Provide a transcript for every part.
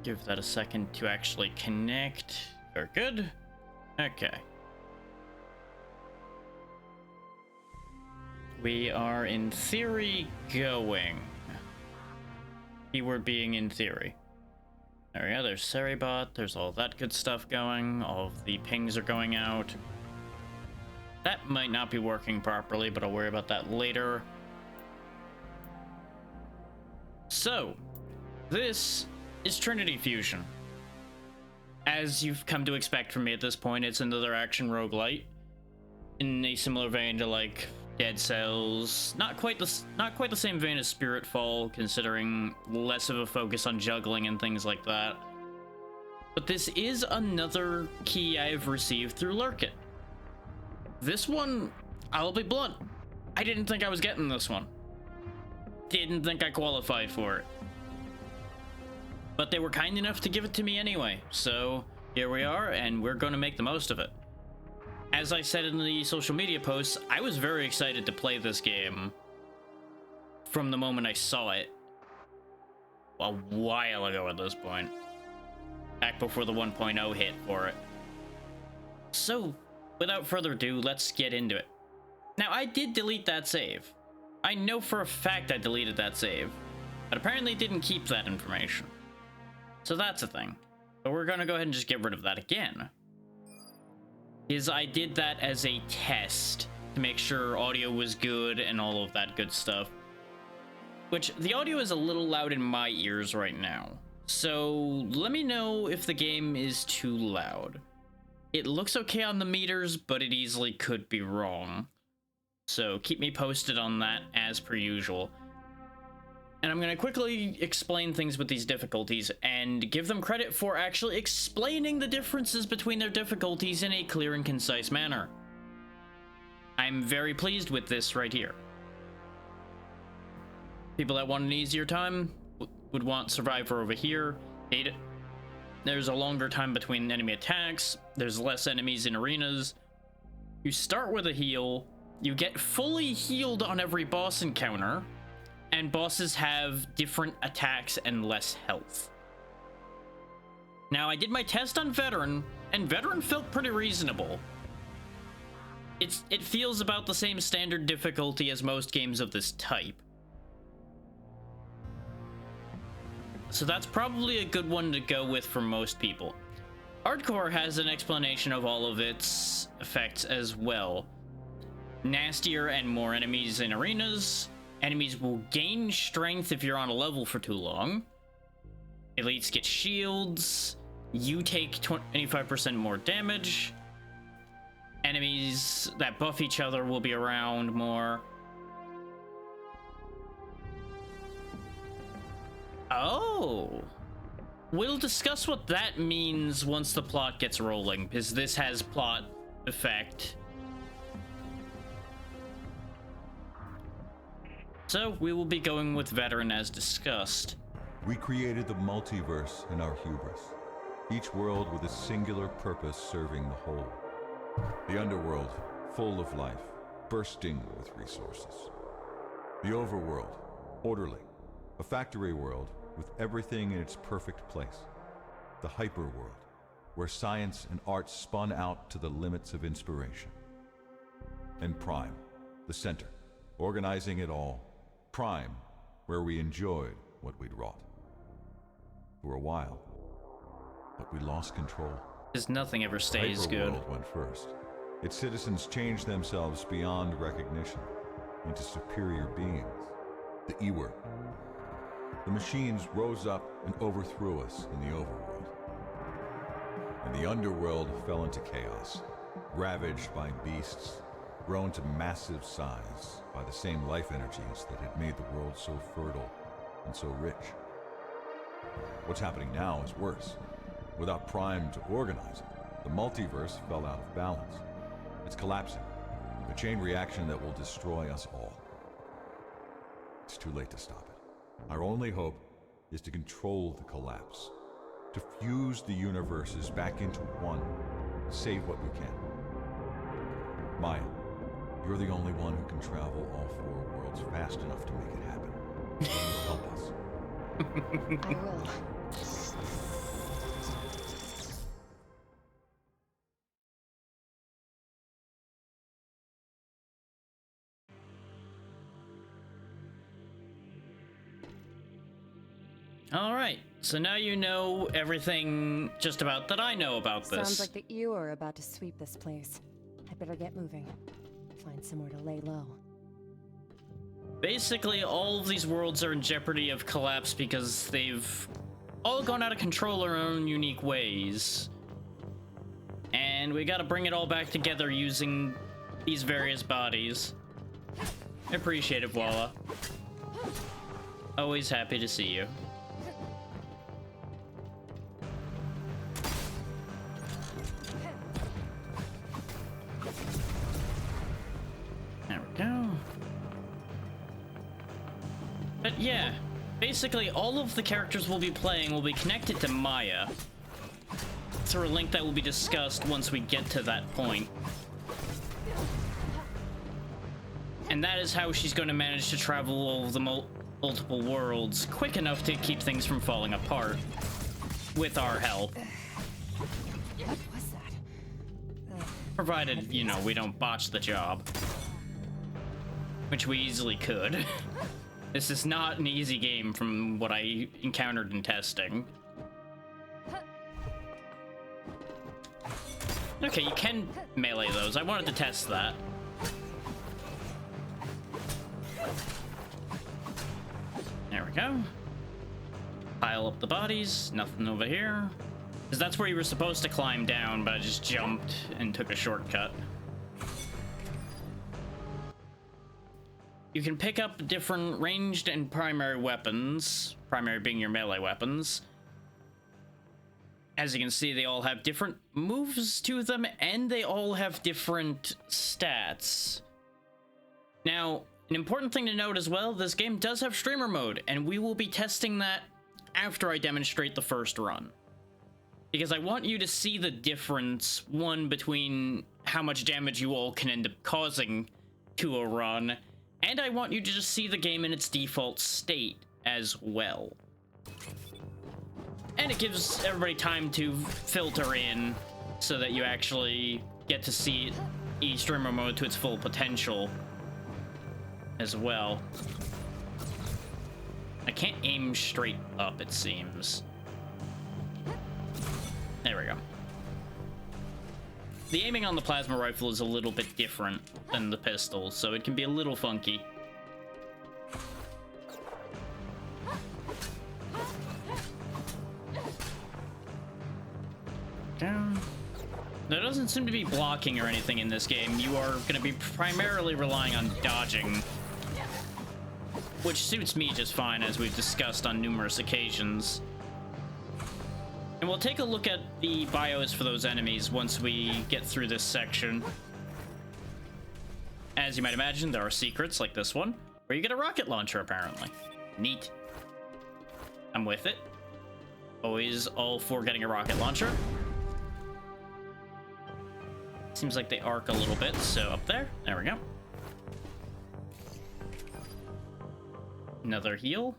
Give that a second to actually connect. Very good. Okay. We are in theory going. Keyword being in theory. There we go, there's Seribot, there's all that good stuff going, all of the pings are going out. That might not be working properly, but I'll worry about that later. So, this is Trinity Fusion. As you've come to expect from me at this point, it's another action roguelite in a similar vein to like Dead Cells. Not quite the same vein as Spiritfall, considering less of a focus on juggling and things like that. But this is another key I've received through Lurkit. This one, I'll be blunt, I didn't think I was getting this one. Didn't think I qualified for it. But they were kind enough to give it to me anyway, so here we are, and we're going to make the most of it. As I said in the social media posts, I was very excited to play this game from the moment I saw it. A while ago at this point. Back before the 1.0 hit for it. So, without further ado, let's get into it. Now, I did delete that save. I know for a fact I deleted that save, but apparently didn't keep that information. So that's a thing. But we're gonna go ahead and just get rid of that again. Is I did that as a test to make sure audio was good and all of that good stuff. Which, the audio is a little loud in my ears right now. So, let me know if the game is too loud. It looks okay on the meters, but it easily could be wrong. So, keep me posted on that as per usual. And I'm going to quickly explain things with these difficulties and give them credit for actually explaining the differences between their difficulties in a clear and concise manner. I'm very pleased with this right here. People that want an easier time would want Survivor over here. There's a longer time between enemy attacks. There's less enemies in arenas. You start with a heal. You get fully healed on every boss encounter. And bosses have different attacks and less health. Now, I did my test on Veteran, and Veteran felt pretty reasonable. It feels about the same standard difficulty as most games of this type. So that's probably a good one to go with for most people. Hardcore has an explanation of all of its effects as well. Nastier and more enemies in arenas. Enemies will gain strength if you're on a level for too long. Elites get shields. You take 25% more damage. Enemies that buff each other will be around more. Oh. We'll discuss what that means once the plot gets rolling, because this has plot effect. So, we will be going with Veteran as discussed. We created the multiverse in our hubris, each world with a singular purpose serving the whole. The underworld, full of life, bursting with resources. The overworld, orderly, a factory world with everything in its perfect place. The hyperworld, where science and art spun out to the limits of inspiration. And Prime, the center, organizing it all. Prime, where we enjoyed what we'd wrought. For a while, but we lost control. Because nothing ever stays good. Hyperworld went first. Its citizens changed themselves beyond recognition into superior beings. The E-word. The machines rose up and overthrew us in the overworld. And the underworld fell into chaos, ravaged by beasts, grown to massive size by the same life energies that had made the world so fertile and so rich. What's happening now is worse. Without Prime to organize it, the multiverse fell out of balance. It's collapsing, a chain reaction that will destroy us all. It's too late to stop it. Our only hope is to control the collapse, to fuse the universes back into one, save what we can. Maya, you're the only one who can travel all four worlds fast enough to make it happen. Help us. I will. Alright, so now you know everything just about that I know about this. Sounds like the Ewe are about to sweep this place. I better get moving. Find somewhere to lay low. Basically, all of these worlds are in jeopardy of collapse because they've all gone out of control in their own unique ways. And we gotta bring it all back together using these various bodies. Appreciate it, Walla. Always happy to see you. There we go. But yeah, basically all of the characters we'll be playing will be connected to Maya through a link that will be discussed once we get to that point. And that is how she's going to manage to travel all of the multiple worlds quick enough to keep things from falling apart with our help. What was that? Provided, you know, we don't botch the job. Which we easily could. This is not an easy game from what I encountered in testing. Okay, you can melee those. I wanted to test that. There we go. Pile up the bodies. Nothing over here. Because that's where you were supposed to climb down, but I just jumped and took a shortcut. You can pick up different ranged and primary weapons, primary being your melee weapons. As you can see, they all have different moves to them, and they all have different stats. Now, an important thing to note as well, this game does have streamer mode, and we will be testing that after I demonstrate the first run. Because I want you to see the difference, one, between how much damage you all can end up causing to a run, and I want you to just see the game in its default state as well. And it gives everybody time to filter in so that you actually get to see streamer mode to its full potential as well. I can't aim straight up, it seems. There we go. The aiming on the plasma rifle is a little bit different than the pistol, so it can be a little funky. Down. There doesn't seem to be blocking or anything in this game. You are going to be primarily relying on dodging, which suits me just fine, as we've discussed on numerous occasions. And we'll take a look at the bios for those enemies once we get through this section. As you might imagine, there are secrets like this one, where you get a rocket launcher, apparently. Neat. I'm with it. Always all for getting a rocket launcher. Seems like they arc a little bit, so up there. There we go. Another heal.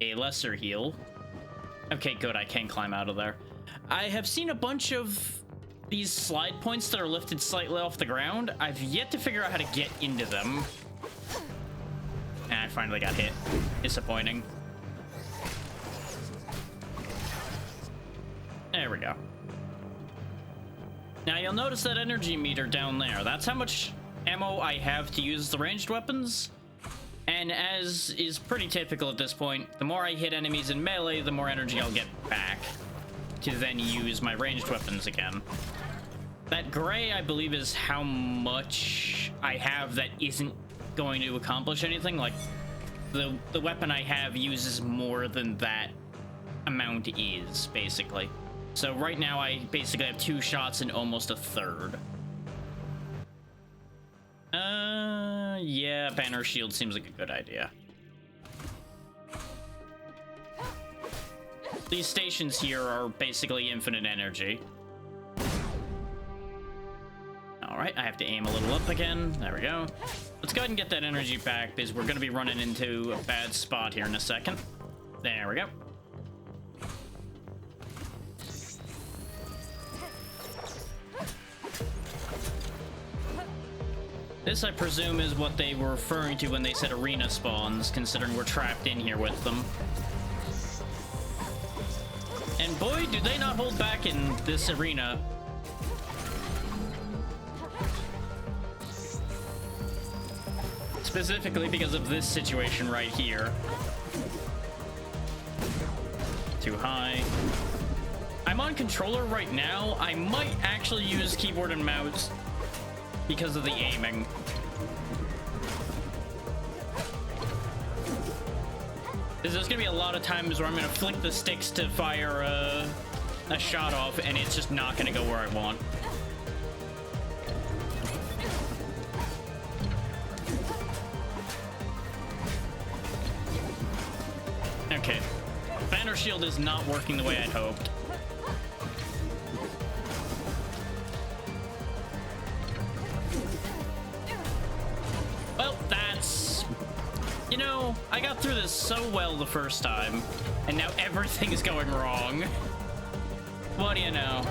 A lesser heal. Okay, good, I can climb out of there. I have seen a bunch of these slide points that are lifted slightly off the ground. I've yet to figure out how to get into them. And I finally got hit. Disappointing. There we go. Now you'll notice that energy meter down there. That's how much ammo I have to use the ranged weapons. And as is pretty typical at this point, the more I hit enemies in melee, the more energy I'll get back to then use my ranged weapons again. That gray, I believe, is how much I have that isn't going to accomplish anything. Like, the weapon I have uses more than that amount is, basically. So right now I basically have 2 shots and almost a third. Yeah, banner shield seems like a good idea. These stations here are basically infinite energy. Alright, I have to aim a little up again. There we go. Let's go ahead and get that energy back, because we're going to be running into a bad spot here in a second. There we go. This, I presume, is what they were referring to when they said arena spawns, considering we're trapped in here with them. And boy, do they not hold back in this arena. Specifically because of this situation right here. Too high. I'm on controller right now. I might actually use keyboard and mouse because of the aiming. There's gonna be a lot of times where I'm gonna flick the sticks to fire a shot off, and it's just not gonna go where I want. Okay. Banner shield is not working the way I'd hoped. Well, that's... You know, I got through this so well the first time, and now everything's going wrong. What do you know?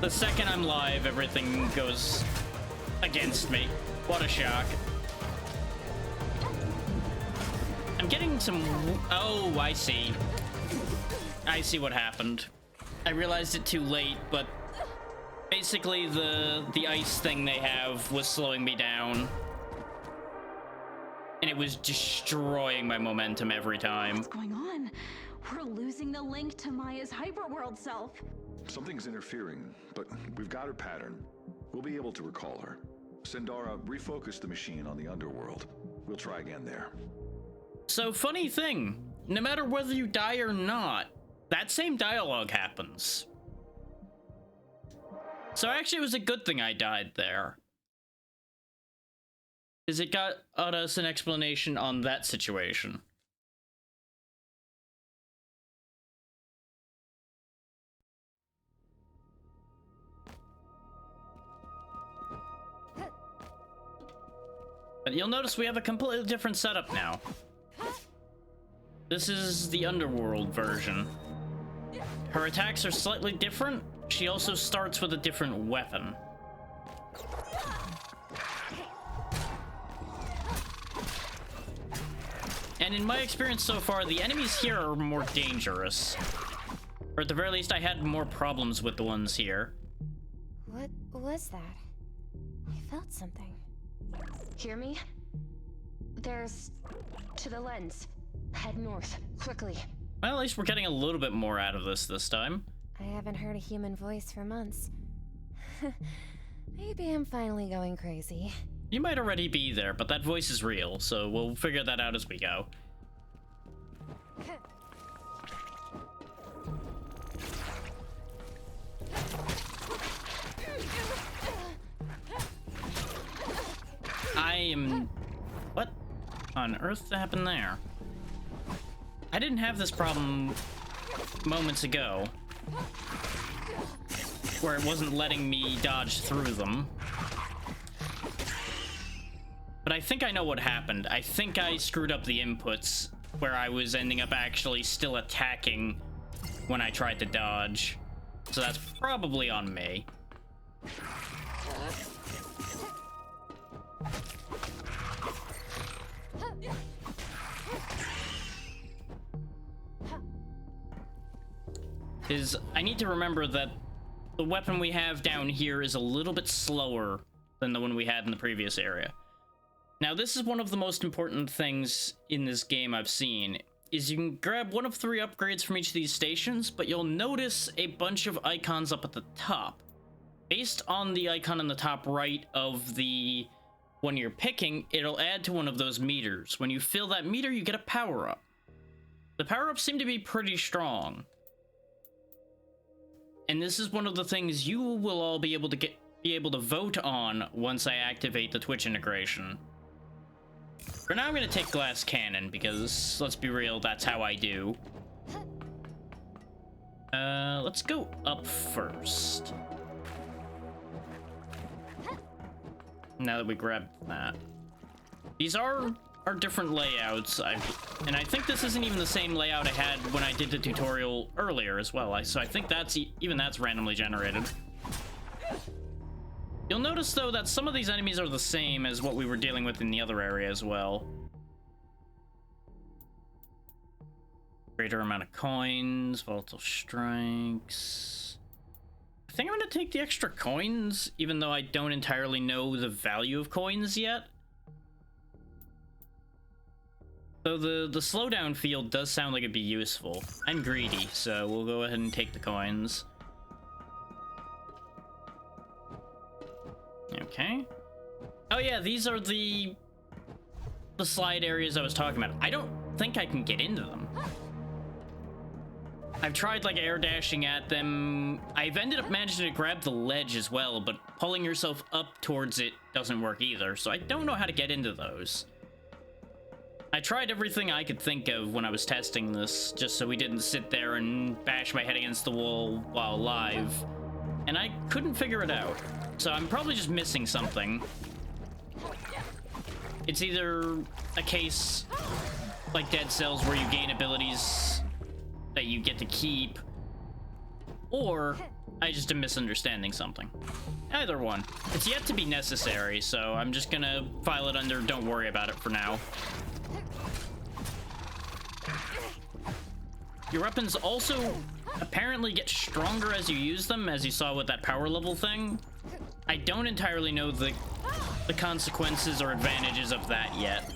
The second I'm live, everything goes against me. What a shock. I'm getting some... Oh, I see. I see what happened. I realized it too late, but basically the ice thing they have was slowing me down. And it was destroying my momentum every time. What's going on? We're losing the link to Maya's hyperworld self. Something's interfering, but we've got her pattern. We'll be able to recall her. Sindara, refocus the machine on the underworld. We'll try again there. So, funny thing, no matter whether you die or not, that same dialogue happens. So actually it was a good thing I died there. Because it got us an explanation on that situation. But you'll notice we have a completely different setup now. This is the underworld version. Her attacks are slightly different. She also starts with a different weapon. And in my experience so far, the enemies here are more dangerous. Or at the very least, I had more problems with the ones here. What was that? I felt something. Hear me? There's... to the lens. Head north, quickly. Well, at least we're getting a little bit more out of this time. I haven't heard a human voice for months. Maybe I'm finally going crazy. You might already be there, but that voice is real, so we'll figure that out as we go. I am... What on earth happened there? I didn't have this problem moments ago, where it wasn't letting me dodge through them. But I think I know what happened. I think I screwed up the inputs, where I was ending up actually still attacking when I tried to dodge. So that's probably on me. I need to remember that the weapon we have down here is a little bit slower than the one we had in the previous area. Now, this is one of the most important things in this game I've seen, is you can grab one of 3 upgrades from each of these stations, but you'll notice a bunch of icons up at the top. Based on the icon on the top right of the one you're picking, it'll add to one of those meters. When you fill that meter, you get a power-up. The power-ups seem to be pretty strong. And this is one of the things you will all be able to vote on once I activate the Twitch integration. For now, I'm going to take Glass Cannon, because, let's be real, that's how I do. Let's go up first. Now that we grabbed that. These are different layouts, and I think this isn't even the same layout I had when I did the tutorial earlier as well. So I think that's randomly generated. You'll notice, though, that some of these enemies are the same as what we were dealing with in the other area as well. Greater amount of coins, volatile strikes. I think I'm gonna take the extra coins, even though I don't entirely know the value of coins yet. So the slowdown field does sound like it'd be useful. I'm greedy, so we'll go ahead and take the coins. Okay. Oh yeah, these are the slide areas I was talking about. I don't think I can get into them. I've tried like air dashing at them. I've ended up managing to grab the ledge as well, but pulling yourself up towards it doesn't work either, so I don't know how to get into those. I tried everything I could think of when I was testing this, just so we didn't sit there and bash my head against the wall while live, and I couldn't figure it out. So I'm probably just missing something. It's either a case like Dead Cells where you gain abilities that you get to keep, or I just am misunderstanding something. Either one. It's yet to be necessary, so I'm just gonna file it under don't worry about it for now. Your weapons also apparently get stronger as you use them, as you saw with that power level thing. I don't entirely know the consequences or advantages of that yet.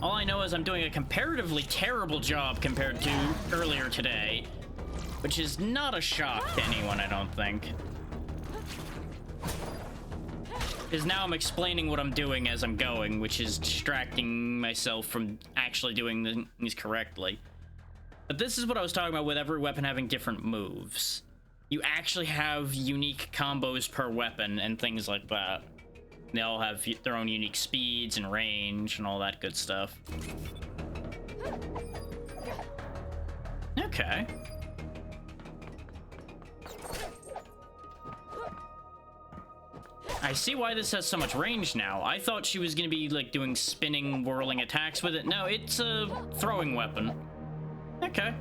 All I know is I'm doing a comparatively terrible job compared to earlier today, which is not a shock to anyone, I don't think. Because now I'm explaining what I'm doing as I'm going, which is distracting myself from actually doing things correctly. But this is what I was talking about with every weapon having different moves. You actually have unique combos per weapon and things like that. They all have their own unique speeds and range and all that good stuff. Okay. I see why this has so much range now. I thought she was gonna be like doing spinning, whirling attacks with it. No, it's a throwing weapon. Okay,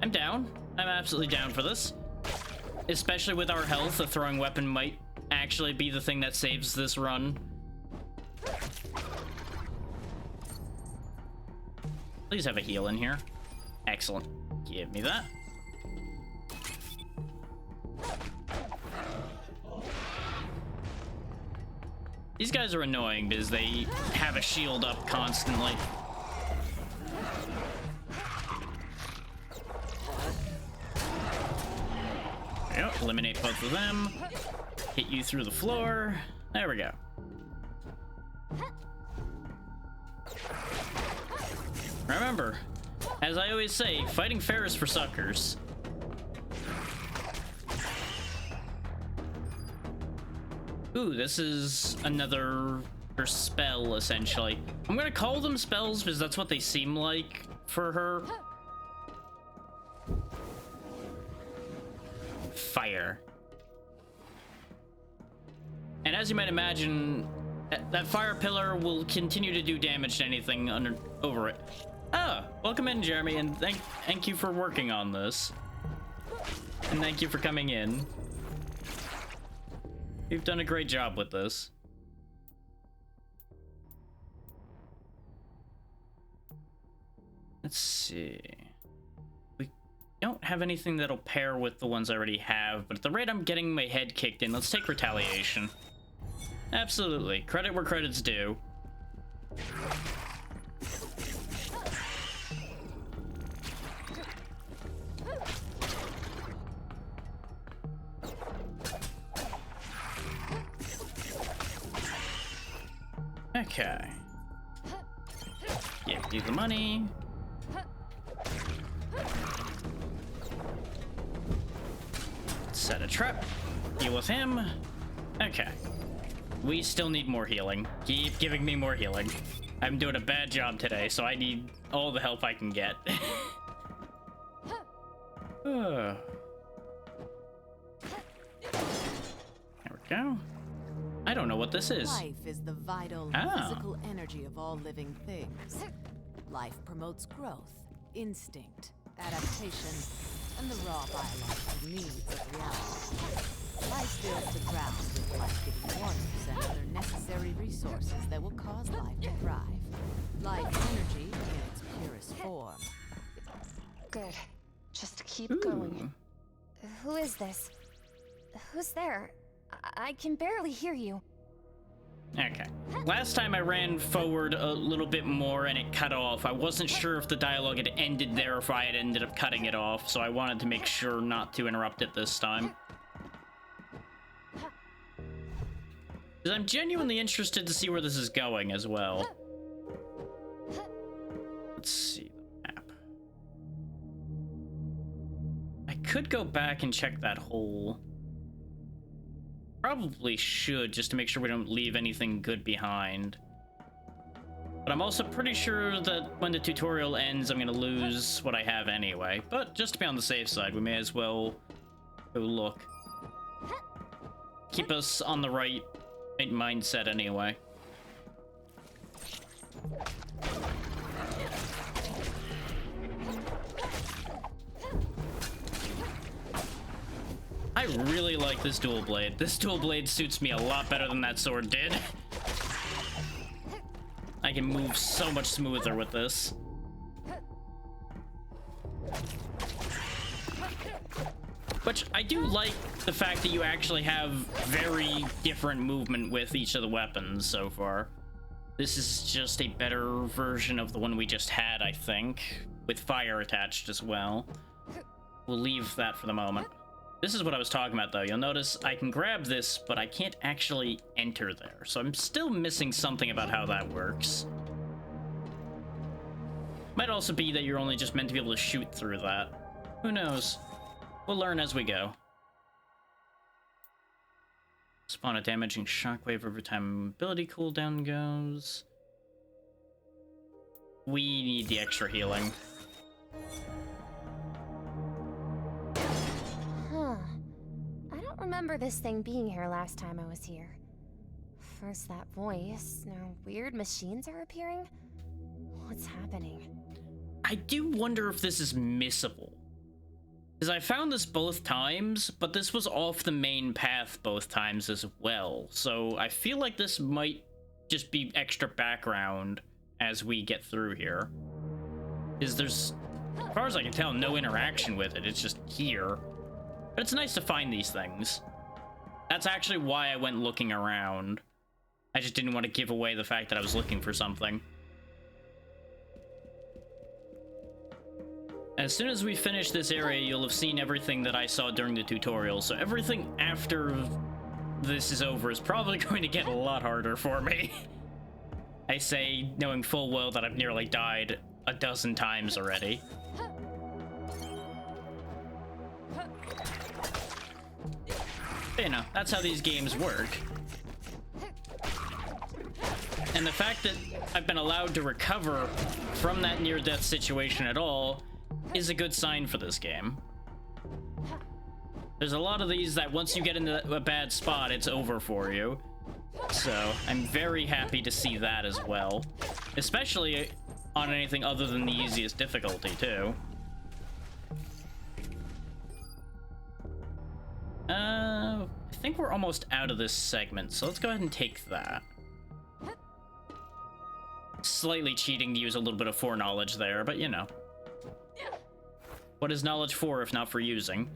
I'm down. I'm absolutely down for this. Especially with our health, a throwing weapon might actually be the thing that saves this run. Please have a heal in here. Excellent. Give me that. These guys are annoying because they have a shield up constantly. Yep, eliminate both of them. Hit you through the floor. There we go. Remember, as I always say, fighting fair is for suckers. Ooh, this is another spell, essentially. I'm gonna call them spells because that's what they seem like for her. Fire. And as you might imagine, that fire pillar will continue to do damage to anything over it. Ah, welcome in, Jeremy, and thank you for working on this. And thank you for coming in. You've done a great job with this. Let's see. We don't have anything that'll pair with the ones I already have, but at the rate I'm getting my head kicked in, let's take retaliation. Absolutely. Credit where credit's due. Okay. Give you the money. Set a trap. Deal with him. Okay. We still need more healing. Keep giving me more healing. I'm doing a bad job today, so I need all the help I can get. There we go. I don't know what this is. Life is the vital physical energy of all living things. Life promotes growth, instinct, adaptation, and the raw biological needs of reality. Life builds the ground with life-giving waters and other necessary resources that will cause life to thrive. Life energy in its purest form. Good. Just keep going. Who is this? Who's there? I can barely hear you. Okay. Last time I ran forward a little bit more and it cut off. I wasn't sure if the dialogue had ended there or if I had ended up cutting it off, so I wanted to make sure not to interrupt it this time. Because I'm genuinely interested to see where this is going as well. Let's see the map. I could go back and check that hole. Probably should, just to make sure we don't leave anything good behind. But I'm also pretty sure that when the tutorial ends, I'm going to lose what I have anyway. But just to be on the safe side, we may as well go look. Keep us on the right mindset anyway. I really like this dual blade. This dual blade suits me a lot better than that sword did. I can move so much smoother with this. Which I do like the fact that you actually have very different movement with each of the weapons so far. This is just a better version of the one we just had, I think, with fire attached as well. We'll leave that for the moment. This is what I was talking about, though. You'll notice I can grab this, but I can't actually enter there. So I'm still missing something about how that works. Might also be that you're only just meant to be able to shoot through that. Who knows? We'll learn as we go. Spawn a damaging shockwave every time ability cooldown goes. We need the extra healing. Huh. I don't remember this thing being here last time I was here. First that voice, now weird machines are appearing? What's happening? I do wonder if this is missable. Because I found this both times, but this was off the main path both times as well. So I feel like this might just be extra background as we get through here. Because there's, as far as I can tell, no interaction with it. It's just here. But it's nice to find these things. That's actually why I went looking around. I just didn't want to give away the fact that I was looking for something. As soon as we finish this area, you'll have seen everything that I saw during the tutorial, so everything after this is over is probably going to get a lot harder for me. I say, knowing full well that I've nearly died a dozen times already. But, you know, that's how these games work. And the fact that I've been allowed to recover from that near-death situation at all is a good sign for this game. There's a lot of these that once you get into a bad spot, it's over for you. So I'm very happy to see that as well. Especially on anything other than the easiest difficulty, too. I think we're almost out of this segment, so let's go ahead and take that. Slightly cheating to use a little bit of foreknowledge there, but you know. What is knowledge for if not for using?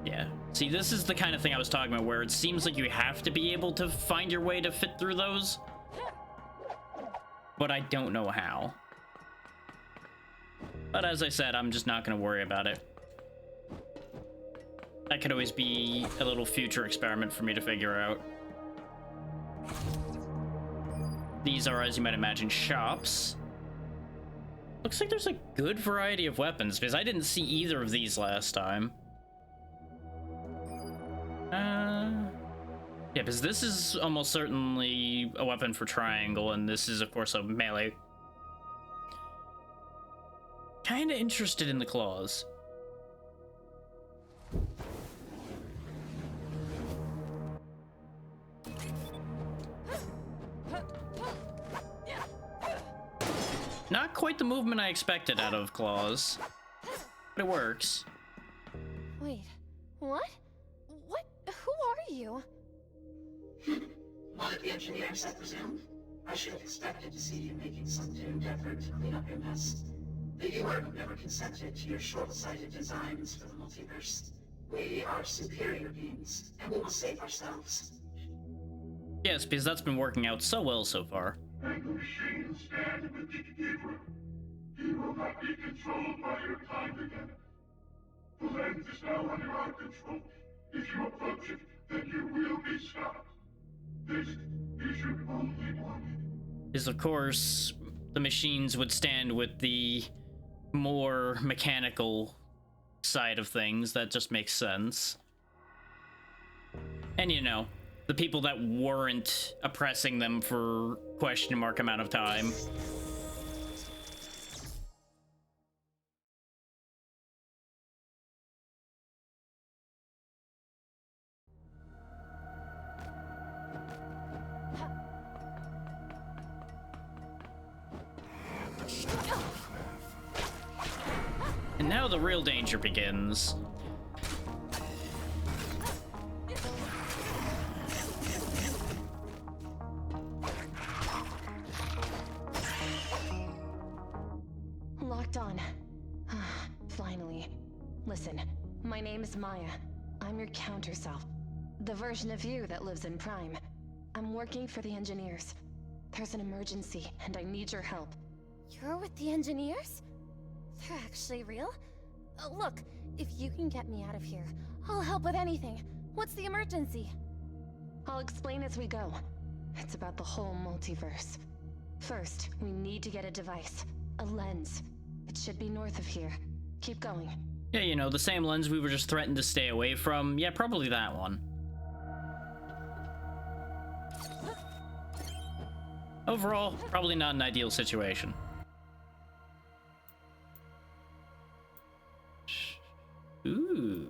Yeah. See, this is the kind of thing I was talking about, where it seems like you have to be able to find your way to fit through those. But I don't know how. But as I said, I'm just not going to worry about it. That could always be a little future experiment for me to figure out. These are, as you might imagine, shops. Looks like there's a good variety of weapons, because I didn't see either of these last time. Yeah, because this is almost certainly a weapon for triangle, and this is, of course, a melee. Kinda interested in the claws. Not quite the movement I expected out of claws, but it works. Wait, what? What? Who are you? One of the engineers, I presume. I should have expected to see you making some doomed effort to clean up your mess. The viewer never consented to your short-sighted designs for the multiverse. We are superior beings, and we will save ourselves. Yes, because that's been working out so well so far. And the machine stand in the Gabriel. He will not be controlled by your kind again. The lens is now under our control. If you approach it, then you will be stopped. This is your only warning. Is of course the machines would stand with the more mechanical side of things. That just makes sense. And you know, the people that weren't oppressing them for question mark amount of time. And now the real danger begins. Locked on. Finally. Listen, my name is Maya. I'm your counter self. The version of you that lives in Prime. I'm working for the engineers. There's an emergency, and I need your help. You're with the engineers? They're actually real? Look, if you can get me out of here, I'll help with anything. What's the emergency? I'll explain as we go. It's about the whole multiverse. First, we need to get a device. A lens. It should be north of here. Keep going. Yeah, you know, the same lens we were just threatened to stay away from. Yeah, probably that one. Overall, probably not an ideal situation. Ooh.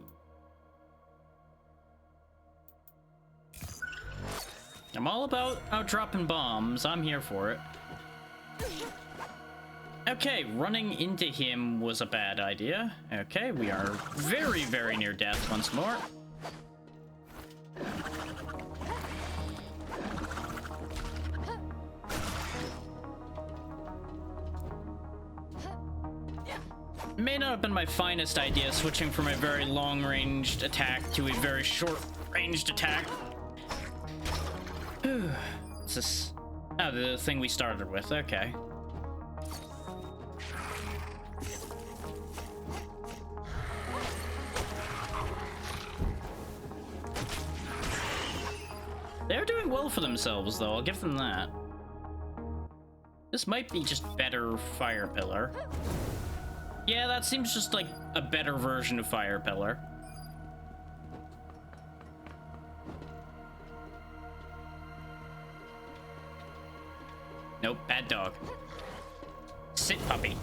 I'm all about out dropping bombs. I'm here for it. Okay, running into him was a bad idea. Okay, we are very, very near death once more. It may not have been my finest idea switching from a very long-ranged attack to a very short-ranged attack. What's this? Oh, the thing we started with. Okay. They're doing well for themselves, though. I'll give them that. This might be just better Fire Pillar. Yeah, that seems just like a better version of Fire Pillar. Nope, bad dog. Sit, puppy.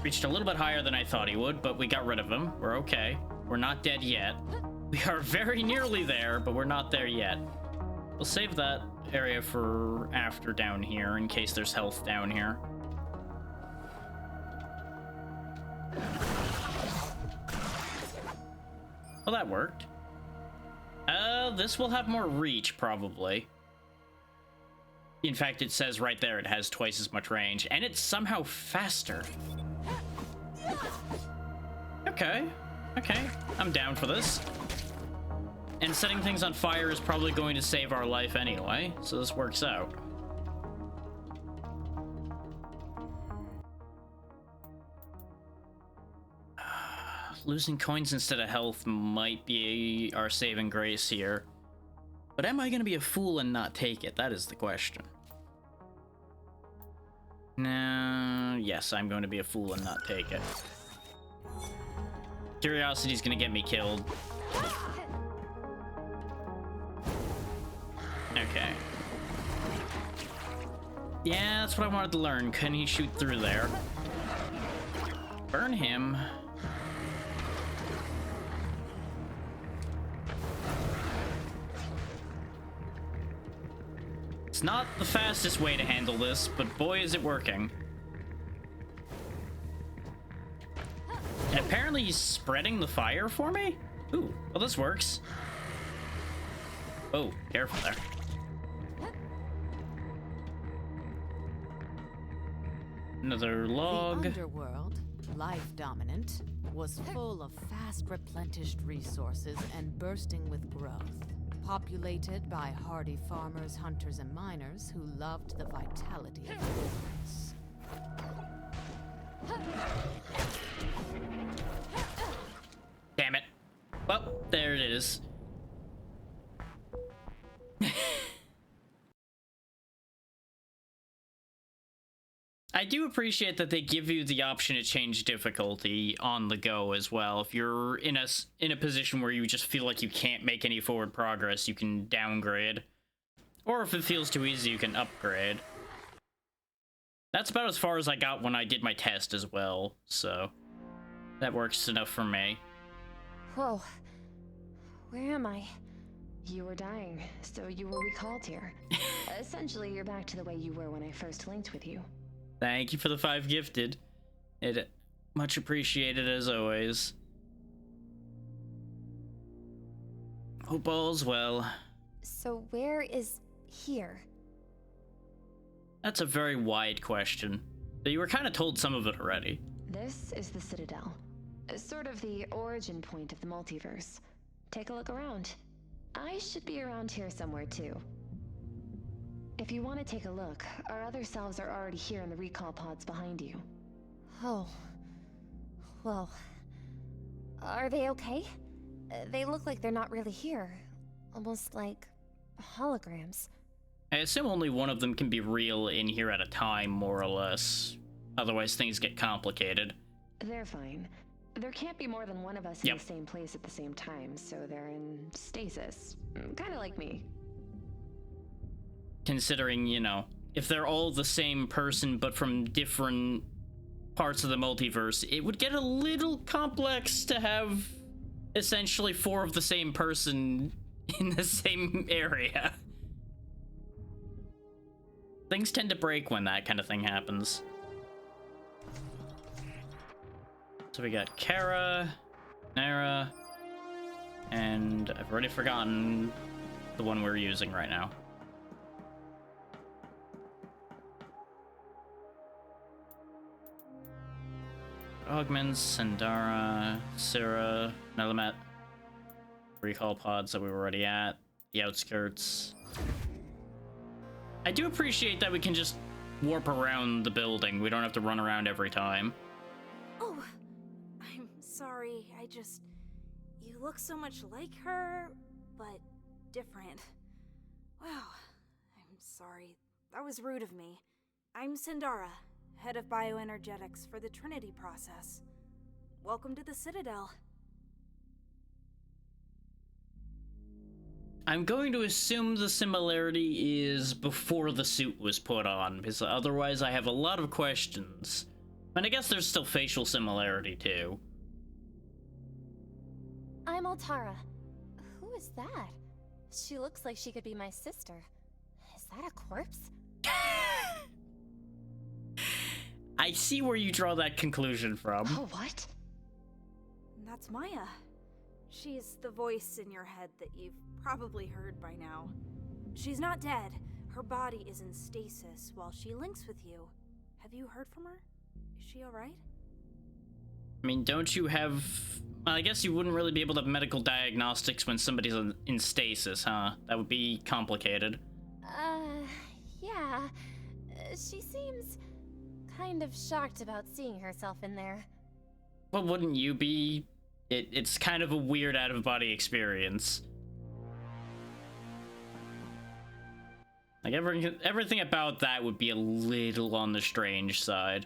Reached a little bit higher than I thought he would, but we got rid of him. We're okay. We're not dead yet. We are very nearly there, but we're not there yet. We'll save that area for after down here, in case there's health down here. Well, that worked. This will have more reach, probably. In fact, it says right there it has twice as much range, and it's somehow faster. Okay, I'm down for this. And setting things on fire is probably going to save our life anyway, so this works out. Losing coins instead of health might be our saving grace here. But am I going to be a fool and not take it? That is the question. No, yes, I'm going to be a fool and not take it. Curiosity's going to get me killed. Okay. Yeah, that's what I wanted to learn. Can he shoot through there? Burn him. It's not the fastest way to handle this, but boy is it working. And apparently he's spreading the fire for me? Ooh, well this works. Oh, careful there. Another log. The underworld, life dominant, was full of fast replenished resources and bursting with growth. Populated by hardy farmers, hunters, and miners who loved the vitality of the wilderness. Damn it. Well, there it is. I do appreciate that they give you the option to change difficulty on the go as well. If you're in a position where you just feel like you can't make any forward progress, you can downgrade. Or if it feels too easy, you can upgrade. That's about as far as I got when I did my test as well, so that works enough for me. Whoa. Where am I? You were dying, so you were recalled here. Essentially, you're back to the way you were when I first linked with you. Thank you for the 5 gifted. It much appreciated as always. Hope all's well. So where is here? That's a very wide question. But you were kind of told some of it already. This is the Citadel. Sort of the origin point of the multiverse. Take a look around. I should be around here somewhere too. If you want to take a look, our other selves are already here in the recall pods behind you. Oh. Well. Are they okay? They look like they're not really here. Almost like holograms. I assume only one of them can be real in here at a time, more or less. Otherwise, things get complicated. They're fine. There can't be more than one of us in the same place at the same time, so they're in stasis. Kind of like me. Considering, you know, if they're all the same person but from different parts of the multiverse, it would get a little complex to have essentially 4 of the same person in the same area. Things tend to break when that kind of thing happens. So we got Kara, Nara, and I've already forgotten the one we're using right now. Augments, Sandara, Syrah, Nelamet, recall pods that we were already at, the outskirts. I do appreciate that we can just warp around the building. We don't have to run around every time. Oh, I'm sorry. You look so much like her, but different. Wow, I'm sorry. That was rude of me. I'm Sandara, head of bioenergetics for the Trinity process. Welcome to the Citadel. I'm going to assume the similarity is before the suit was put on, because otherwise I have a lot of questions. And I guess there's still facial similarity, too. I'm Altara. Who is that? She looks like she could be my sister. Is that a corpse? I see where you draw that conclusion from. Oh, what? That's Maya. She's the voice in your head that you've probably heard by now. She's not dead. Her body is in stasis while she links with you. Have you heard from her? Is she alright? I mean, don't you have... I guess you wouldn't really be able to have medical diagnostics when somebody's in stasis, huh? That would be complicated. Yeah. She seems kind of shocked about seeing herself in there. Well, wouldn't you be? It's kind of a weird out-of-body experience. Like, everything about that would be a little on the strange side.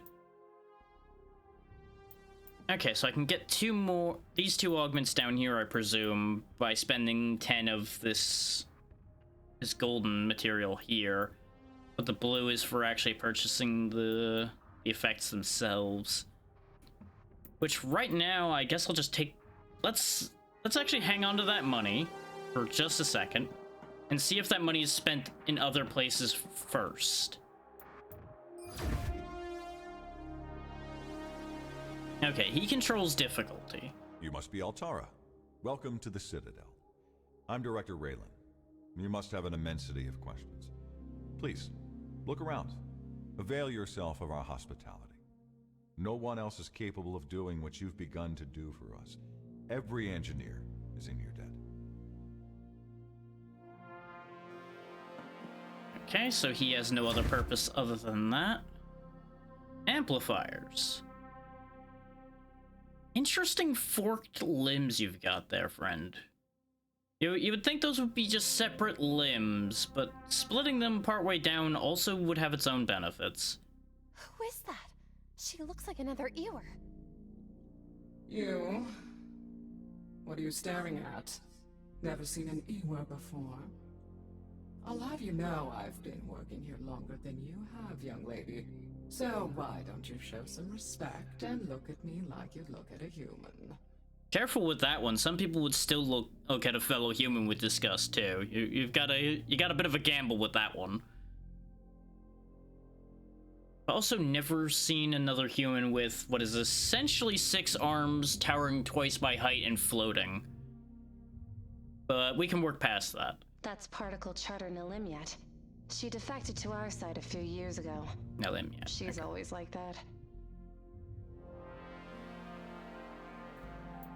Okay, so I can get these 2 augments down here, I presume, by spending 10 of this golden material here. But the blue is for actually purchasing the effects themselves. Which right now, I guess I'll just take... Let's actually hang on to that money for just a second. and see if that money is spent in other places first. Okay, he controls difficulty. You must be Altara. Welcome to the Citadel. I'm Director Raylan. You must have an immensity of questions. Please, look around. Avail yourself of our hospitality. No one else is capable of doing what you've begun to do for us. Every engineer is in your debt. Okay, so he has no other purpose other than that. Amplifiers. Interesting forked limbs you've got there, friend. You would think those would be just separate limbs, but splitting them partway down also would have its own benefits. Who is that? She looks like another Ewer. You? What are you staring at? Never seen an Ewer before? I'll have you know I've been working here longer than you have, young lady. So why don't you show some respect and look at me like you'd look at a human? Careful with that one. Some people would still look at a fellow human with disgust too. You got a bit of a gamble with that one. I've also never seen another human with what is essentially 6 arms, towering twice my height and floating. But we can work past that. That's Particle Charter Nalimyat. She defected to our side a few years ago. Nalimyat. She's always like that.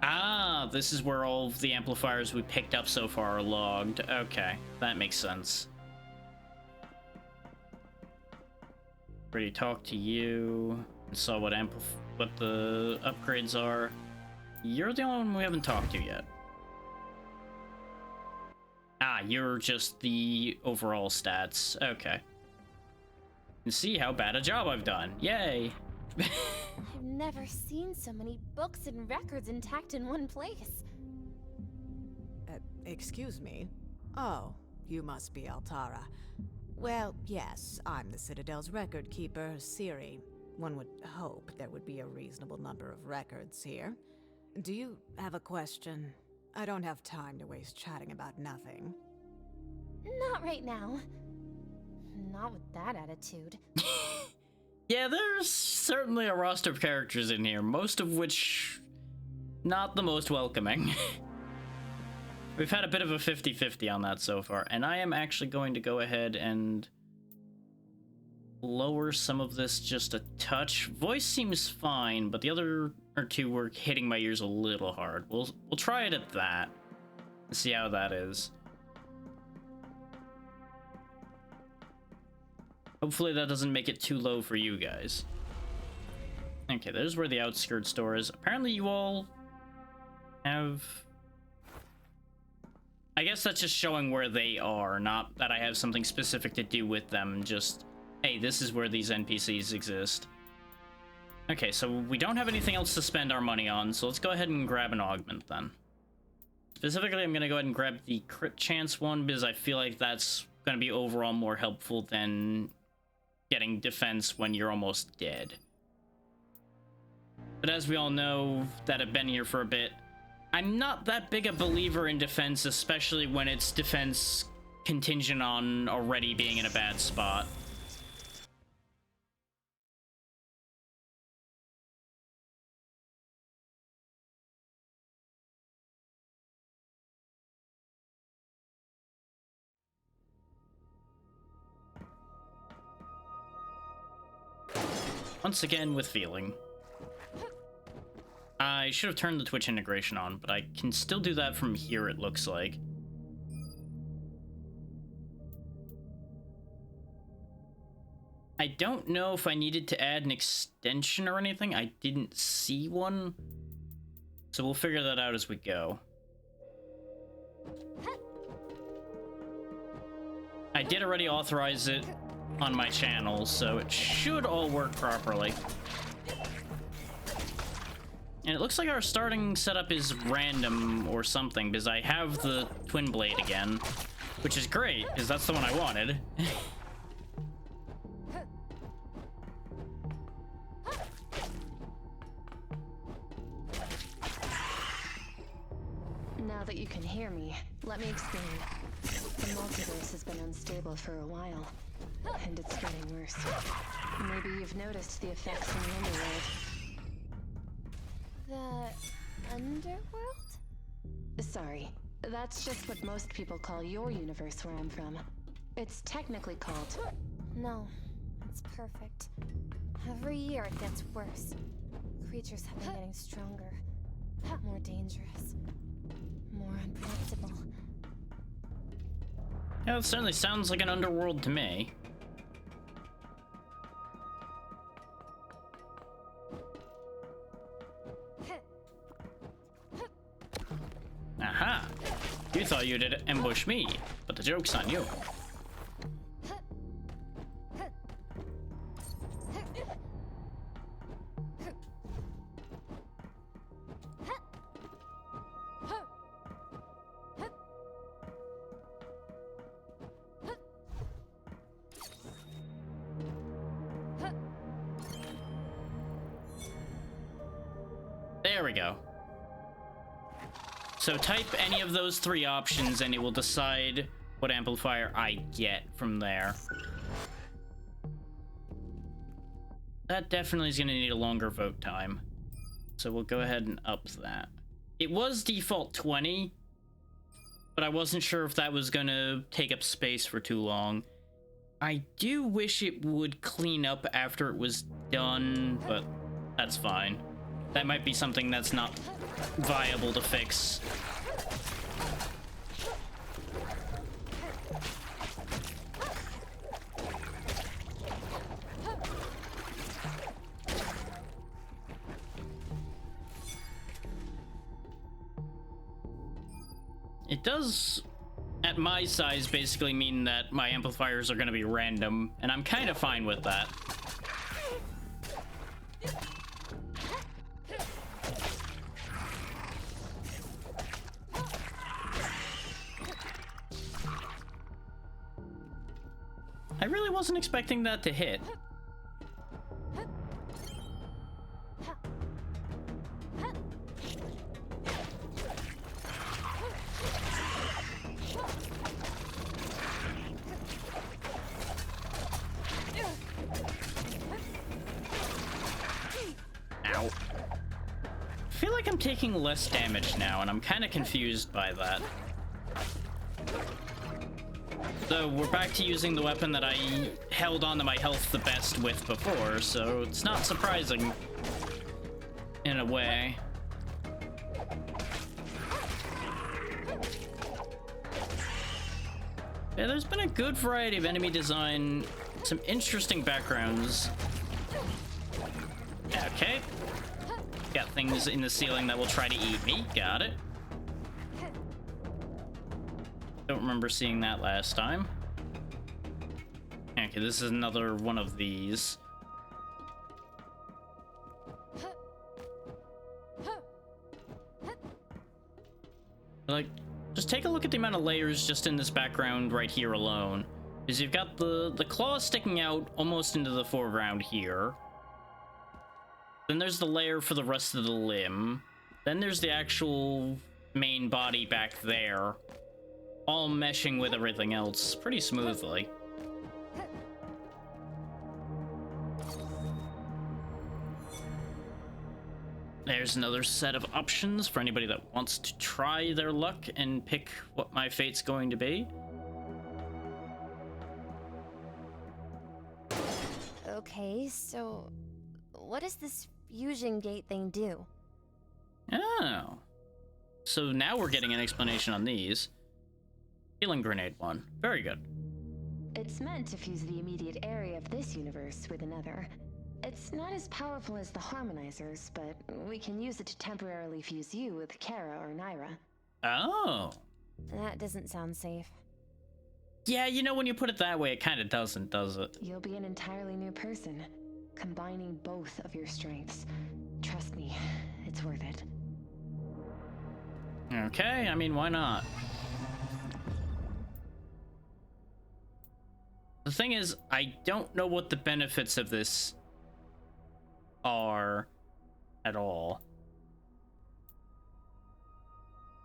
Ah, this is where all of the amplifiers we picked up so far are logged. Okay, that makes sense. Already talked to you and saw what the upgrades are. You're the only one we haven't talked to yet. Ah, you're just the overall stats. Okay. And see how bad a job I've done. Yay! I've never seen so many books and records intact in one place. Excuse me? Oh, you must be Altara. Well, yes, I'm the Citadel's record keeper, Siri. One would hope there would be a reasonable number of records here. Do you have a question? I don't have time to waste chatting about nothing. Not right now. Not with that attitude. Yeah, there's certainly a roster of characters in here, most of which not the most welcoming. We've had a bit of a 50-50 on that so far, and I am actually going to go ahead and lower some of this just a touch. Voice seems fine, but the other two were hitting my ears a little hard. We'll try it at that and see how that is. Hopefully that doesn't make it too low for you guys. Okay, there's where the outskirts store is. Apparently you all have... I guess that's just showing where they are, not that I have something specific to do with them, just, hey, this is where these NPCs exist. Okay, so we don't have anything else to spend our money on, so let's go ahead and grab an augment then. Specifically, I'm going to go ahead and grab the crit chance one, because I feel like that's going to be overall more helpful than getting defense when you're almost dead. But as we all know that have been here for a bit, I'm not that big a believer in defense, especially when it's defense contingent on already being in a bad spot. Once again with feeling. I should have turned the Twitch integration on, but I can still do that from here, it looks like. I don't know if I needed to add an extension or anything. I didn't see one. So we'll figure that out as we go. I did already authorize it on my channel, so it should all work properly. And it looks like our starting setup is random or something, because I have the twin blade again, which is great, because that's the one I wanted. Now that you can hear me, let me explain. The The multiverse has been unstable for a while, and it's getting worse. Maybe you've noticed the effects in the underworld. The underworld? Sorry, that's just what most people call your universe where I'm from. It's technically called... No, it's perfect. Every year it gets worse. Creatures have been getting stronger, more dangerous, more unpredictable. Yeah, it certainly sounds like an underworld to me. Aha! You thought you did ambush me, but the joke's on you. There we go. So type any of those three options and it will decide what amplifier I get from there. That definitely is going to need a longer vote time. So we'll go ahead and up that. It was default 20, but I wasn't sure if that was going to take up space for too long. I do wish it would clean up after it was done, but that's fine. That might be something that's not viable to fix. It does, at my size, basically mean that my amplifiers are going to be random, and I'm kind of fine with that. I really wasn't expecting that to hit. Ow. I feel like I'm taking less damage now, and I'm kind of confused by that. So we're back to using the weapon that I held onto my health the best with before, so it's not surprising in a way. Yeah, there's been a good variety of enemy design, some interesting backgrounds. Okay. Got things in the ceiling that will try to eat me. Got it. Don't remember seeing that last time. Okay, this is another one of these. Like, just take a look at the amount of layers just in this background right here alone. Because you've got the claws sticking out almost into the foreground here. Then there's the layer for the rest of the limb. Then there's the actual main body back there. All meshing with everything else pretty smoothly. There's another set of options for anybody that wants to try their luck and pick what my fate's going to be. Okay, so what does this fusion gate thing do? Oh. So now we're getting an explanation on these. Healing grenade one. Very good. It's meant to fuse the immediate area of this universe with another. It's not as powerful as the harmonizers, but we can use it to temporarily fuse you with Kara or Naira. Oh. That doesn't sound safe. Yeah, you know, when you put it that way, it kind of doesn't, does it? You'll be an entirely new person, combining both of your strengths. Trust me, it's worth it. Okay, I mean, why not? The thing is, I don't know what the benefits of this are at all.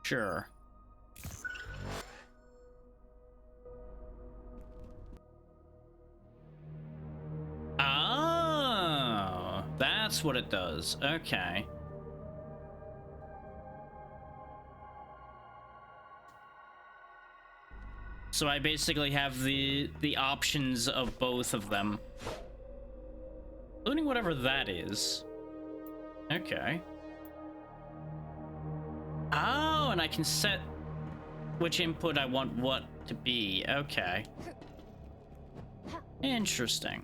Sure. that's what it does. Okay. So I basically have the options of both of them. Including whatever that is. Okay. Oh, and I can set which input I want what to be. Okay. Interesting.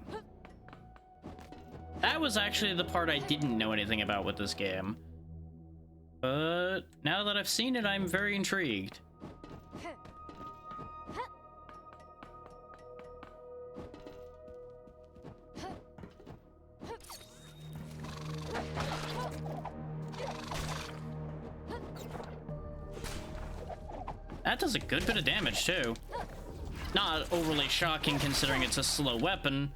That was actually the part I didn't know anything about with this game. But now that I've seen it, I'm very intrigued. That does a good bit of damage, too. Not overly shocking considering it's a slow weapon.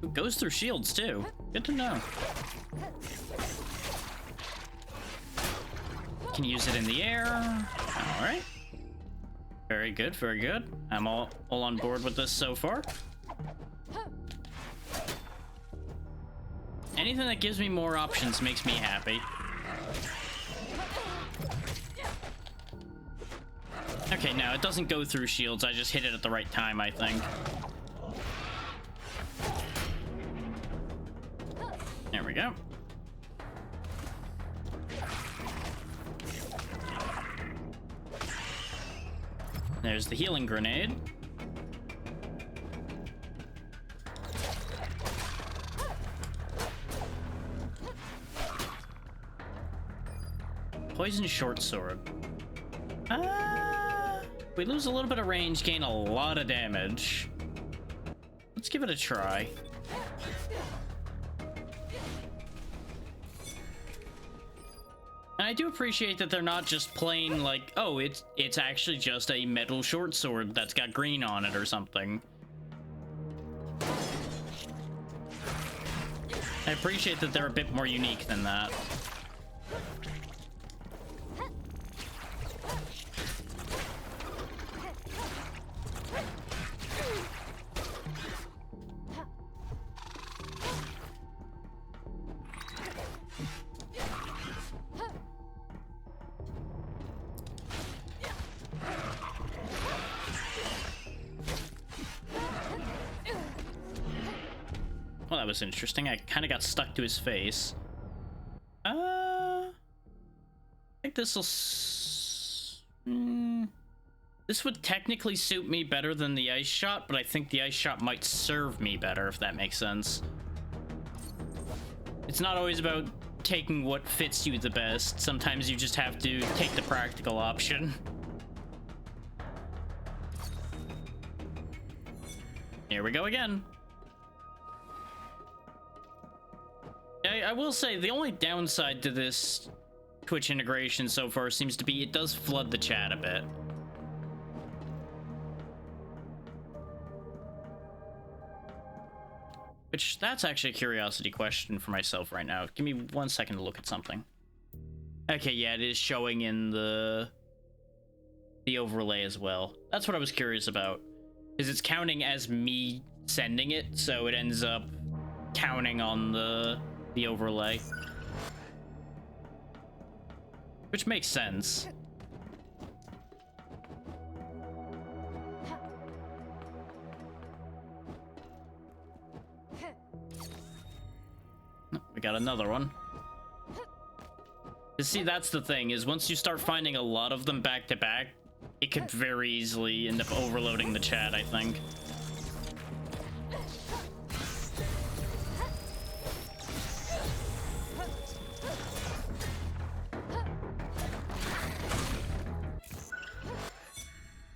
It goes through shields, too. Good to know. Can use it in the air. All right. Very good, very good. I'm all on board with this so far. Anything that gives me more options makes me happy. Okay, now it doesn't go through shields. I just hit it at the right time, I think. There we go. There's the healing grenade. Poison short sword. We lose a little bit of range, gain a lot of damage. Let's give it a try. And I do appreciate that they're not just plain like, oh, it's actually just a metal short sword that's got green on it or something. I appreciate that they're a bit more unique than that. Well, that was interesting. I kind of got stuck to his face. I think this'll... This would technically suit me better than the ice shot, but I think the ice shot might serve me better, if that makes sense. It's not always about taking what fits you the best. Sometimes you just have to take the practical option. Here we go again. I will say the only downside to this Twitch integration so far seems to be it does flood the chat a bit. Which, that's actually a curiosity question for myself right now. Give me 1 second to look at something. Okay, yeah, it is showing in the overlay as well. That's what I was curious about. Because it's counting as me sending it, so it ends up counting on the overlay. Which makes sense. We got another one. You see, that's the thing, is once you start finding a lot of them back to back, it could very easily end up overloading the chat, I think.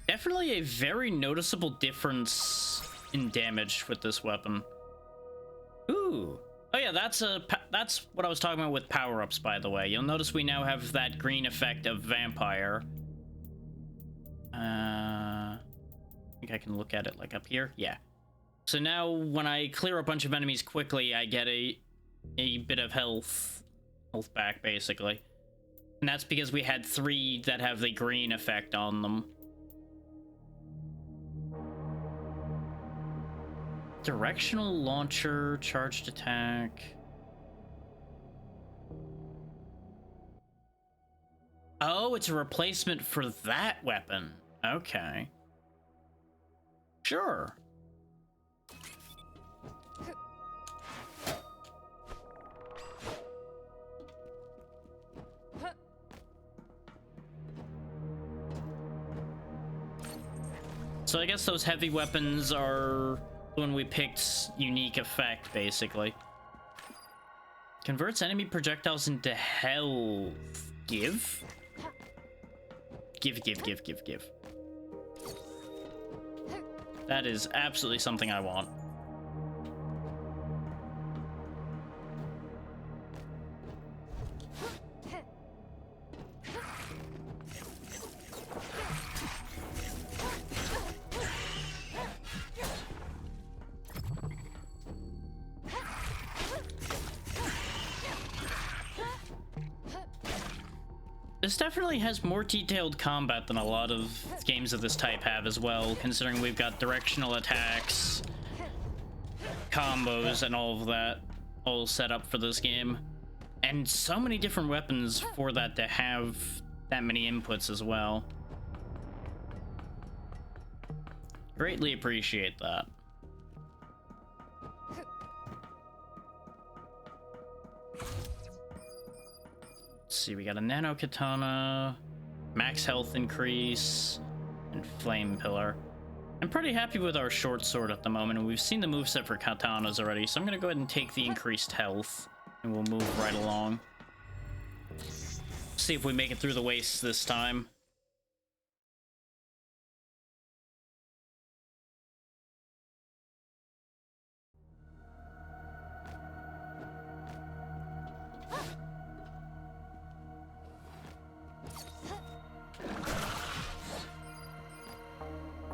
Definitely a very noticeable difference in damage with this weapon. Ooh. Oh yeah, that's what I was talking about with power-ups, by the way. You'll notice we now have that green effect of vampire. I think I can look at it like up here. Yeah. So now when I clear a bunch of enemies quickly, I get a bit of health back, basically. And that's because we had 3 that have the green effect on them. Directional launcher, charged attack. Oh, it's a replacement for that weapon. Okay. Sure. So I guess those heavy weapons are when we picked unique effect, basically. Converts enemy projectiles into health. Give? Give. That is absolutely something I want. This definitely has more detailed combat than a lot of games of this type have as well, considering we've got directional attacks, combos, and all of that all set up for this game. And so many different weapons for that to have that many inputs as well. Greatly appreciate that. Let's see, we got a nano katana, max health increase, and flame pillar. I'm pretty happy with our short sword at the moment, and we've seen the moveset for katanas already, so I'm gonna go ahead and take the increased health, and we'll move right along. See if we make it through the wastes this time.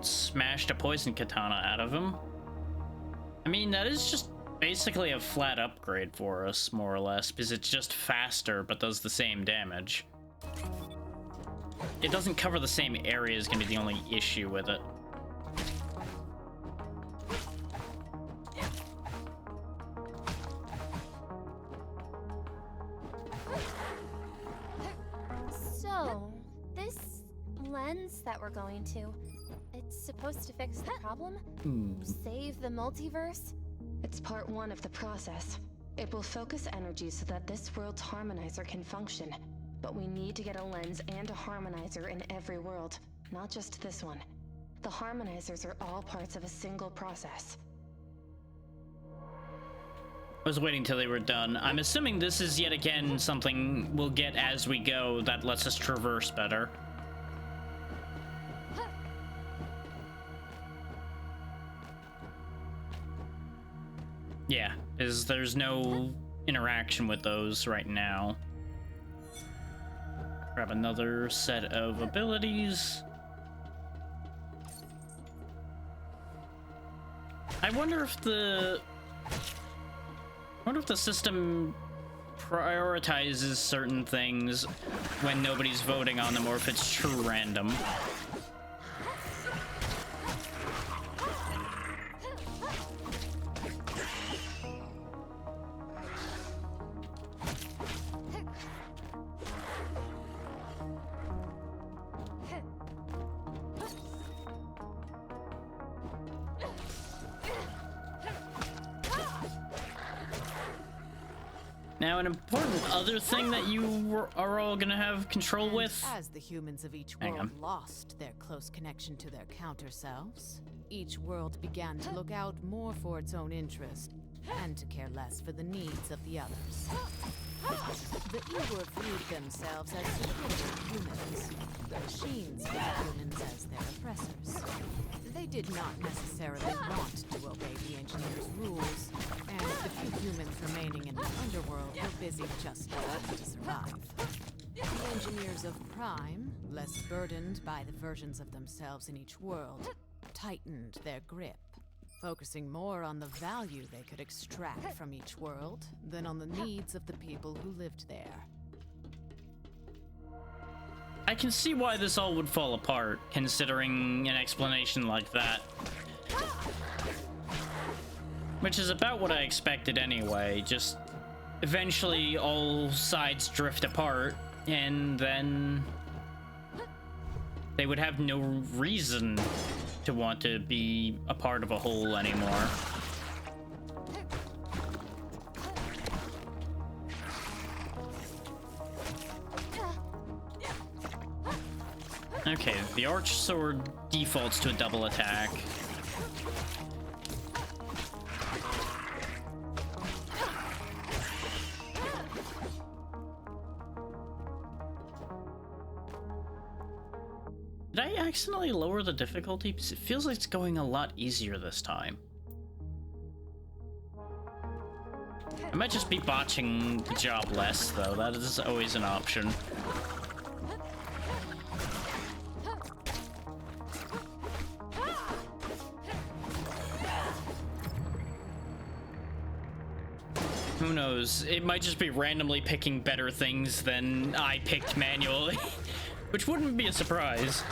Smashed a poison katana out of him. I mean, that is just basically a flat upgrade for us, more or less, because it's just faster but does the same damage. It doesn't cover the same area is going to be the only issue with it. So, this lens that we're going to, it's supposed to fix the problem? Save the multiverse? It's part one of the process. It will focus energy so that this world's harmonizer can function. But we need to get a lens and a harmonizer in every world, not just this one. The harmonizers are all parts of a single process. I was waiting till they were done. I'm assuming this is yet again something we'll get as we go that lets us traverse better. Yeah, there's no interaction with those right now. Grab another set of abilities. I wonder if the system prioritizes certain things when nobody's voting on them, or if it's true random. Now, an important other thing that you are all gonna have control with. As the humans of each world lost their close connection to their counter-selves, each world began to look out more for its own interest and to care less for the needs of the others. The Eeyore viewed themselves as superior humans. The machines viewed humans as their oppressors. They did not necessarily want to obey the engineers' rules, and the few humans remaining in the underworld were busy just trying to survive. The engineers of Prime, less burdened by the versions of themselves in each world, tightened their grip, focusing more on the value they could extract from each world than on the needs of the people who lived there. I can see why this all would fall apart, considering an explanation like that. Which is about what I expected anyway, just eventually all sides drift apart, and then they would have no reason to want to be a part of a whole anymore. Okay, the Arch Sword defaults to a double attack. Did I accidentally lower the difficulty? Because it feels like it's going a lot easier this time. I might just be botching the job less, though. That is always an option. Who knows? It might just be randomly picking better things than I picked manually, which wouldn't be a surprise.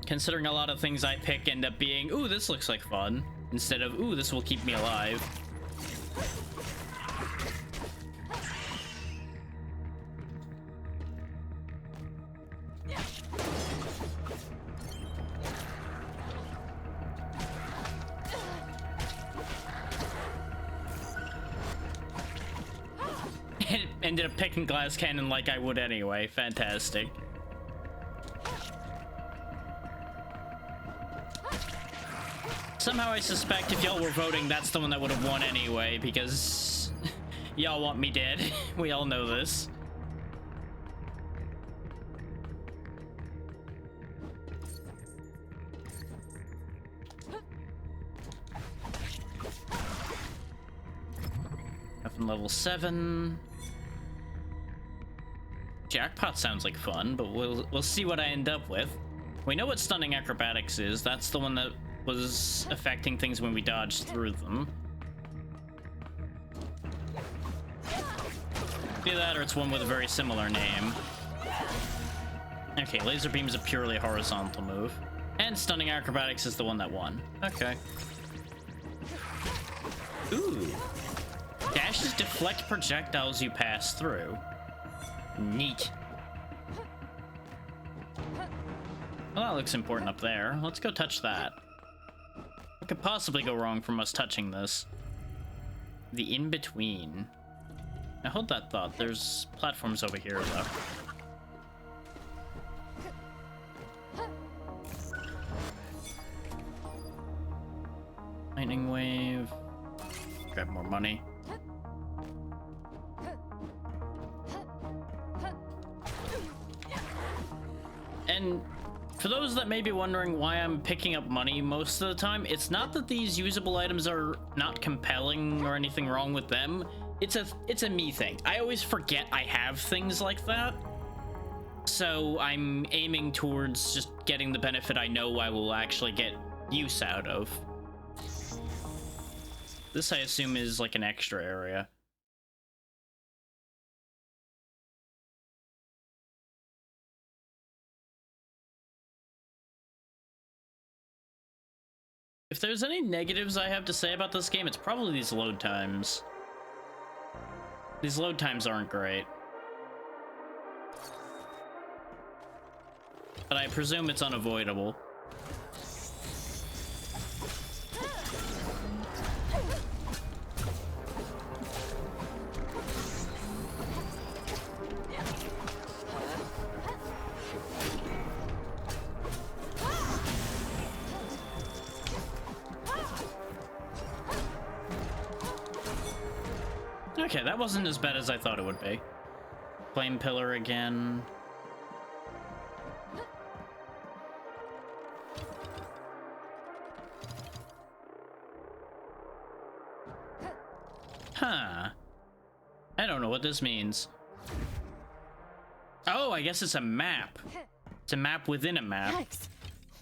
Considering a lot of things I pick end up being, ooh, this looks like fun, instead of, ooh, this will keep me alive. Ended up picking glass cannon like I would anyway. Fantastic. Somehow I suspect if y'all were voting, that's the one that would have won anyway, because y'all want me dead. We all know this. Up in level 7. Jackpot sounds like fun, but we'll see what I end up with. We know what stunning acrobatics is. That's the one that was affecting things when we dodged through them. Either that or it's one with a very similar name. Okay, laser beam is a purely horizontal move. And stunning acrobatics is the one that won. Okay. Ooh. Dashes deflect projectiles you pass through. Neat. Well, that looks important up there. Let's go touch that. What could possibly go wrong from us touching this? The in-between. Now hold that thought. There's platforms over here, though. Lightning wave. Grab more money. And for those that may be wondering why I'm picking up money most of the time, it's not that these usable items are not compelling or anything wrong with them. It's a me thing. I always forget I have things like that. So I'm aiming towards just getting the benefit I know I will actually get use out of. This, I assume, is like an extra area. If there's any negatives I have to say about this game, it's probably these load times. These load times aren't great. But I presume it's unavoidable. Okay, that wasn't as bad as I thought it would be. Flame pillar again. Huh. I don't know what this means. Oh, I guess it's a map. It's a map within a map. Yikes!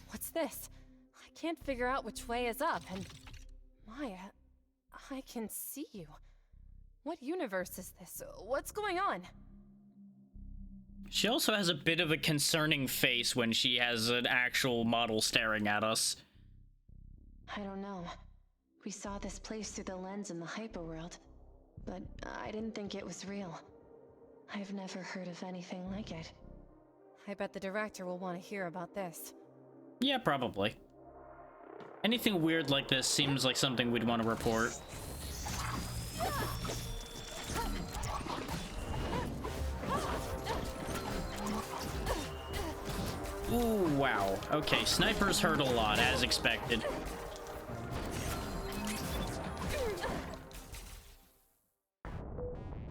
What's this? I can't figure out which way is up, and... Maya, I can see you. What universe is this? What's going on? She also has a bit of a concerning face when she has an actual model staring at us. I don't know. We saw this place through the lens in the hyperworld, but I didn't think it was real. I've never heard of anything like it. I bet the director will want to hear about this. Yeah, probably. Anything weird like this seems like something we'd want to report. Ooh, wow. Okay, snipers hurt a lot, as expected.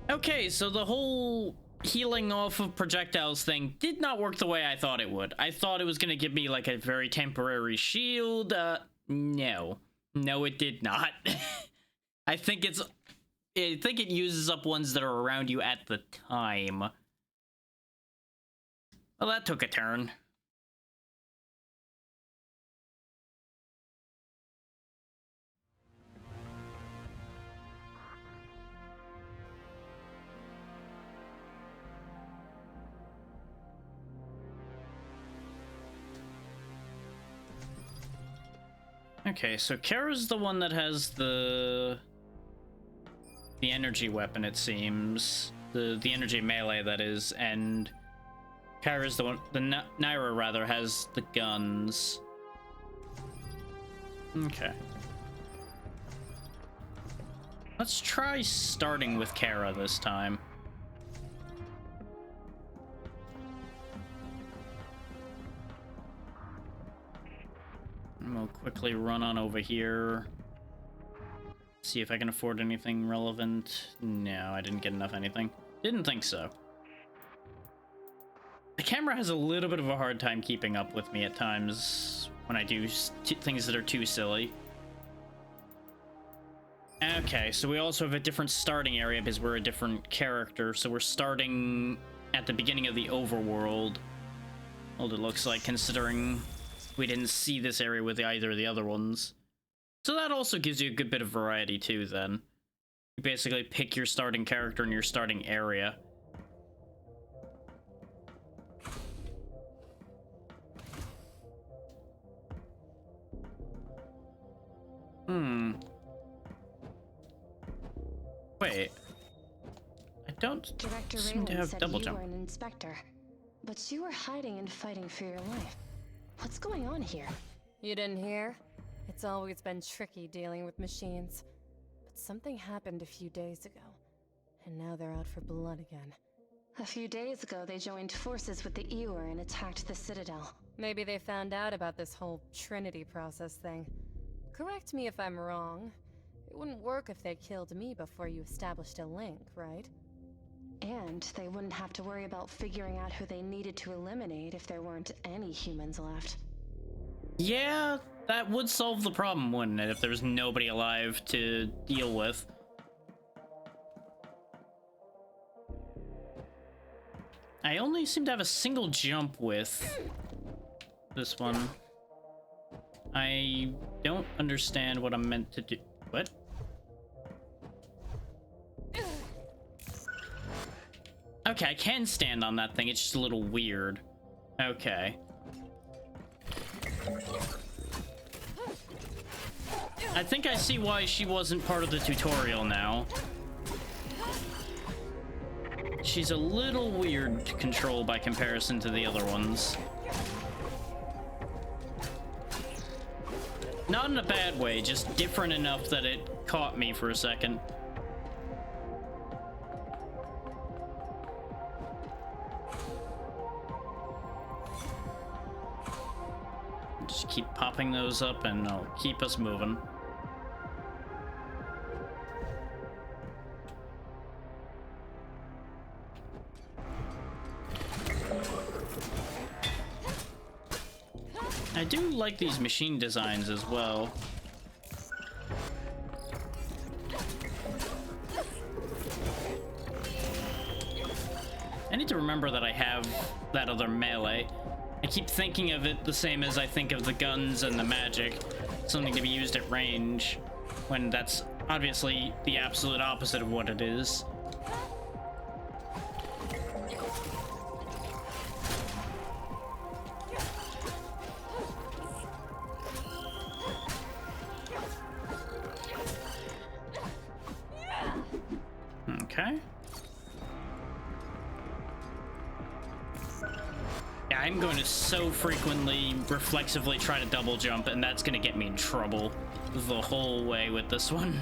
Okay, so the whole healing off of projectiles thing did not work the way I thought it would. I thought it was gonna give me like a very temporary shield. No. No, it did not. I think it uses up ones that are around you at the time. Well, that took a turn. Okay, so Kara's the one that has the energy weapon, it seems. The energy melee, that is, and Kara's the one, Naira rather, has the guns. Okay. Let's try starting with Kara this time. And we'll quickly run on over here. See if I can afford anything relevant. No, I didn't get enough anything. Didn't think so. The camera has a little bit of a hard time keeping up with me at times when I do things that are too silly. Okay, so we also have a different starting area because we're a different character. So we're starting at the beginning of the overworld. Well, it looks like, considering we didn't see this area with either of the other ones. So that also gives you a good bit of variety too, then. You basically pick your starting character and your starting area. Wait. I don't Director seem to Raylan have said double you jump. were an inspector, but you were hiding and fighting for your life. What's going on here? You didn't hear? It's always been tricky dealing with machines. But something happened a few days ago, and now they're out for blood again. A few days ago, they joined forces with the Ewer and attacked the Citadel. Maybe they found out about this whole Trinity process thing. Correct me if I'm wrong. It wouldn't work if they killed me before you established a link, right? And they wouldn't have to worry about figuring out who they needed to eliminate if there weren't any humans left. Yeah, that would solve the problem, wouldn't it, if there's nobody alive to deal with. I only seem to have a single jump with this one. I don't understand what I'm meant to do. What? Okay, I can stand on that thing. It's just a little weird. Okay. I think I see why she wasn't part of the tutorial now. She's a little weird to control by comparison to the other ones. Not in a bad way, just different enough that it caught me for a second. Just keep popping those up and I'll keep us moving. I do like these machine designs as well. I need to remember that I have that other melee. I keep thinking of it the same as I think of the guns and the magic, something to be used at range, when that's obviously the absolute opposite of what it is. I'm going to so frequently, reflexively try to double jump, and that's going to get me in trouble the whole way with this one.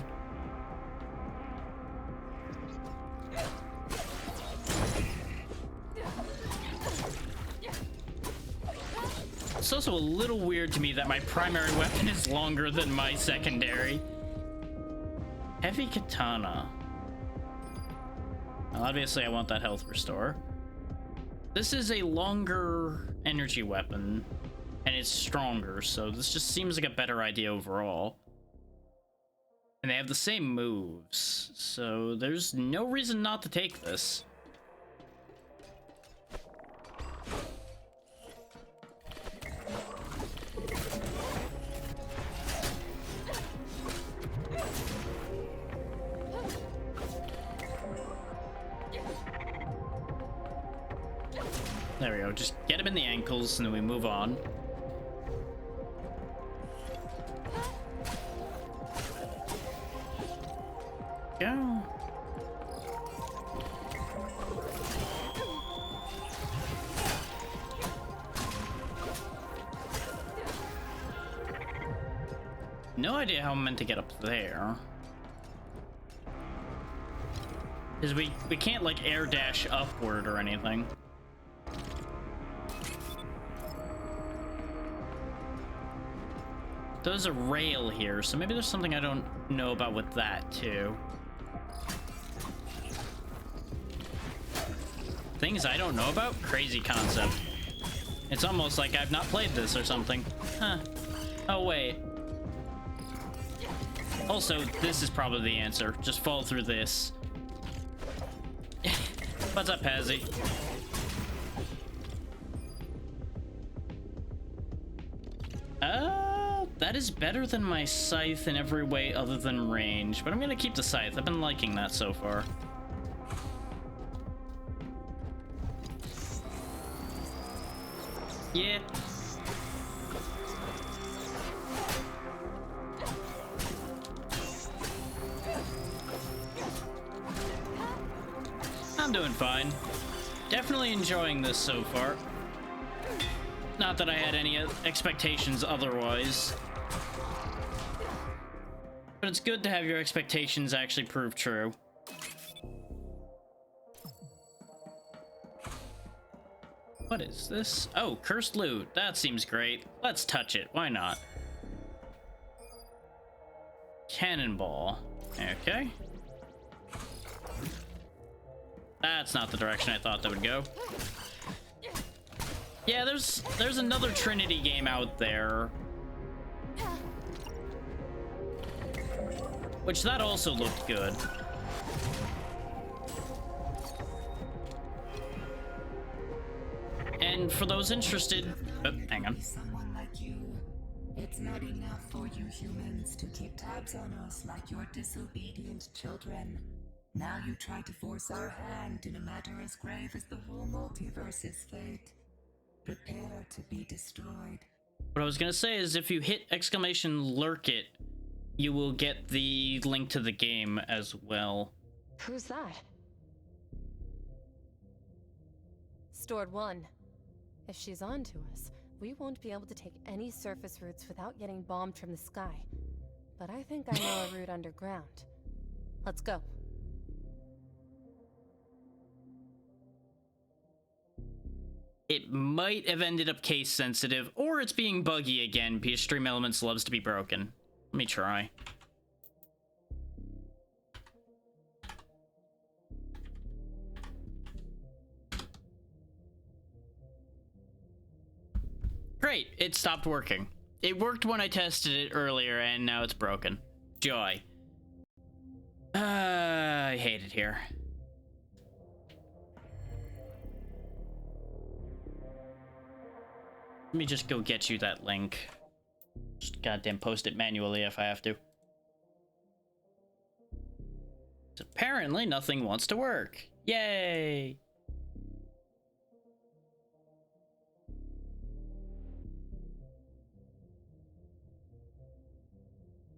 It's also a little weird to me that my primary weapon is longer than my secondary. Heavy katana. Well, obviously I want that health restore. This is a longer energy weapon, and it's stronger, so this just seems like a better idea overall. And they have the same moves, so there's no reason not to take this. There we go, just get him in the ankles and then we move on. Go. No idea how I'm meant to get up there. Because we can't like air dash upward or anything. There's a rail here, so maybe there's something I don't know about with that, too. Things I don't know about? Crazy concept. It's almost like I've not played this or something. Huh. Oh, wait. Also, this is probably the answer. Just fall through this. What's up, Pazzy? That is better than my scythe in every way other than range, but I'm gonna keep the scythe. I've been liking that so far. Yeah. I'm doing fine. Definitely enjoying this so far. Not that I had any expectations otherwise. But it's good to have your expectations actually prove true. What is this? Oh, cursed loot. That seems great. Let's touch it. Why not? Cannonball. Okay. That's not the direction I thought that would go. Yeah, there's another Trinity game out there. Which that also looked good. And for those interested, oh, hang on. Someone like you. It's not enough for you humans to keep tabs on us like your disobedient children. Now you try to force our hand in a matter as grave as the whole multiverse's fate. Prepare to be destroyed. What I was gonna say is if you hit exclamation Lurkit, you will get the link to the game as well. Who's that? Stored 1. If she's on to us, we won't be able to take any surface routes without getting bombed from the sky. But I think I know a route underground. Let's go. It might have ended up case sensitive, or it's being buggy again because Stream Elements loves to be broken. Let me try. Great, it stopped working. It worked when I tested it earlier, and now it's broken. Joy. I hate it here. Let me just go get you that link. Just goddamn post it manually if I have to. Apparently nothing wants to work. Yay!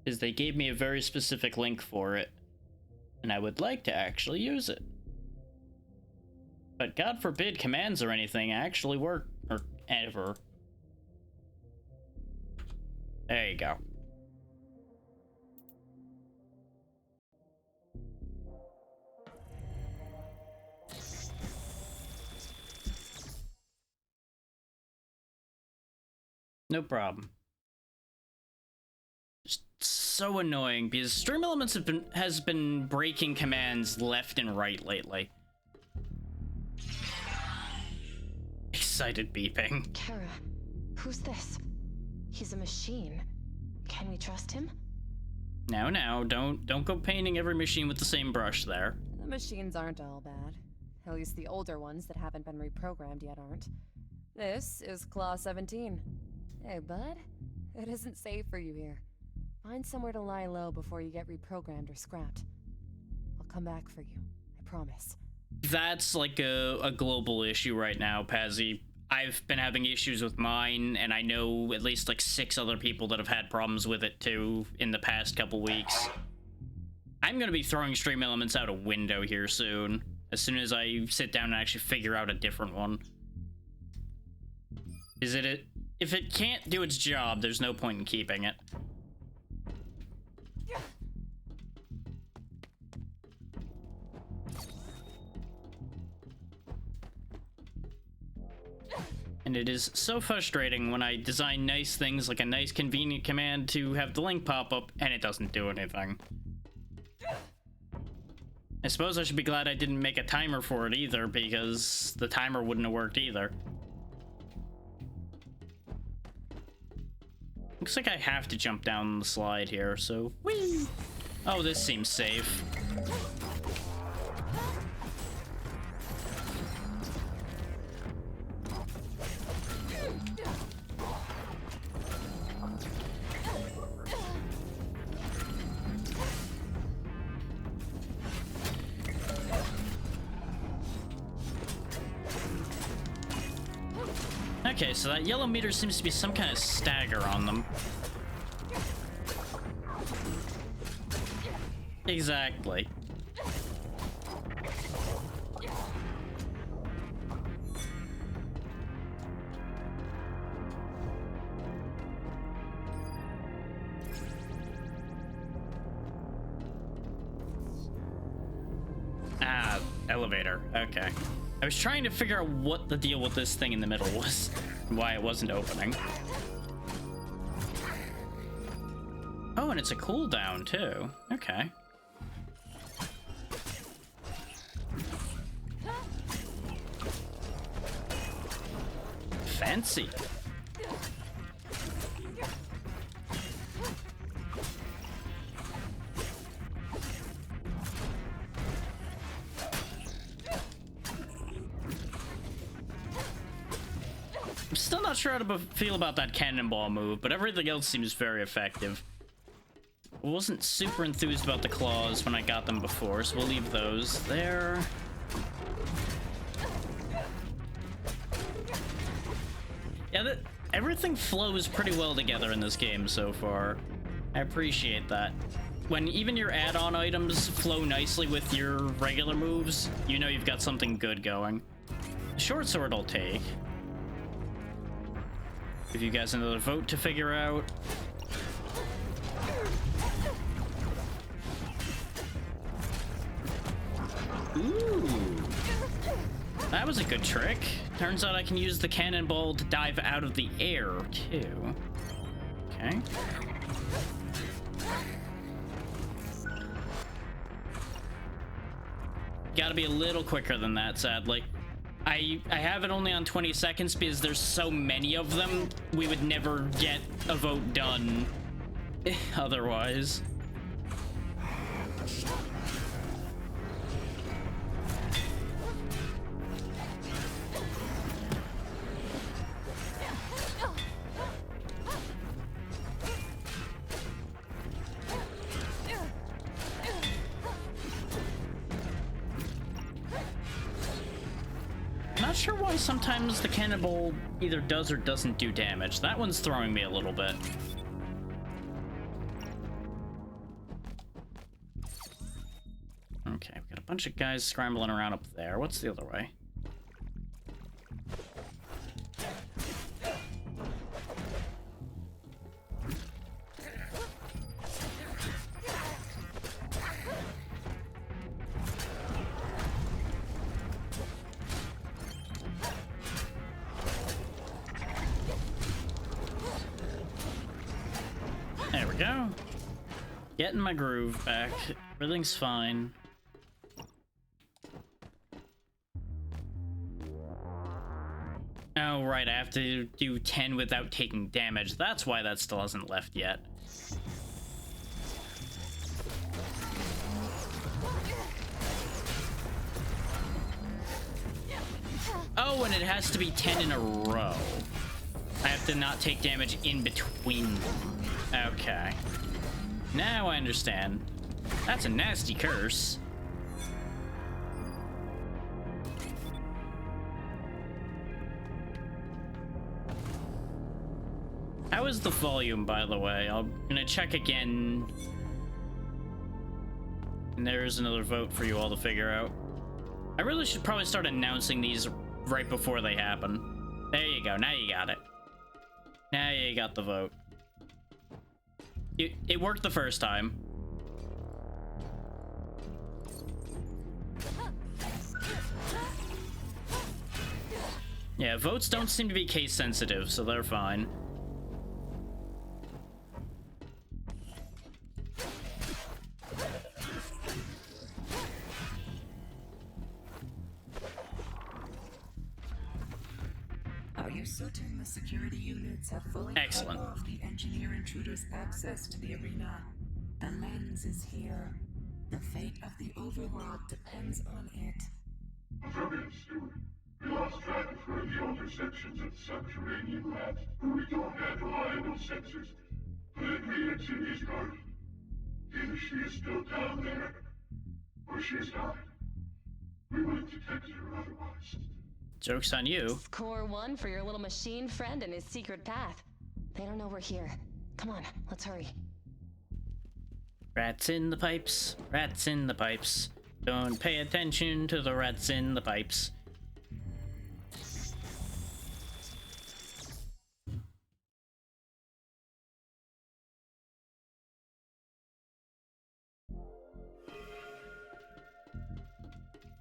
Because they gave me a very specific link for it, and I would like to actually use it. But God forbid commands or anything actually work, or ever. There you go. No problem. Just so annoying because Stream Elements has been breaking commands left and right lately. Excited beeping. Kara, who's this? He's a machine. Can we trust him? Now, don't go painting every machine with the same brush there. The machines aren't all bad. At least the older ones that haven't been reprogrammed yet aren't. This is Claw 17. Hey, bud. It isn't safe for you here. Find somewhere to lie low before you get reprogrammed or scrapped. I'll come back for you. I promise. That's like a global issue right now, Pazzy. I've been having issues with mine, and I know at least like 6 other people that have had problems with it too in the past couple weeks. I'm gonna be throwing Stream Elements out a window here soon, as soon as I sit down and actually figure out a different one. If it can't do its job, there's no point in keeping it. And it is so frustrating when I design nice things like a nice convenient command to have the link pop up and it doesn't do anything. I suppose I should be glad I didn't make a timer for it either, because the timer wouldn't have worked either. Looks like I have to jump down the slide here, so whee! Oh, this seems safe. Okay, so that yellow meter seems to be some kind of stagger on them. Exactly. Ah, elevator. Okay. I was trying to figure out what the deal with this thing in the middle was, and why it wasn't opening. Oh, and it's a cooldown too. Okay. Fancy. I'm still not sure how to feel about that cannonball move, but everything else seems very effective. I wasn't super enthused about the claws when I got them before, so we'll leave those there. Yeah, everything flows pretty well together in this game so far. I appreciate that. When even your add-on items flow nicely with your regular moves, you know you've got something good going. The short sword I'll take. Give you guys another vote to figure out. Ooh. That was a good trick. Turns out I can use the cannonball to dive out of the air, too. Okay. Gotta be a little quicker than that, sadly. I have it only on 20 seconds because there's so many of them, we would never get a vote done otherwise. Not sure why sometimes the cannonball either does or doesn't do damage. That one's throwing me a little bit. Okay, we've got a bunch of guys scrambling around up there. What's the other way? we go. Getting my groove back. Everything's fine. Oh, right, I have to do 10 without taking damage. That's why that still hasn't left yet. Oh, and it has to be 10 in a row. I have to not take damage in between them. Okay. Now I understand. That's a nasty curse. How is the volume, by the way? I'm gonna check again. And there's another vote for you all to figure out. I really should probably start announcing these right before they happen. There you go. Now you got it. Now you got the vote. It worked the first time. Yeah, votes don't seem to be case sensitive, so they're fine. Are you certain the security units have fully cut off the engineer intruder's access to the arena? The lens is here. The fate of the overworld depends on it. Affirmative, Steward. We lost track of her in the older sections of the subterranean labs, where we don't have reliable sensors. But every exit is guarded. Either she is still down there, or she has died. We would have detected her otherwise. Joke's on you. Score 1 for your little machine friend and his secret path. They don't know we're here. Come on, let's hurry. Rats in the pipes. Rats in the pipes. Don't pay attention to the rats in the pipes.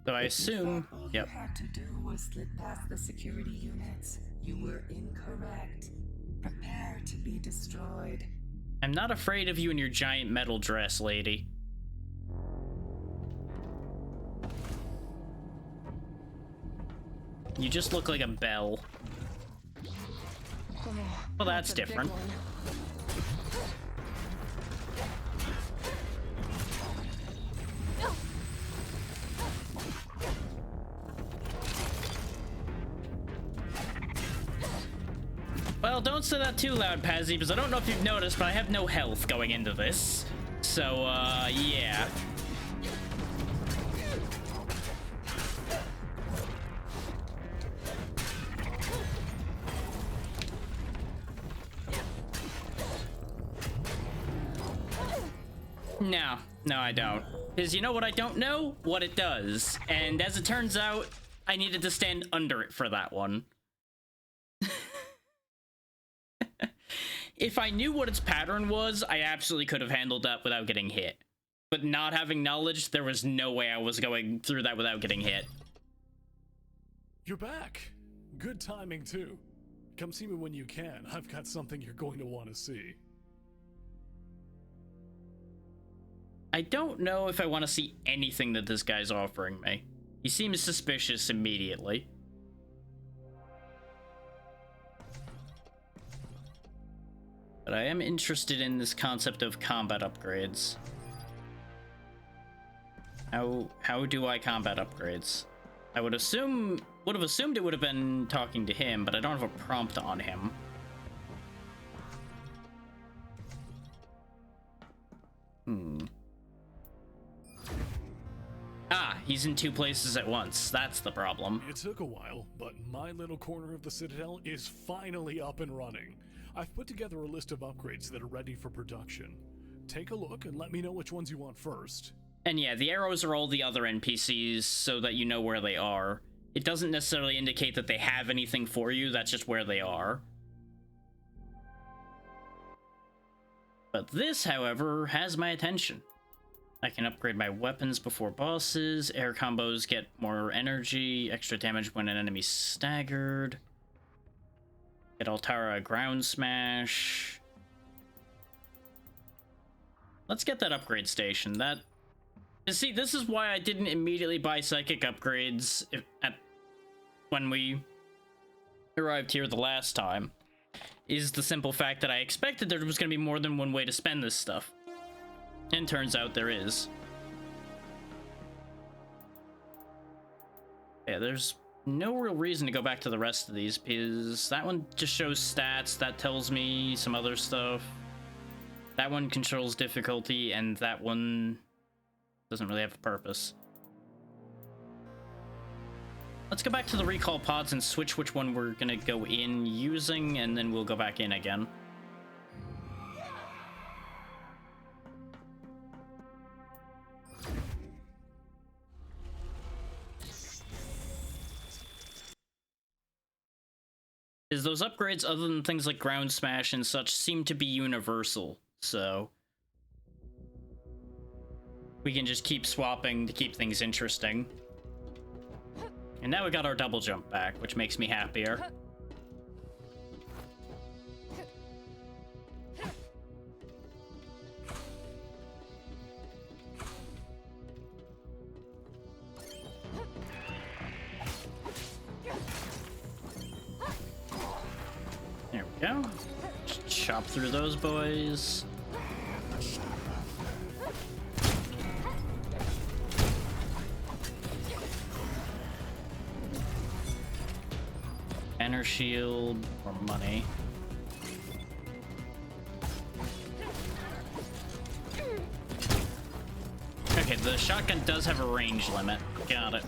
So I assume, All yep. you had to do was slip past the security units. You were incorrect. Prepare to be destroyed. I'm not afraid of you in your giant metal dress, lady. You just look like a bell. Oh, Well, that's a big different. one. Well, don't say that too loud, Pazzy, because I don't know if you've noticed, but I have no health going into this. So, yeah. No, I don't. Because you know what I don't know? What it does. And as it turns out, I needed to stand under it for that one. If I knew what its pattern was, I absolutely could have handled that without getting hit. But not having knowledge, there was no way I was going through that without getting hit. You're back. Good timing, too. Come see me when you can. I've got something you're going to want to see. I don't know if I want to see anything that this guy's offering me. He seems suspicious immediately. But I am interested in this concept of combat upgrades. How do I combat upgrades? I would have assumed it would have been talking to him, but I don't have a prompt on him. Ah, he's in two places at once. That's the problem. It took a while, but my little corner of the Citadel is finally up and running. I've put together a list of upgrades that are ready for production. Take a look and let me know which ones you want first. And yeah, the arrows are all the other NPCs so that you know where they are. It doesn't necessarily indicate that they have anything for you, that's just where they are. But this, however, has my attention. I can upgrade my weapons before bosses, air combos get more energy, extra damage when an enemy's staggered. Get Altara ground smash. let's get that upgrade station. That, you see, this is why I didn't immediately buy psychic upgrades when we arrived here the last time. Is the simple fact that I expected there was going to be more than one way to spend this stuff. And turns out there is. Yeah, there's no real reason to go back to the rest of these, because that one just shows stats, that tells me some other stuff. That one controls difficulty, and that one doesn't really have a purpose. Let's go back to the recall pods and switch which one we're gonna go in using, and then we'll go back in again. Is those upgrades, other than things like ground smash and such, seem to be universal, so we can just keep swapping to keep things interesting. And now we got our double jump back, which makes me happier. There we go. Just chop through those boys. Banner shield or money. Okay, the shotgun does have a range limit. Got it.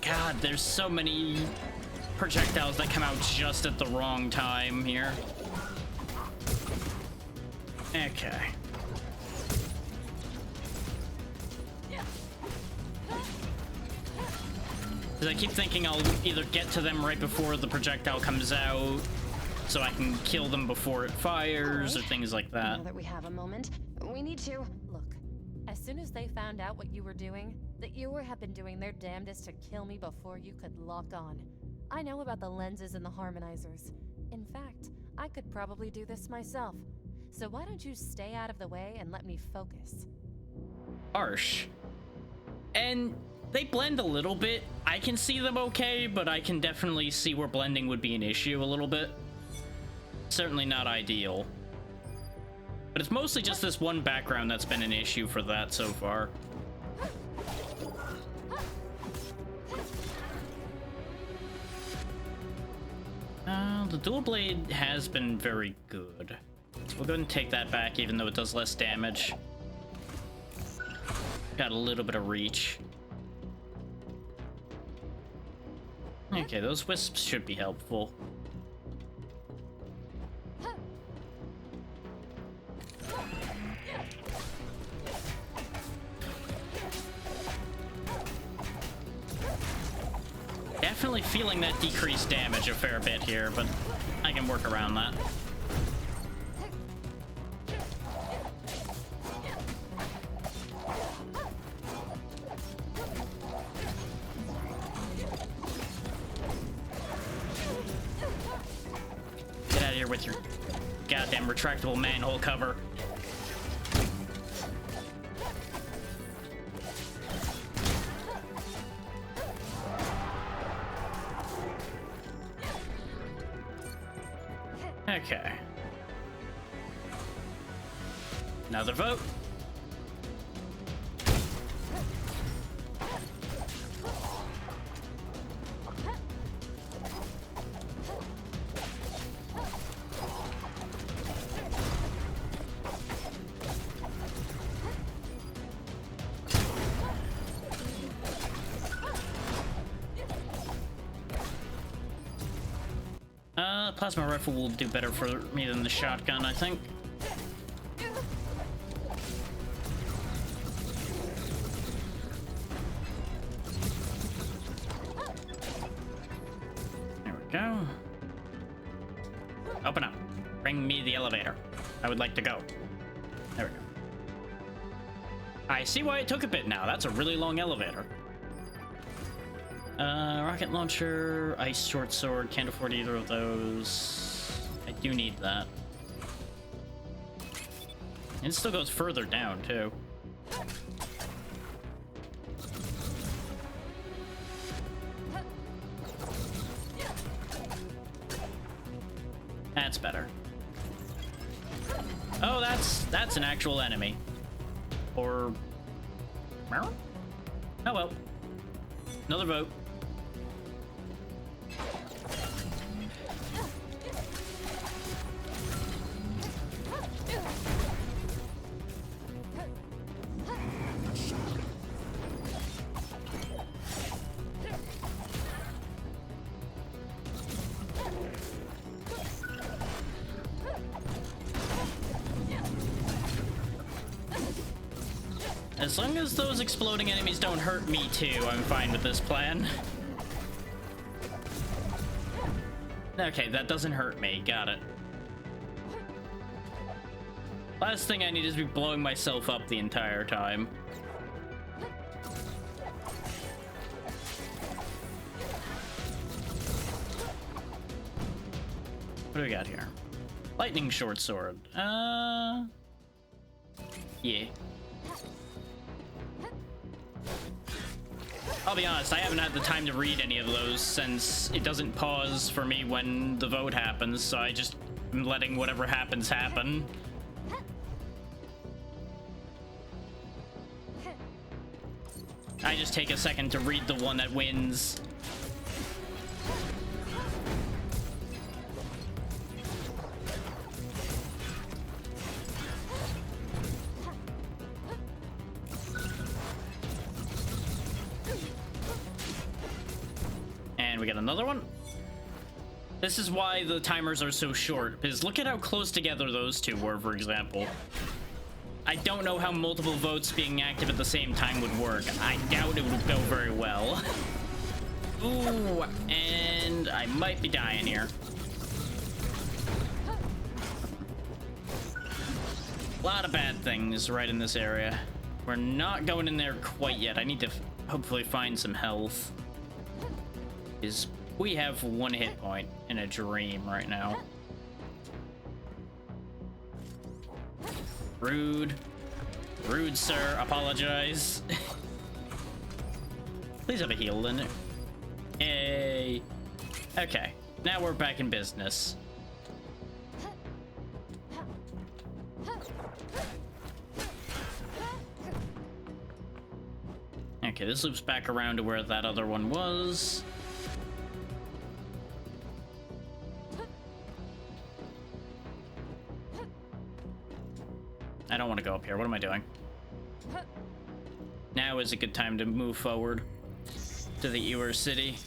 God, there's so many projectiles that come out just at the wrong time here. Okay. Because I keep thinking I'll either get to them right before the projectile comes out, so I can kill them before it fires, or things like that. Now that we have a moment, we need to... Look, as soon as they found out what you were doing, the Ewer have been doing their damnedest to kill me before you could lock on. I know about the lenses and the harmonizers. In fact, I could probably do this myself. So why don't you stay out of the way and let me focus? Harsh. And they blend a little bit. I can see them okay, but I can definitely see where blending would be an issue a little bit. Certainly not ideal. But it's mostly just this one background that's been an issue for that so far. The dual blade has been very good. So we'll go ahead and take that back, even though it does less damage. Got a little bit of reach. Okay, those wisps should be helpful. Definitely feeling that decreased damage a fair bit here, but I can work around that. Get out of here with your goddamn retractable manhole cover. Okay. Another vote. Plasma rifle will do better for me than the shotgun, I think. There we go. Open up. Bring me the elevator. I would like to go. There we go. I see why it took a bit now. That's a really long elevator. Rocket launcher, ice short sword. Can't afford either of those. I do need that. And it still goes further down, too. That's better. Oh, that's an actual enemy. Or... Oh well. Another vote. As long as those exploding enemies don't hurt me too, I'm fine with this plan. Okay, that doesn't hurt me. Got it. Last thing I need is be blowing myself up the entire time. What do we got here? Lightning short sword. Yeah. I'll be honest, I haven't had the time to read any of those since it doesn't pause for me when the vote happens, so I just am letting whatever happens happen. I just take a second to read the one that wins. We got another one. This is why the timers are so short, because look at how close together those two were, for example. I don't know how multiple votes being active at the same time would work. I doubt it would go very well. Ooh, and I might be dying here. A lot of bad things right in this area. We're not going in there quite yet. I need to hopefully find some health. Is we have one hit point in a dream right now. Rude. Rude, sir. Apologize. Please have a heal in it. Yay. Okay. Now we're back in business. Okay, this loops back around to where that other one was. I don't want to go up here. What am I doing? Now is a good time to move forward to the Ewer city.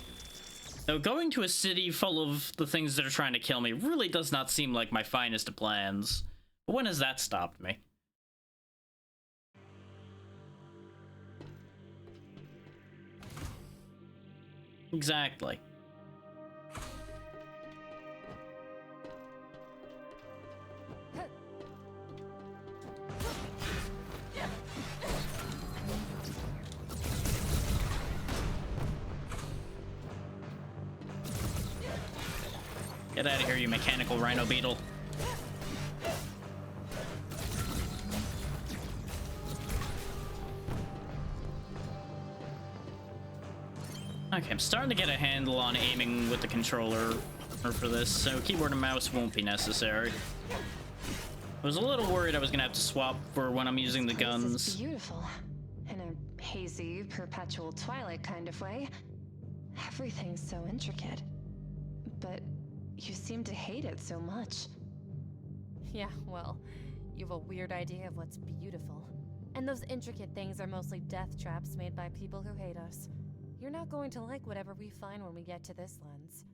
Though going to a city full of the things that are trying to kill me really does not seem like my finest of plans. But when has that stopped me? Exactly. Get out of here, you mechanical rhino beetle. Okay, I'm starting to get a handle on aiming with the controller for this, so keyboard and mouse won't be necessary. I was a little worried I was gonna have to swap for when I'm using the guns. This is beautiful. In a hazy, perpetual twilight kind of way. Everything's so intricate. But you seem to hate it so much. Yeah, well, you have a weird idea of what's beautiful. And those intricate things are mostly death traps made by people who hate us. You're not going to like whatever we find when we get to this lens.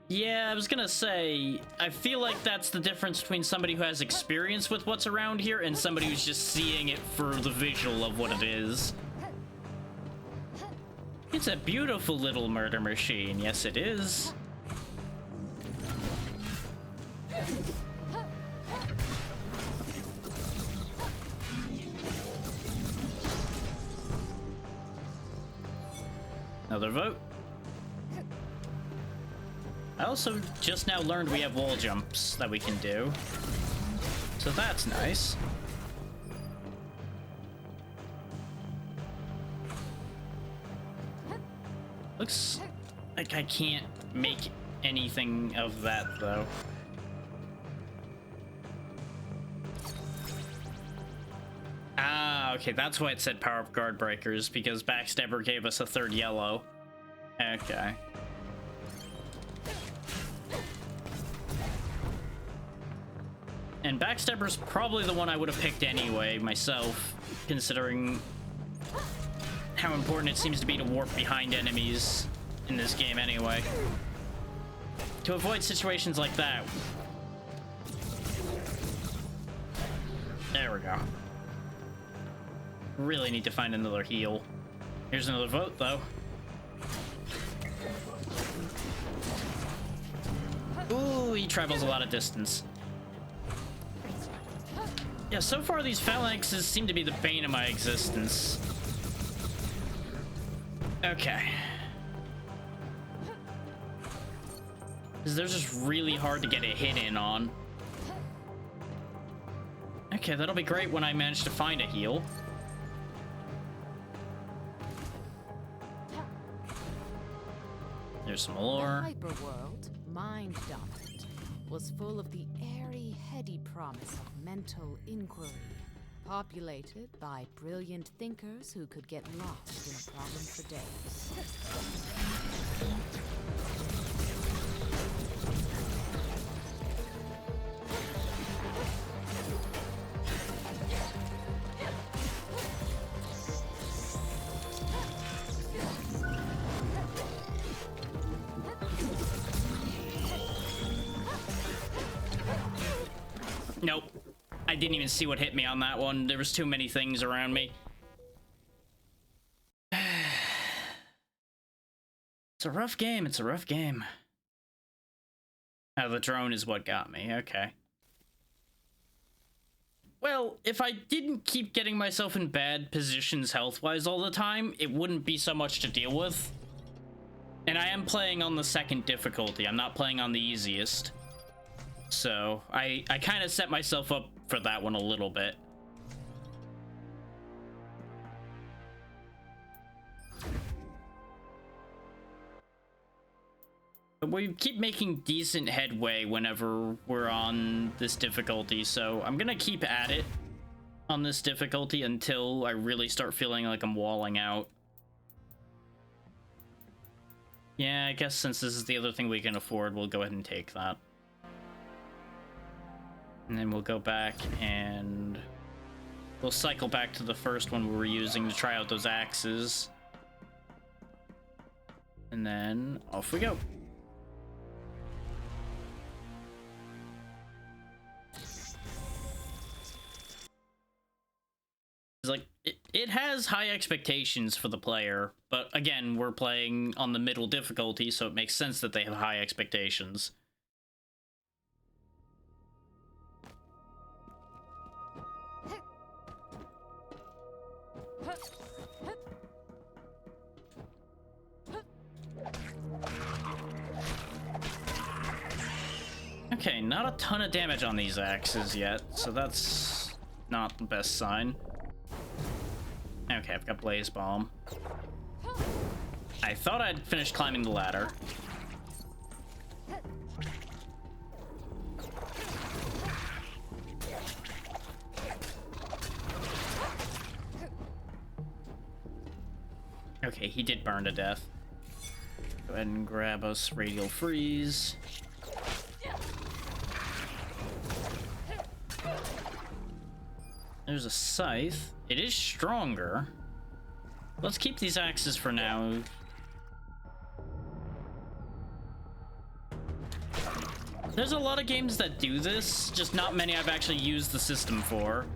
Yeah, I was gonna say, I feel like that's the difference between somebody who has experience with what's around here and somebody who's just seeing it for the visual of what it is. It's a beautiful little murder machine, yes it is. another vote. I also just now learned we have wall jumps that we can do. So that's nice. Looks like I can't make anything of that, though. Ah, okay, that's why it said power up guard breakers, because Backstabber gave us a third yellow. Okay. And Backstabber's probably the one I would have picked anyway, myself, considering how important it seems to be to warp behind enemies in this game anyway. To avoid situations like that. There we go. Really need to find another heal. Here's another vote, though. Ooh, he travels a lot of distance. Yeah, so far these phalanxes seem to be the bane of my existence. Okay. Because they're just really hard to get a hit in on. Okay, that'll be great when I manage to find a heal. There's some more. The hyperworld, mind dominant, was full of the airy, heady promise of mental inquiry, populated by brilliant thinkers who could get lost in a problem for days. Nope. I didn't even see what hit me on that one. There was too many things around me. It's a rough game. It's a rough game. Oh, the drone is what got me. Okay. Well, if I didn't keep getting myself in bad positions health-wise all the time, it wouldn't be so much to deal with. And I am playing on the second difficulty. I'm not playing on the easiest. So, I kind of set myself up for that one a little bit. But we keep making decent headway whenever we're on this difficulty, so I'm gonna keep at it on this difficulty until I really start feeling like I'm walling out. Yeah, I guess since this is the other thing we can afford, we'll go ahead and take that. And then we'll go back and we'll cycle back to the first one we were using to try out those axes. And then off we go. It's like, it has high expectations for the player, but again, we're playing on the middle difficulty, so it makes sense that they have high expectations. Okay, not a ton of damage on these axes yet, so that's not the best sign. Okay, I've got Blaze Bomb. I thought I'd finished climbing the ladder. Okay, he did burn to death. Go ahead and grab us Radial Freeze. There's a scythe. It is stronger. Let's keep these axes for now. There's a lot of games that do this, just not many I've actually used the system for.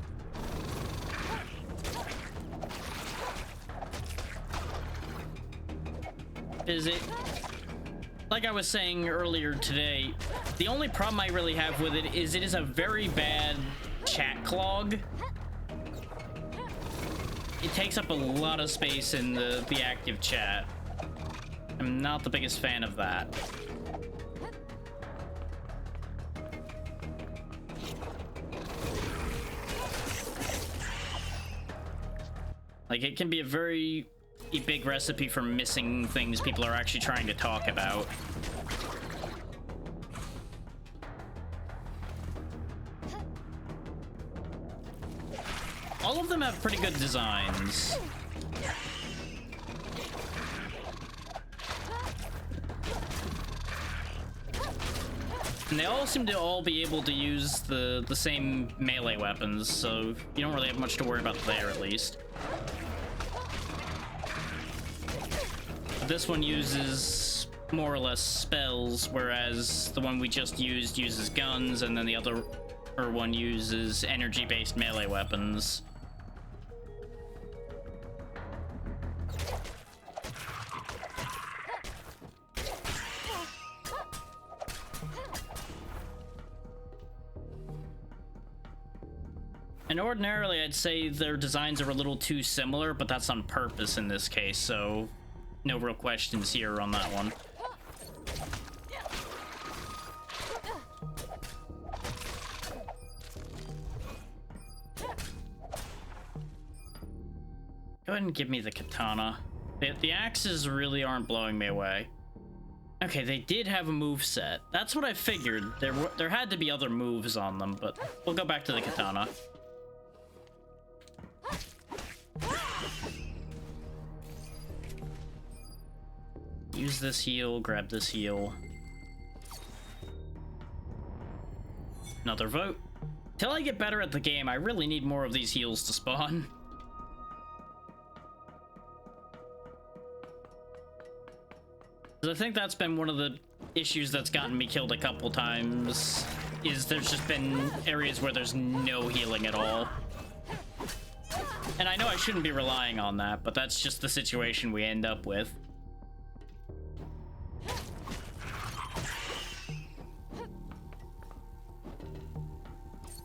Is it? Like I was saying earlier today, the only problem I really have with it is a very bad chat clog. It takes up a lot of space in the active chat. I'm not the biggest fan of that. Like, it can be a very big recipe for missing things people are actually trying to talk about. All of them have pretty good designs. And they all seem to all be able to use the same melee weapons, so you don't really have much to worry about there, at least. But this one uses more or less spells, whereas the one we just used uses guns, and then the other one uses energy-based melee weapons. And ordinarily, I'd say their designs are a little too similar, but that's on purpose in this case, so no real questions here on that one. Go ahead and give me the katana. The axes really aren't blowing me away. Okay, they did have a move set. That's what I figured. There had to be other moves on them, but we'll go back to the katana. Use this heal, grab this heal. Another vote. Till I get better at the game, I really need more of these heals to spawn. 'Cause I think that's been one of the issues that's gotten me killed a couple times, is there's just been areas where there's no healing at all. And I know I shouldn't be relying on that, but that's just the situation we end up with.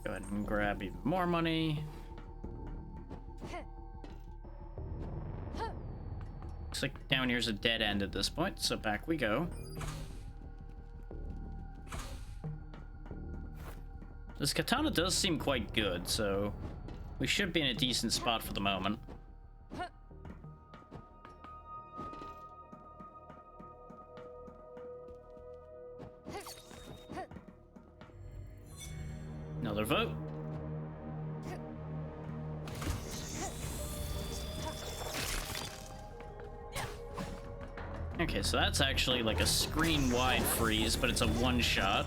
Go ahead and grab even more money. Looks like down here's a dead end at this point, so back we go. This katana does seem quite good, so we should be in a decent spot for the moment. Another vote. Okay, so that's actually like a screen-wide freeze, but it's a one-shot.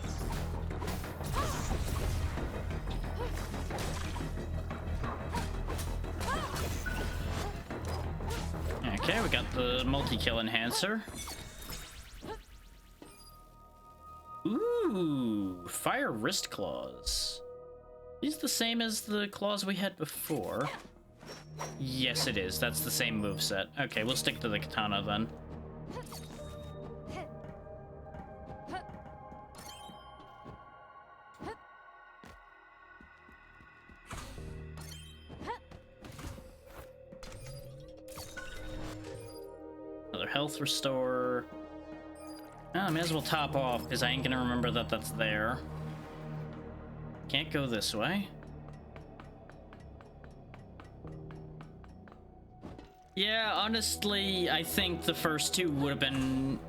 Okay, we got the multi-kill enhancer. Ooh, fire wrist claws. These the same as the claws we had before? Yes, it is. That's the same moveset. Okay, we'll stick to the katana then. Another health restore. Oh, I may as well top off, because I ain't gonna remember that that's there. Can't go this way. Yeah, honestly, I think the first two would have been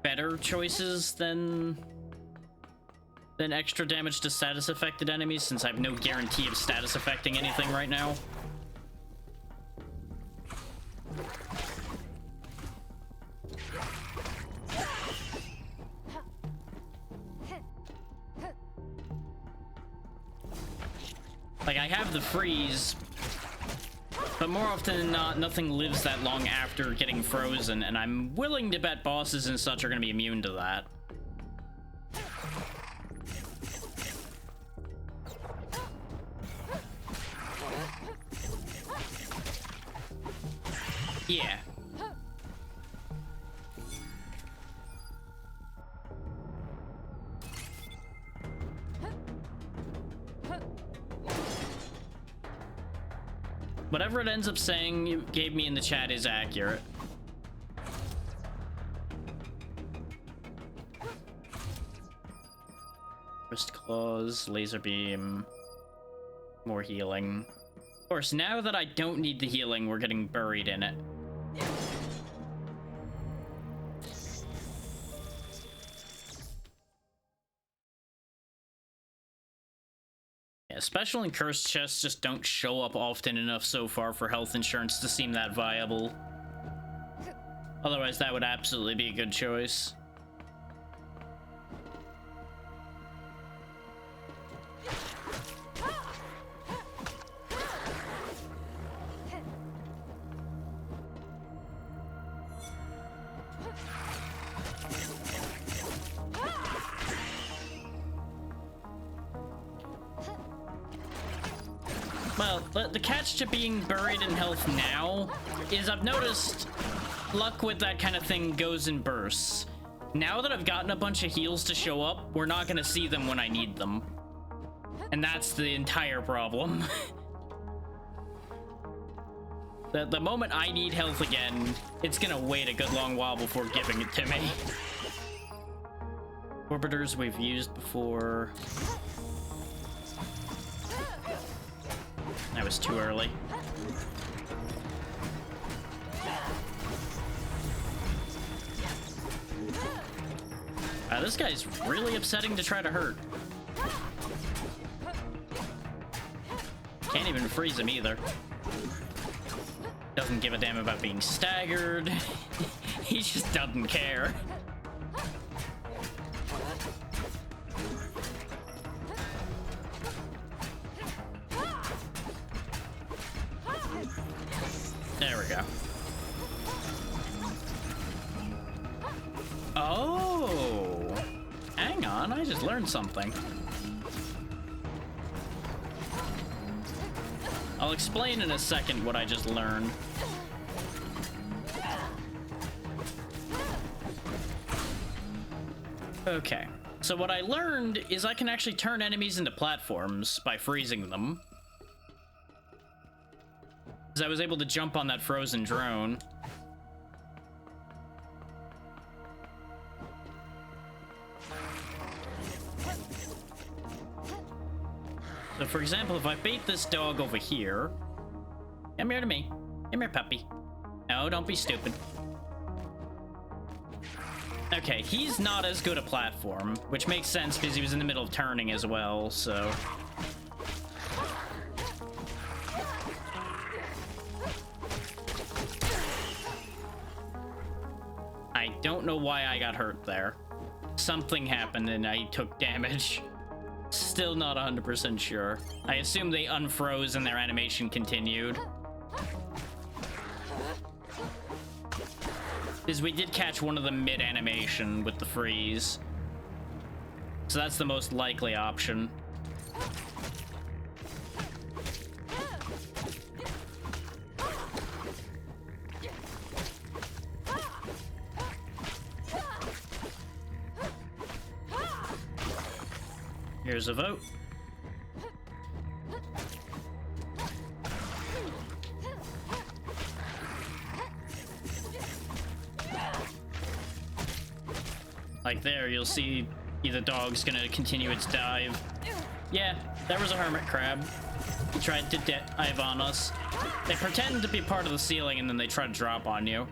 better choices than extra damage to status affected enemies, since I have no guarantee of status affecting anything right now. Like, I have the freeze, but more often than not, nothing lives that long after getting frozen, and I'm willing to bet bosses and such are going to be immune to that. Yeah. Whatever it ends up saying you gave me in the chat is accurate. Claws, laser beam, more healing. Of course, now that I don't need the healing, we're getting buried in it. Yeah, special and cursed chests just don't show up often enough so far for health insurance to seem that viable. Otherwise, that would absolutely be a good choice. Well, the catch to being buried in health now is I've noticed luck with that kind of thing goes in bursts. Now that I've gotten a bunch of heals to show up, we're not gonna see them when I need them. And that's the entire problem. The moment I need health again, it's gonna wait a good long while before giving it to me. Orbiters we've used before. That was too early. This guy's really upsetting to try to hurt. Can't even freeze him either. Doesn't give a damn about being staggered. He just doesn't care. There we go. Oh, hang on, I just learned something. I'll explain in a second what I just learned. Okay, so what I learned is I can actually turn enemies into platforms by freezing them. Because I was able to jump on that frozen drone. So for example, if I bait this dog over here... Come here to me. Come here, puppy. No, don't be stupid. Okay, he's not as good a platform, which makes sense because he was in the middle of turning as well, so... I don't know why I got hurt there. Something happened and I took damage. Still not 100% sure. I assume they unfroze and their animation continued. Because we did catch one of them mid-animation with the freeze. So that's the most likely option. Here's a vote. Like there, you'll see the dog's gonna continue its dive. Yeah, there was a hermit crab. He tried to dive on us. They pretend to be part of the ceiling and then they try to drop on you.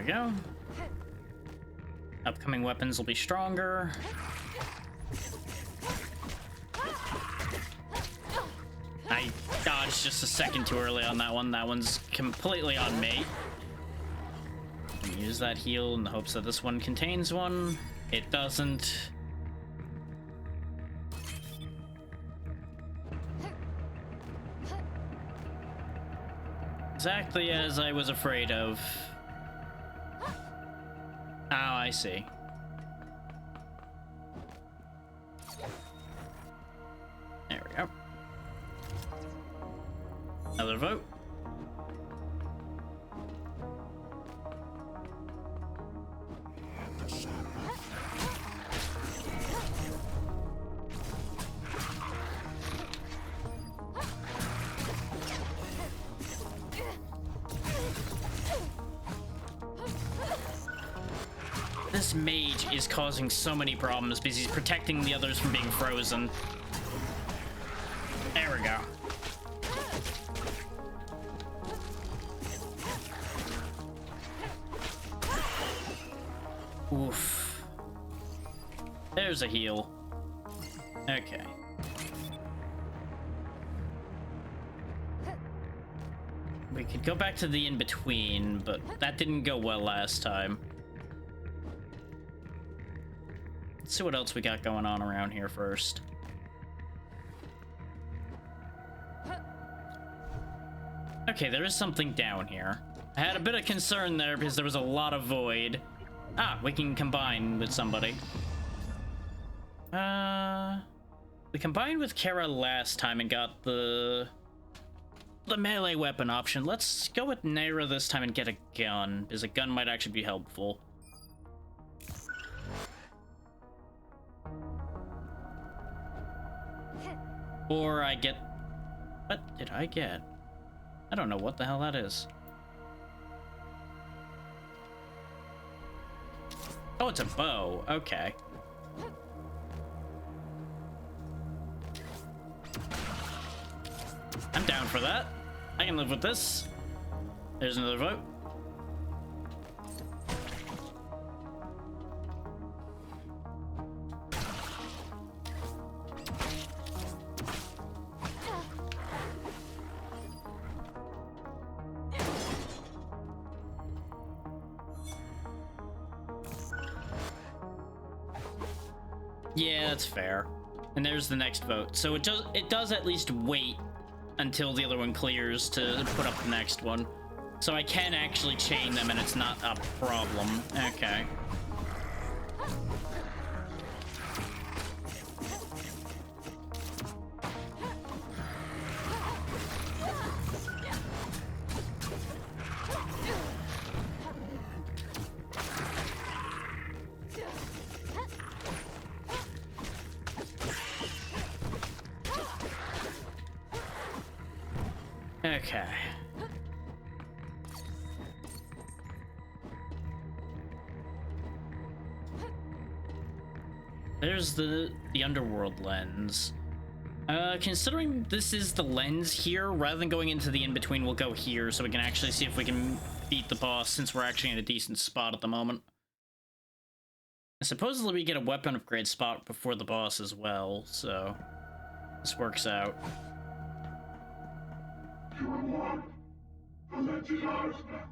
Go. Upcoming weapons will be stronger. I dodged just a second too early on that one. That one's completely on me. Use that heal in the hopes that this one contains one. It doesn't. Exactly as I was afraid of. Oh, I see. There we go. Another vote. The shadow this mage is causing so many problems because he's protecting the others from being frozen. There we go. Oof. There's a heal. Okay. We could go back to the in-between, but that didn't go well last time. Let's see what else we got going on around here first. Okay, there is something down here. I had a bit of concern there because there was a lot of void. Ah, we can combine with somebody. We combined with Kara last time and got the melee weapon option. Let's go with Naira this time and get a gun, because a gun might actually be helpful. Or I get... What did I get? I don't know what the hell that is. Oh, it's a bow. Okay. I'm down for that. I can live with this. There's another vote. Yeah, that's fair. And there's the next vote. So it does at least wait until the other one clears to put up the next one. So I can actually chain them and it's not a problem. Okay. Okay. There's the underworld lens. Considering this is the lens here, rather than going into the in-between, we'll go here so we can actually see if we can beat the boss, since we're actually in a decent spot at the moment. And supposedly we get a weapon upgrade spot before the boss as well, so this works out. You are warned. The lens is ours now.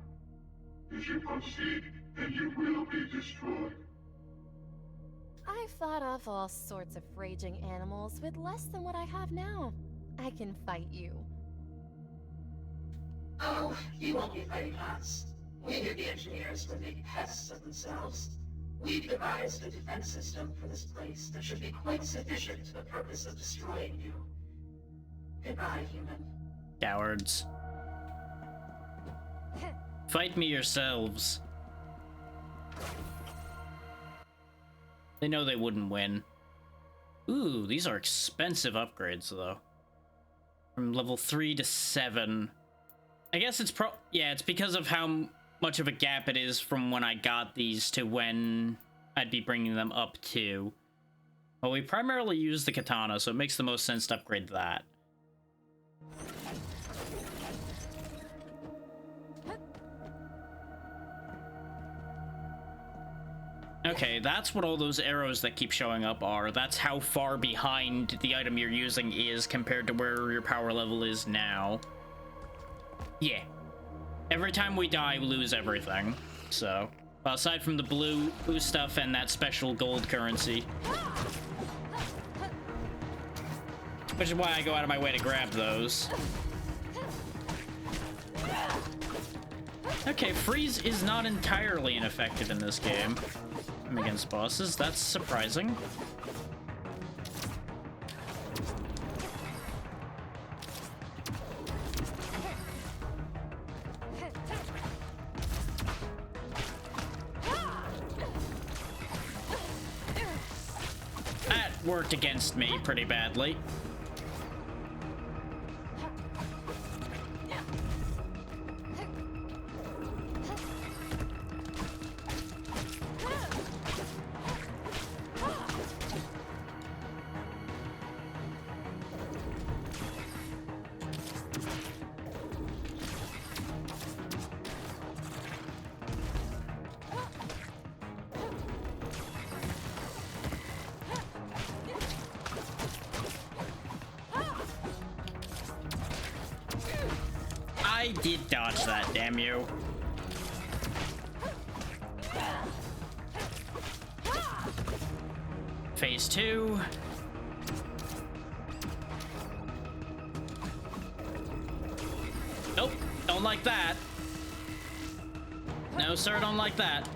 If you proceed, then you will be destroyed. I've fought off all sorts of raging animals with less than what I have now. I can fight you. Oh, you won't be fighting us. We knew the engineers would make pests of themselves. We've devised a defense system for this place that should be quite sufficient to the purpose of destroying you. Goodbye, human. Cowards. Fight me yourselves. They know they wouldn't win. Ooh, these are expensive upgrades, though. From level 3 to 7. I guess it's yeah, it's because of how much of a gap it is from when I got these to when I'd be bringing them up to. Well, we primarily use the katana, so it makes the most sense to upgrade that. Okay, that's what all those arrows that keep showing up are. That's how far behind the item you're using is compared to where your power level is now. Yeah. Every time we die, we lose everything. So, aside from the blue stuff and that special gold currency. Which is why I go out of my way to grab those. Okay, freeze is not entirely ineffective in this game. Against bosses, that's surprising. That worked against me pretty badly. I did dodge that, damn you. Phase 2. Nope, don't like that. No, sir, don't like that.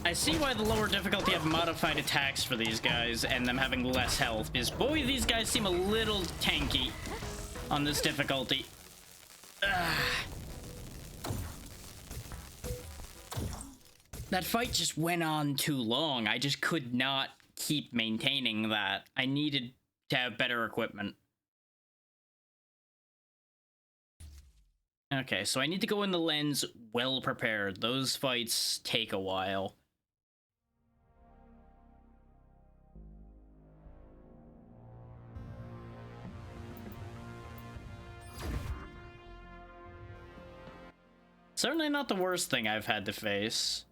I see why the lower difficulty have modified attacks for these guys and them having less health, because boy, these guys seem a little tanky on this difficulty. Ugh. That fight just went on too long. I just could not keep maintaining that. I needed to have better equipment. Okay, so I need to go in the lens well prepared. Those fights take a while. Certainly not the worst thing I've had to face.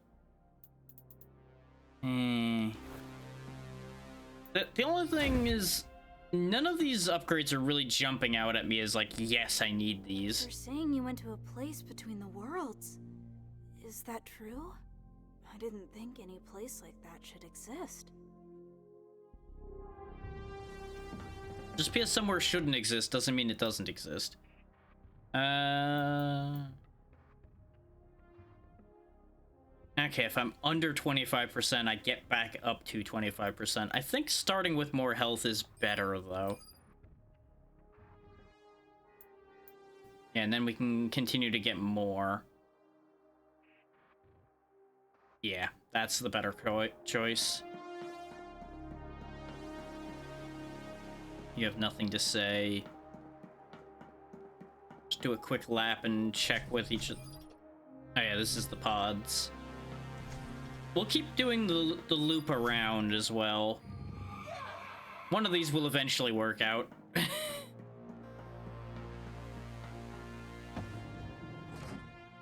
The only thing is, none of these upgrades are really jumping out at me as like, yes, I need these. You're saying you went to a place between the worlds. Is that true? I didn't think any place like that should exist. Just because somewhere shouldn't exist doesn't mean it doesn't exist. Okay, if I'm under 25%, I get back up to 25%. I think starting with more health is better, though. Yeah, and then we can continue to get more. Yeah, that's the better choice. You have nothing to say. Just do a quick lap and check with each of... Oh yeah, this is the pods. We'll keep doing the loop around as well. One of these will eventually work out.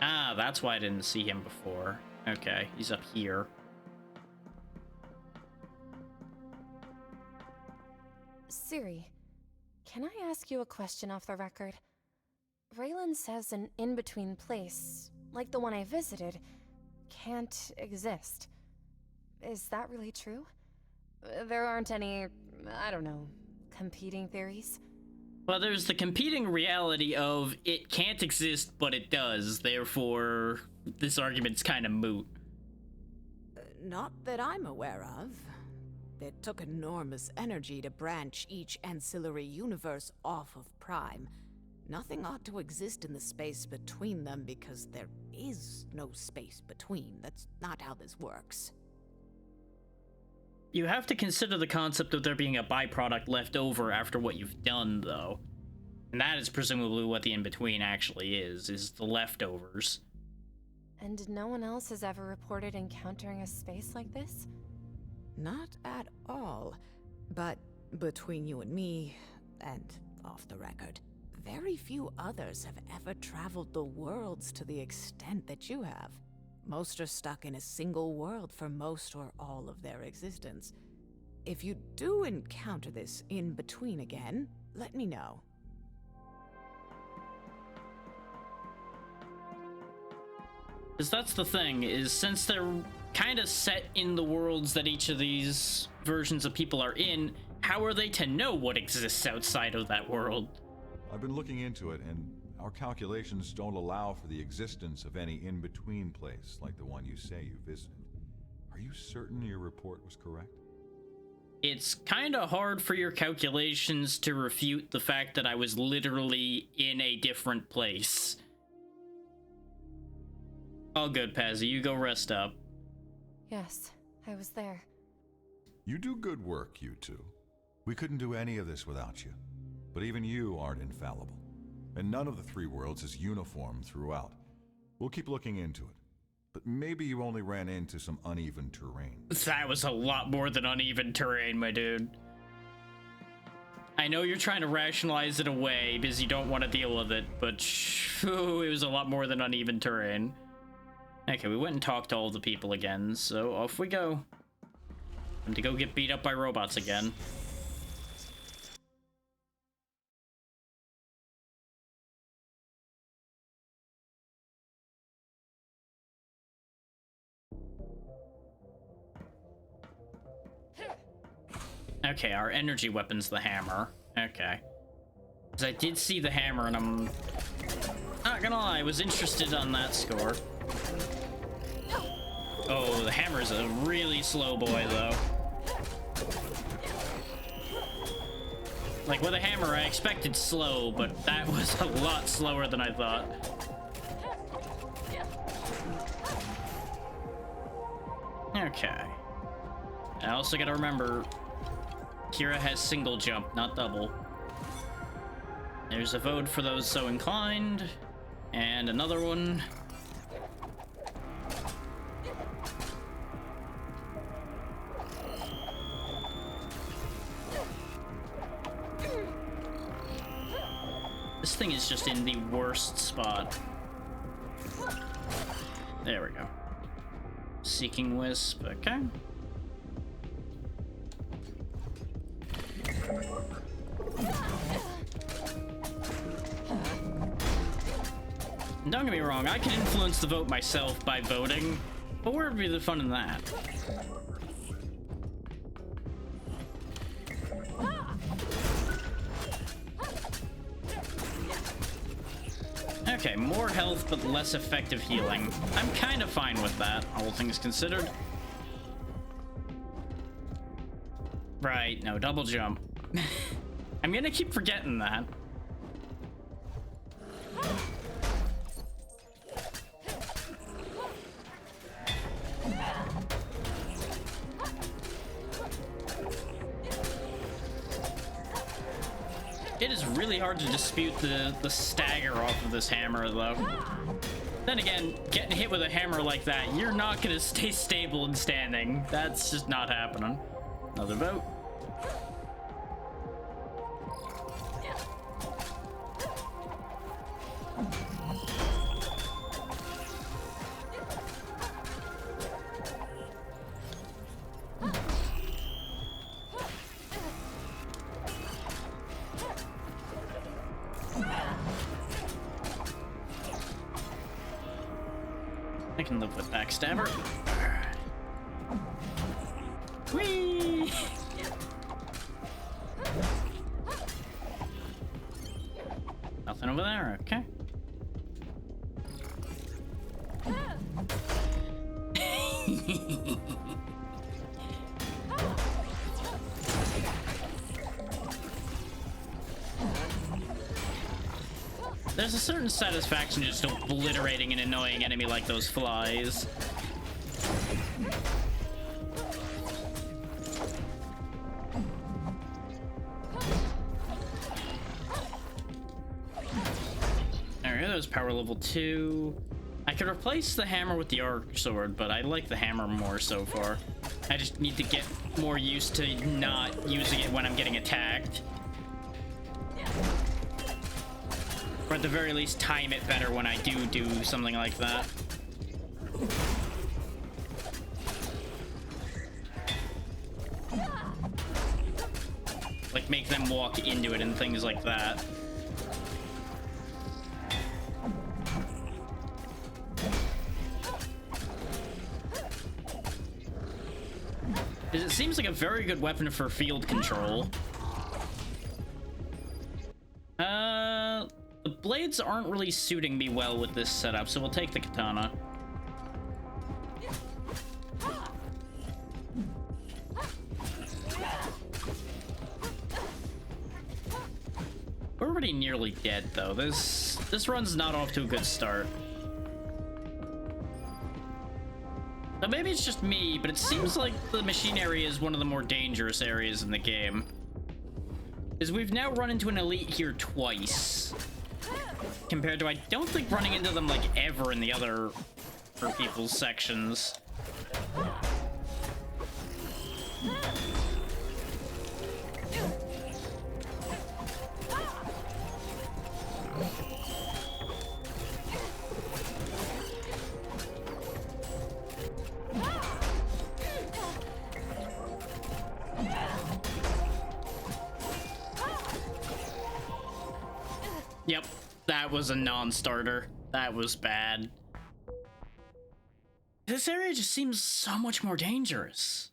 Ah, that's why I didn't see him before. Okay, he's up here. Siri, can I ask you a question off the record? Raylan says an in-between place, like the one I visited, can't exist. Is that really true? There aren't any, I don't know, competing theories? Well, there's the competing reality of it can't exist, but it does. Therefore, this argument's kind of moot. Not that I'm aware of. It took enormous energy to branch each ancillary universe off of Prime. Nothing ought to exist in the space between them because there is no space between. That's not how this works. You have to consider the concept of there being a byproduct left over after what you've done, though. And that is presumably what the in-between actually is the leftovers. And no one else has ever reported encountering a space like this? Not at all. But between you and me, and off the record, very few others have ever traveled the worlds to the extent that you have. Most are stuck in a single world for most or all of their existence. If you do encounter this in-between again, let me know. Because that's the thing, is since they're kind of set in the worlds that each of these versions of people are in, how are they to know what exists outside of that world? I've been looking into it, and our calculations don't allow for the existence of any in-between place like the one you say you visited. Are you certain your report was correct? It's kind of hard for your calculations to refute the fact that I was literally in a different place. All good, Pazzy. You go rest up. Yes, I was there. You do good work, you two. We couldn't do any of this without you. But even you aren't infallible. And none of the three worlds is uniform throughout. We'll keep looking into it. But maybe you only ran into some uneven terrain. That was a lot more than uneven terrain, my dude. I know you're trying to rationalize it away because you don't want to deal with it, but it was a lot more than uneven terrain. Okay, we went and talked to all the people again, so off we go. Time to go get beat up by robots again. Okay, our energy weapon's the hammer. Okay. Because I did see the hammer and I'm not gonna lie, I was interested on that score. Oh, the hammer's a really slow boy though. Like with a hammer, I expected slow, but that was a lot slower than I thought. Okay. I also gotta remember, Kira has single jump, not double. There's a vote for those so inclined, and another one. This thing is just in the worst spot. There we go. Seeking Wisp, okay. Don't get me wrong, I can influence the vote myself by voting, but where would be the fun in that? Okay, more health but less effective healing. I'm kind of fine with that, all things considered. Right, no, double jump. I'm gonna keep forgetting that. It is really hard to dispute the stagger off of this hammer, though. Then again, getting hit with a hammer like that, you're not gonna stay stable and standing. That's just not happening. Another vote. I can live with backstabber. Whee! Nothing over there, okay. There's a certain satisfaction just obliterating an annoying enemy like those flies. Alright, that was power level 2. I could replace the hammer with the arc sword, but I like the hammer more so far. I just need to get more used to not using it when I'm getting attacked. Or at the very least, time it better when I do something like that. Like, make them walk into it and things like that. It seems like a very good weapon for field control. The blades aren't really suiting me well with this setup, so we'll take the katana. We're already nearly dead, though. This run's not off to a good start. Now, maybe it's just me, but it seems like the machine area is one of the more dangerous areas in the game. Because we've now run into an elite here twice. Compared to, I don't think running into them, like, ever in the other people's sections. Yep, that was a non-starter. That was bad. This area just seems so much more dangerous.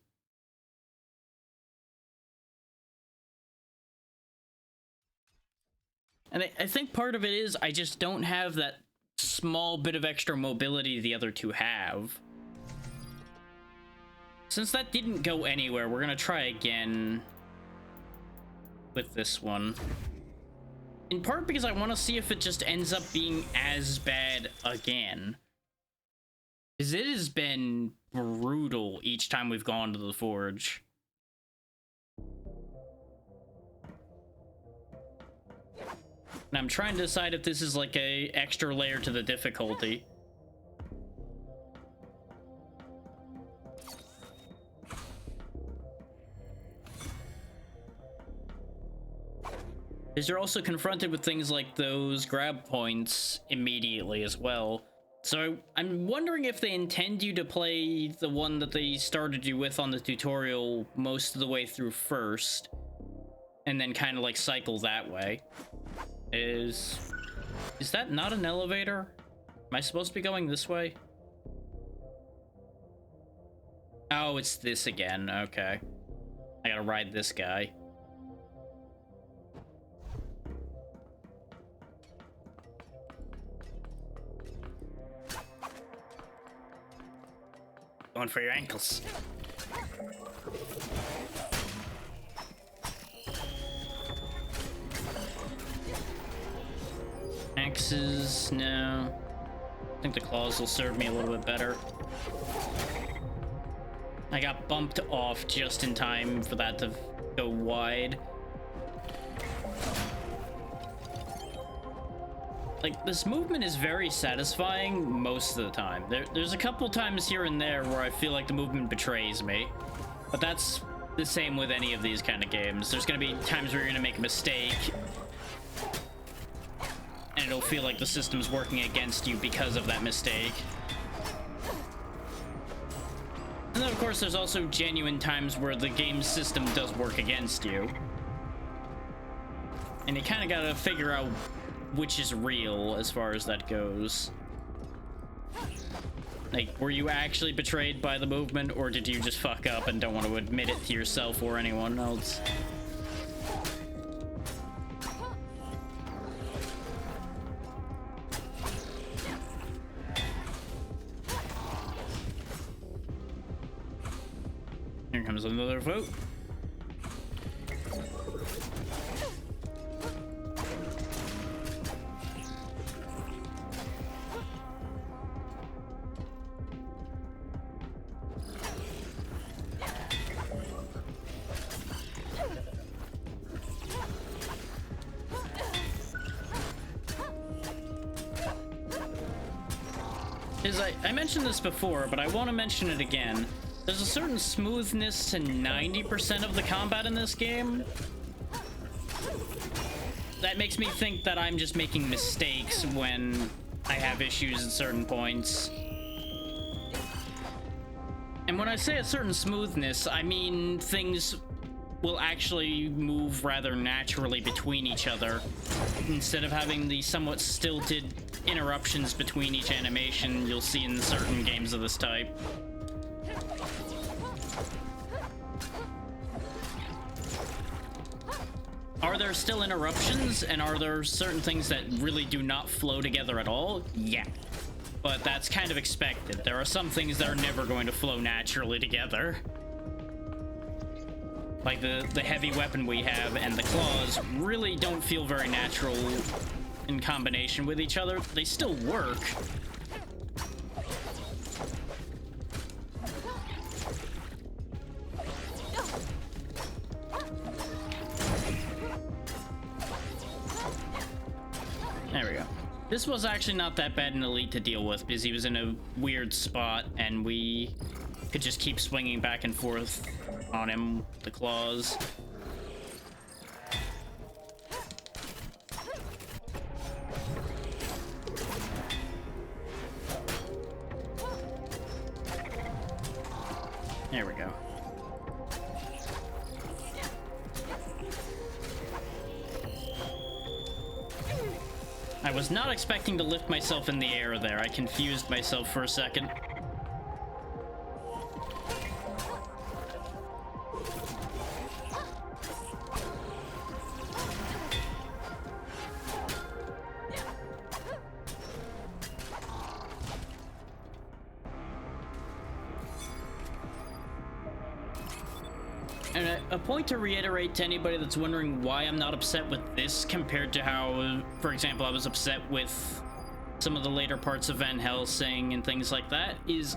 And I think part of it is I just don't have that small bit of extra mobility the other two have. Since that didn't go anywhere, we're gonna try again with this one. In part because I want to see if it just ends up being as bad again. Because it has been brutal each time we've gone to the forge. And I'm trying to decide if this is like a extra layer to the difficulty. Because you're also confronted with things like those grab points immediately as well. So I'm wondering if they intend you to play the one that they started you with on the tutorial most of the way through first, and then kind of like cycle that way. Is that not an elevator? Am I supposed to be going this way? Oh, it's this again. Okay. I gotta ride this guy. Going for your ankles. Axes, no. I think the claws will serve me a little bit better. I got bumped off just in time for that to go wide. Like, this movement is very satisfying most of the time. There's a couple times here and there where I feel like the movement betrays me. But that's the same with any of these kind of games. There's gonna be times where you're gonna make a mistake, and it'll feel like the system's working against you because of that mistake. And then, of course, there's also genuine times where the game system does work against you. And you kind of gotta figure out which is real as far as that goes. Like, were you actually betrayed by the movement, or did you just fuck up and don't want to admit it to yourself or anyone else? Here comes another vote. I mentioned this before, but I want to mention it again. There's a certain smoothness to 90% of the combat in this game that makes me think that I'm just making mistakes when I have issues at certain points. And when I say a certain smoothness, I mean things will actually move rather naturally between each other, instead of having the somewhat stilted interruptions between each animation you'll see in certain games of this type. Are there still interruptions, and are there certain things that really do not flow together at all? Yeah. But that's kind of expected. There are some things that are never going to flow naturally together. Like the heavy weapon we have and the claws really don't feel very natural in combination with each other. They still work. There we go. This was actually not that bad an elite to deal with because he was in a weird spot and we could just keep swinging back and forth on him, the claws. There we go. I was not expecting to lift myself in the air there. I confused myself for a second. And a point to reiterate to anybody that's wondering why I'm not upset with this compared to how, for example, I was upset with some of the later parts of Van Helsing and things like that, is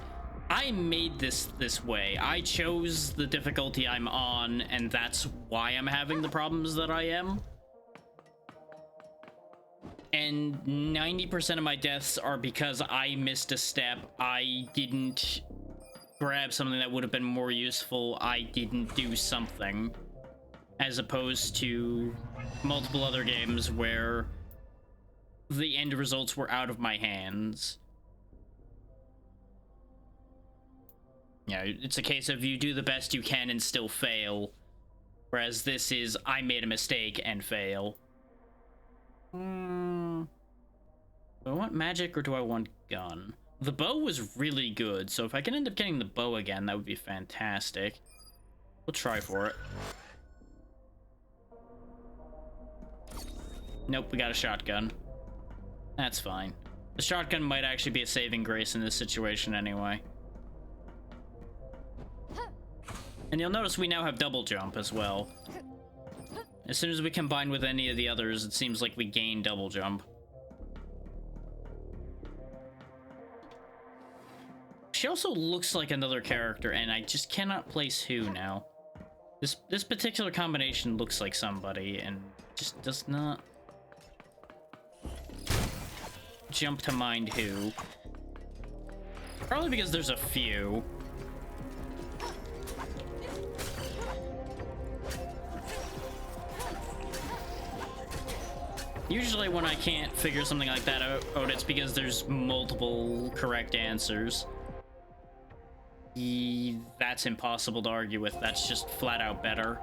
I made this way. I chose the difficulty I'm on, and that's why I'm having the problems that I am. And 90% of my deaths are because I missed a step. I didn't grab something that would have been more useful. I didn't do something, as opposed to multiple other games where the end results were out of my hands. Yeah, it's a case of you do the best you can and still fail, whereas this is I made a mistake and fail. Do I want magic or do I want gun? The bow was really good, so if I can end up getting the bow again, that would be fantastic. We'll try for it. Nope, we got a shotgun. That's fine. The shotgun might actually be a saving grace in this situation anyway. And you'll notice we now have double jump as well. As soon as we combine with any of the others, it seems like we gain double jump. She also looks like another character, and I just cannot place who now. This particular combination looks like somebody, and just does not jump to mind who. Probably because there's a few. Usually when I can't figure something like that out, it's because there's multiple correct answers. That's impossible to argue with. That's just flat out better.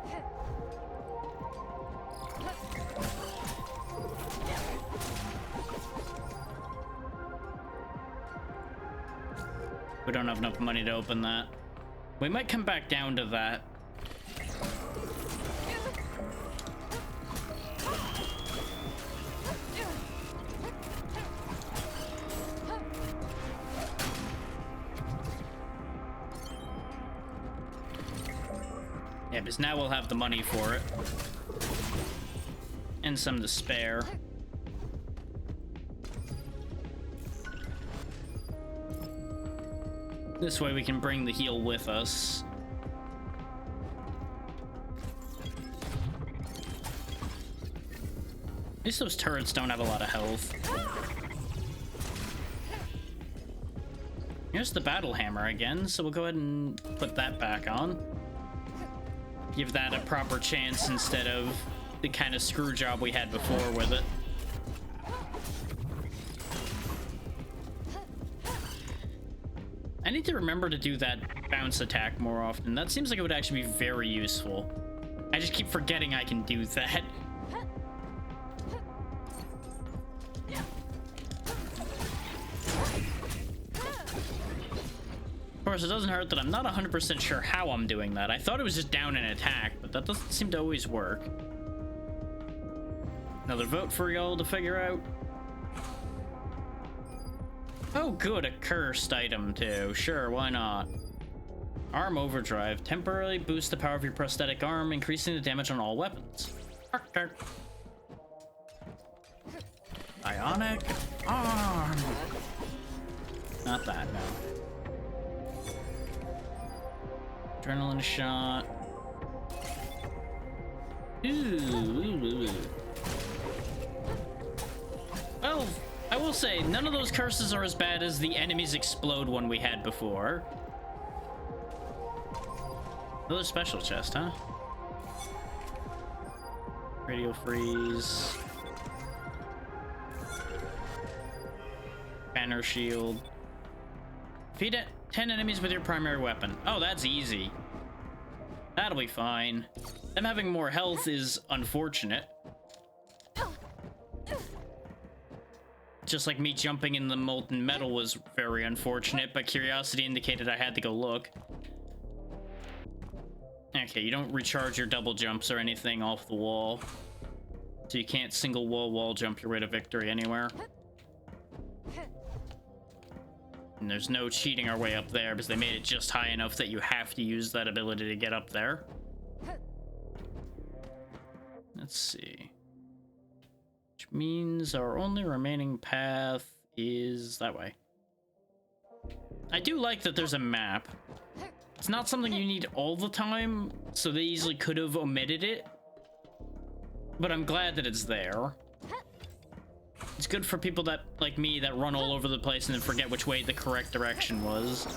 We don't have enough money to open that. We might come back down to that. Yeah, because now we'll have the money for it. And some to spare. This way we can bring the heal with us. At least those turrets don't have a lot of health. Here's the battle hammer again, so we'll go ahead and put that back on. Give that a proper chance instead of the kind of screw job we had before with it. I need to remember to do that bounce attack more often. That seems like it would actually be very useful. I just keep forgetting I can do that. Of course, it doesn't hurt that I'm not 100% sure how I'm doing that. I thought it was just down and attack, but that doesn't seem to always work. Another vote for y'all to figure out. Oh good, a cursed item too. Sure, why not? Arm overdrive. Temporarily boosts the power of your prosthetic arm, increasing the damage on all weapons. Ionic arm. Not that, no. Adrenaline shot. Ooh. Well, I will say, none of those curses are as bad as the enemies explode one we had before. Another special chest, huh? Radio freeze. Banner shield. Defeat 10 enemies with your primary weapon. Oh, that's easy. That'll be fine. Them having more health is unfortunate. just like me jumping in the molten metal was very unfortunate, but curiosity indicated I had to go look. Okay, you don't recharge your double jumps or anything off the wall. So you can't single wall jump your way to victory anywhere. And there's no cheating our way up there because they made it just high enough that you have to use that ability to get up there. Let's see. Which means our only remaining path is that way. I do like that there's a map. It's not something you need all the time, so they easily could have omitted it. But I'm glad that it's there. It's good for people that, like me, that run all over the place and then forget which way the correct direction was.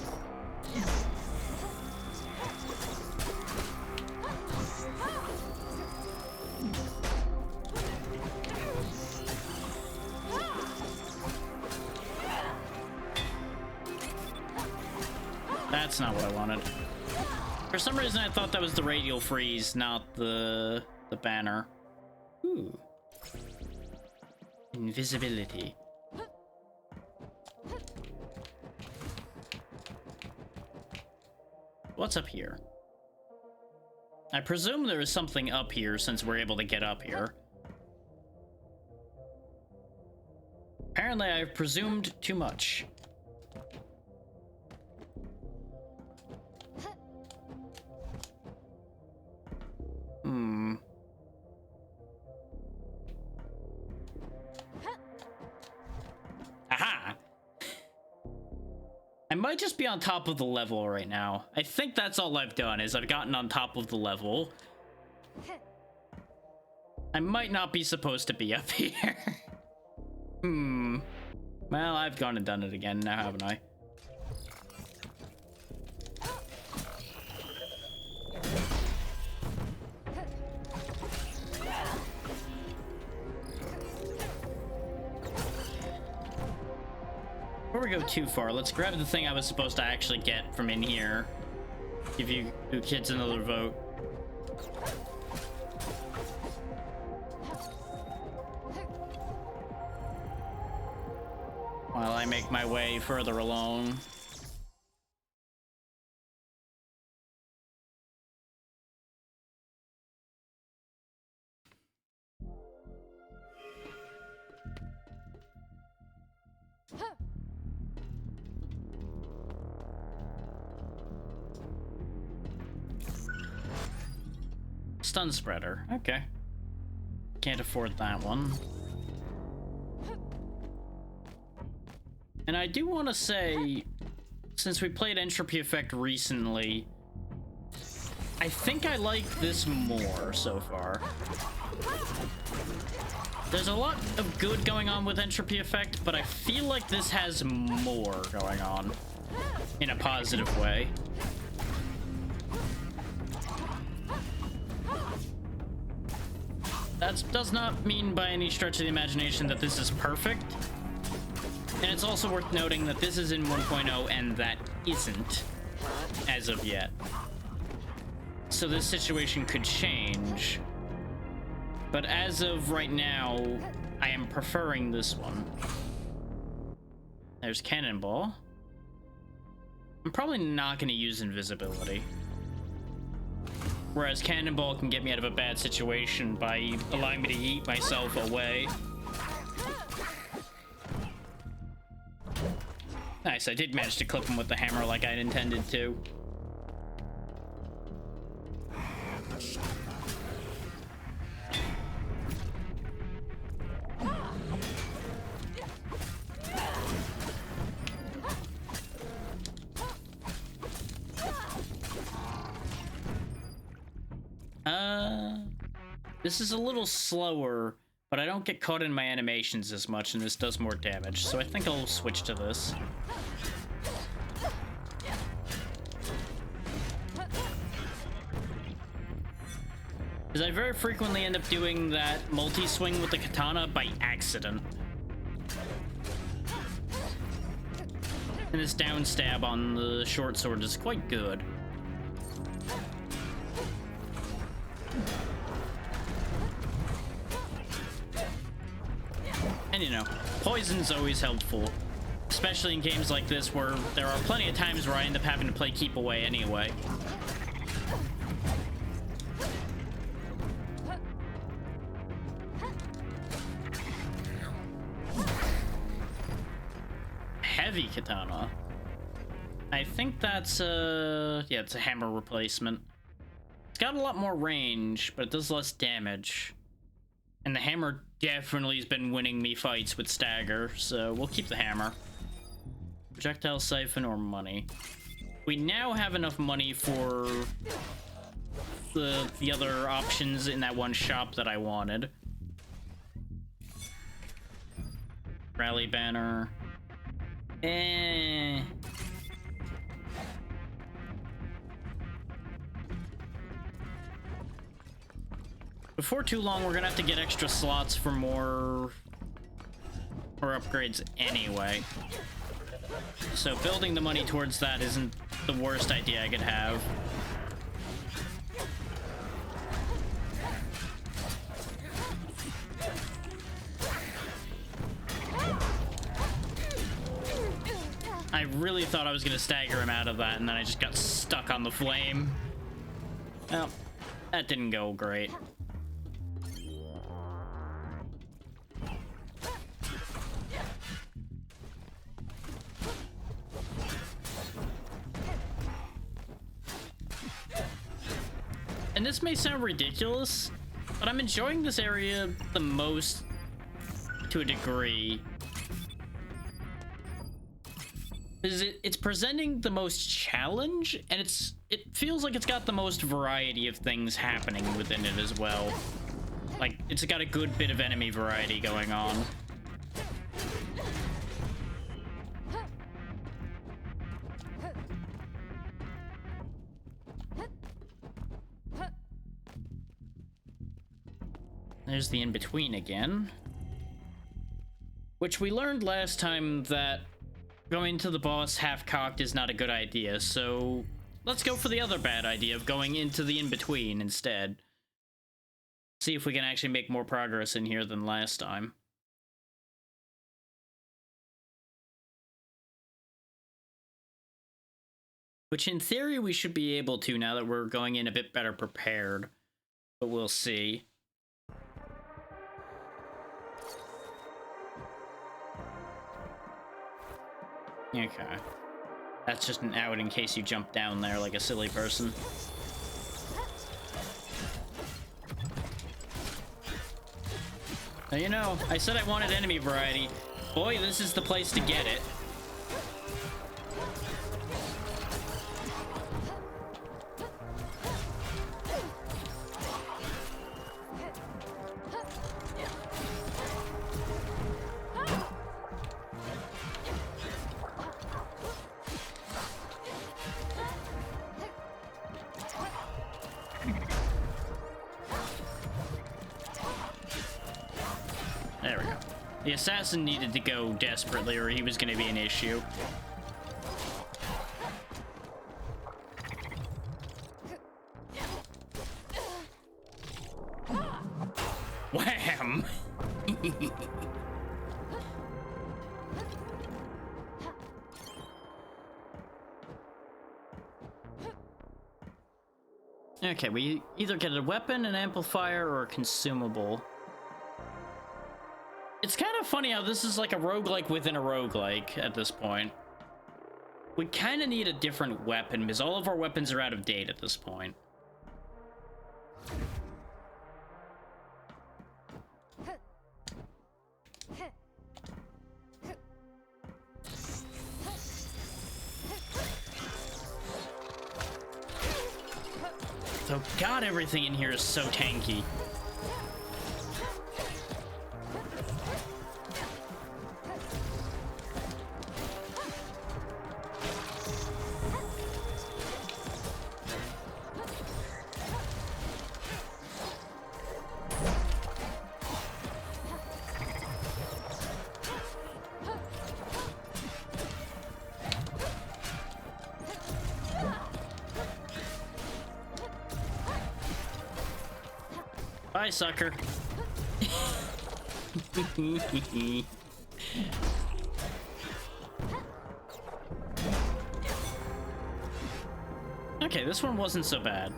That's not what I wanted. For some reason, I thought that was the radial freeze, not the banner. Ooh. Invisibility. What's up here? I presume there is something up here since we're able to get up here. Apparently, I've presumed too much. Aha! I might just be on top of the level right now. I think that's all I've done, is I've gotten on top of the level. I might not be supposed to be up here. Well, I've gone and done it again now, haven't I? Before we go too far, let's grab the thing I was supposed to actually get from in here. Give you kids another vote. While I make my way further along. Stun spreader. Okay. Can't afford that one. And I do want to say, since we played Entropy Effect recently, I think I like this more so far. There's a lot of good going on with Entropy Effect, but I feel like this has more going on in a positive way. That does not mean by any stretch of the imagination that this is perfect. And it's also worth noting that this is in 1.0 and that isn't as of yet. So this situation could change. But as of right now, I am preferring this one. There's Cannonball. I'm probably not going to use invisibility. Whereas Cannonball can get me out of a bad situation by allowing me to yeet myself away. Nice, I did manage to clip him with the hammer like I'd intended to. This is a little slower, but I don't get caught in my animations as much, and this does more damage, so I think I'll switch to this. Because I very frequently end up doing that multi-swing with the katana by accident. And this down stab on the short sword is quite good. And And, you know, poison's always helpful. Especially in games like this where there are plenty of times where I end up having to play keep away anyway. Heavy katana. I think that's yeah, it's a hammer replacement. It's got a lot more range, but it does less damage. And the hammer definitely has been winning me fights with stagger, so we'll keep the hammer. Projectile siphon or money. We now have enough money for the other options in that one shop that I wanted. Rally banner. Before too long, we're gonna have to get extra slots for more upgrades anyway. So building the money towards that isn't the worst idea I could have. I really thought I was gonna stagger him out of that, and then I just got stuck on the flame. Well, that didn't go great. And this may sound ridiculous, but I'm enjoying this area the most to a degree. Is it's presenting the most challenge, and it feels like it's got the most variety of things happening within it as well. Like, it's got a good bit of enemy variety going on. There's the in-between again. Which we learned last time that going to the boss half-cocked is not a good idea, so let's go for the other bad idea of going into the in-between instead. See if we can actually make more progress in here than last time. Which in theory we should be able to now that we're going in a bit better prepared, but we'll see. Okay. That's just an out in case you jump down there like a silly person. Now, you know, I said I wanted enemy variety. Boy, this is the place to get it. There we go. The assassin needed to go desperately or he was going to be an issue. Wham! Okay, we either get a weapon, an amplifier, or a consumable. It's kind of funny how this is like a roguelike within a roguelike at this point. We kind of need a different weapon because all of our weapons are out of date at this point. So God, everything in here is so tanky. Bye, sucker. Okay, this one wasn't so bad.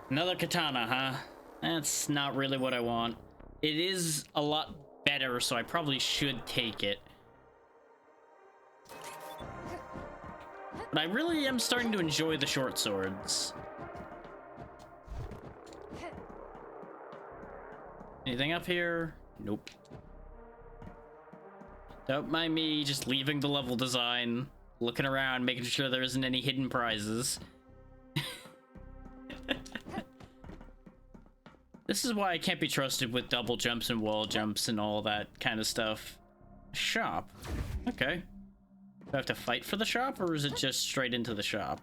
Another katana, huh? That's not really what I want. It is a lot better, so I probably should take it. But I really am starting to enjoy the short swords. Anything up here? Nope. Don't mind me just leaving the level design, looking around, making sure there isn't any hidden prizes. This is why I can't be trusted with double jumps and wall jumps and all that kind of stuff. Shop. Okay. Do I have to fight for the shop, or is it just straight into the shop?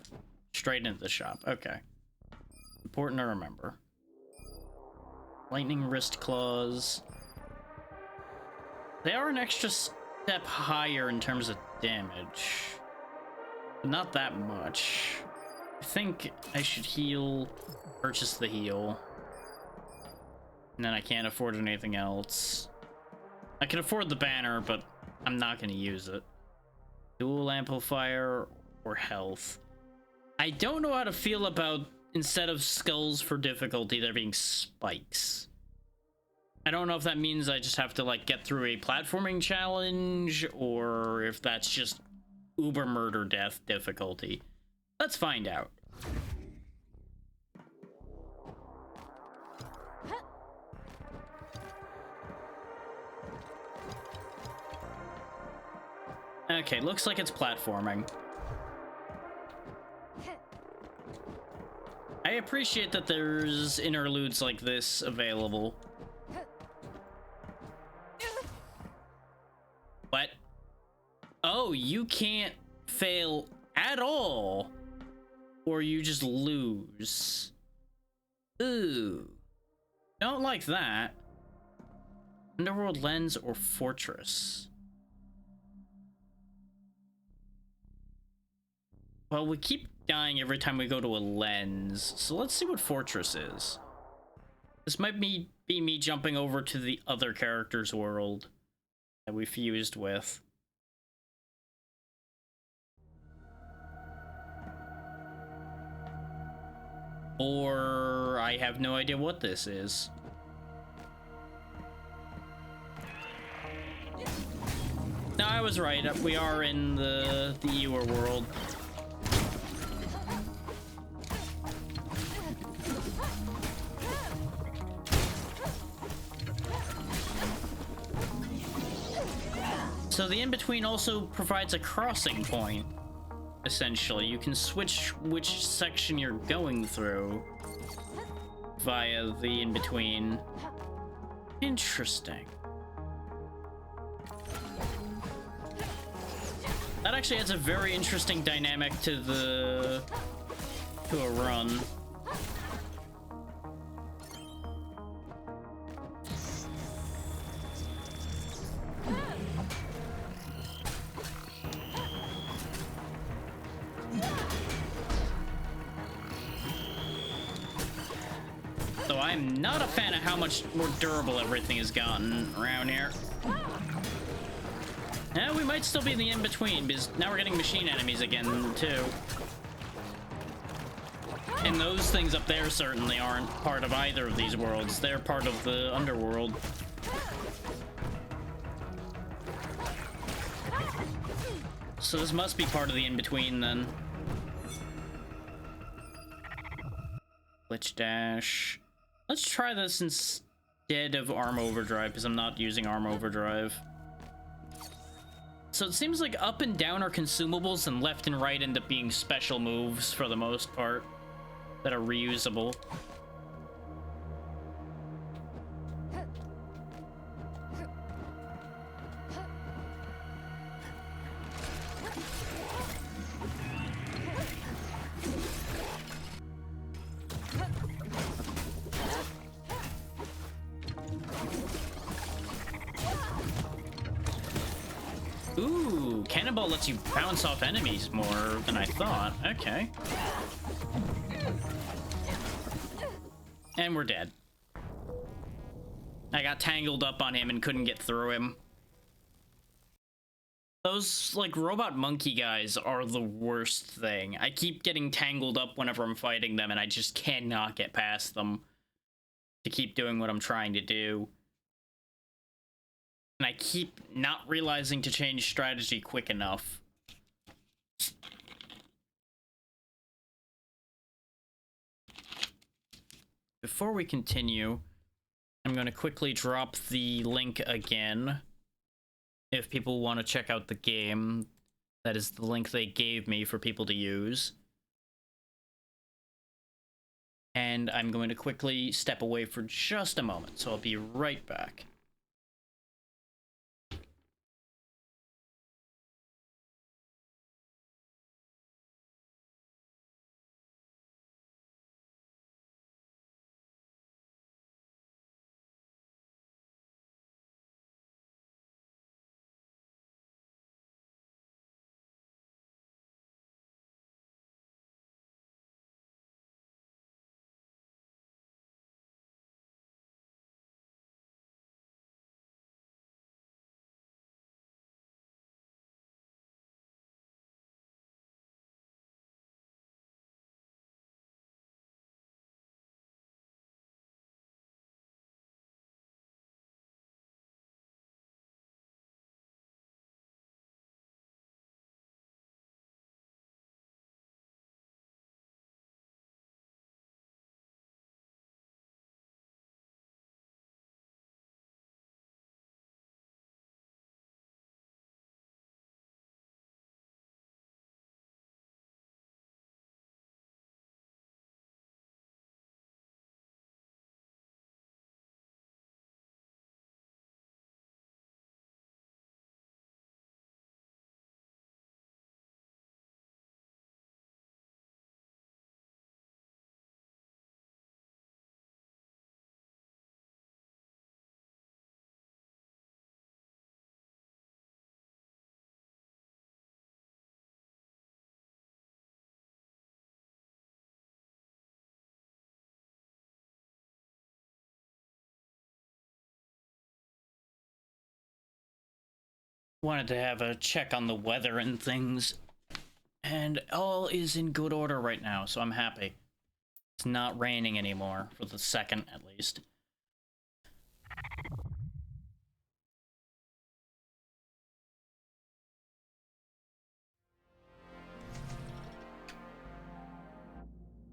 Straight into the shop. Okay. Important to remember. Lightning wrist claws. They are an extra step higher in terms of damage. But not that much. I think I should heal, purchase the heal. And then I can't afford anything else. I can afford the banner, but I'm not going to use it. Dual amplifier or health. I don't know how to feel about, instead of skulls for difficulty, there being spikes. I don't know if that means I just have to, like, get through a platforming challenge, or if that's just uber murder death difficulty. Let's find out. Okay, looks like it's platforming. I appreciate that there's interludes like this available. What? Oh, you can't fail at all, or you just lose. Ooh. Don't like that. Underworld lens or fortress? Well, we keep dying every time we go to a lens, so let's see what fortress is. This might be me jumping over to the other character's world that we fused with. Or I have no idea what this is. No, I was right. We are in the Ewer world. So the in-between also provides a crossing point, essentially. You can switch which section you're going through via the in-between. Interesting. That actually adds a very interesting dynamic to a run. So I'm not a fan of how much more durable everything has gotten around here. Yeah, we might still be in the in-between, because now we're getting machine enemies again, too. And those things up there certainly aren't part of either of these worlds. They're part of the underworld. So this must be part of the in-between, then. Glitch dash. Let's try this instead of Arm Overdrive, because I'm not using Arm Overdrive. So it seems like up and down are consumables, and left and right end up being special moves for the most part that are reusable. Ooh, Cannonball lets you bounce off enemies more than I thought. Okay. And we're dead. I got tangled up on him and couldn't get through him. Those, like, robot monkey guys are the worst thing. I keep getting tangled up whenever I'm fighting them, and I just cannot get past them to keep doing what I'm trying to do. And I keep not realizing to change strategy quick enough. Before we continue, I'm going to quickly drop the link again. If people want to check out the game, that is the link they gave me for people to use. And I'm going to quickly step away for just a moment, so I'll be right back. Wanted to have a check on the weather and things, and all is in good order right now, so I'm happy. It's not raining anymore, for the second at least.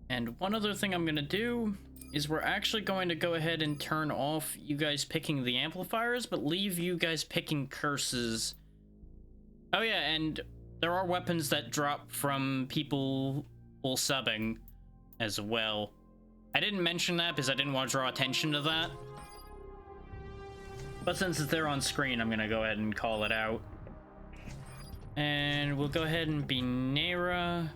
And one other thing I'm gonna do is we're actually going to go ahead and turn off you guys picking the amplifiers, but leave you guys picking curses. Oh yeah, and there are weapons that drop from people full subbing as well. I didn't mention that because I didn't want to draw attention to that. But since it's there on screen, I'm gonna go ahead and call it out. And we'll go ahead and be Nera.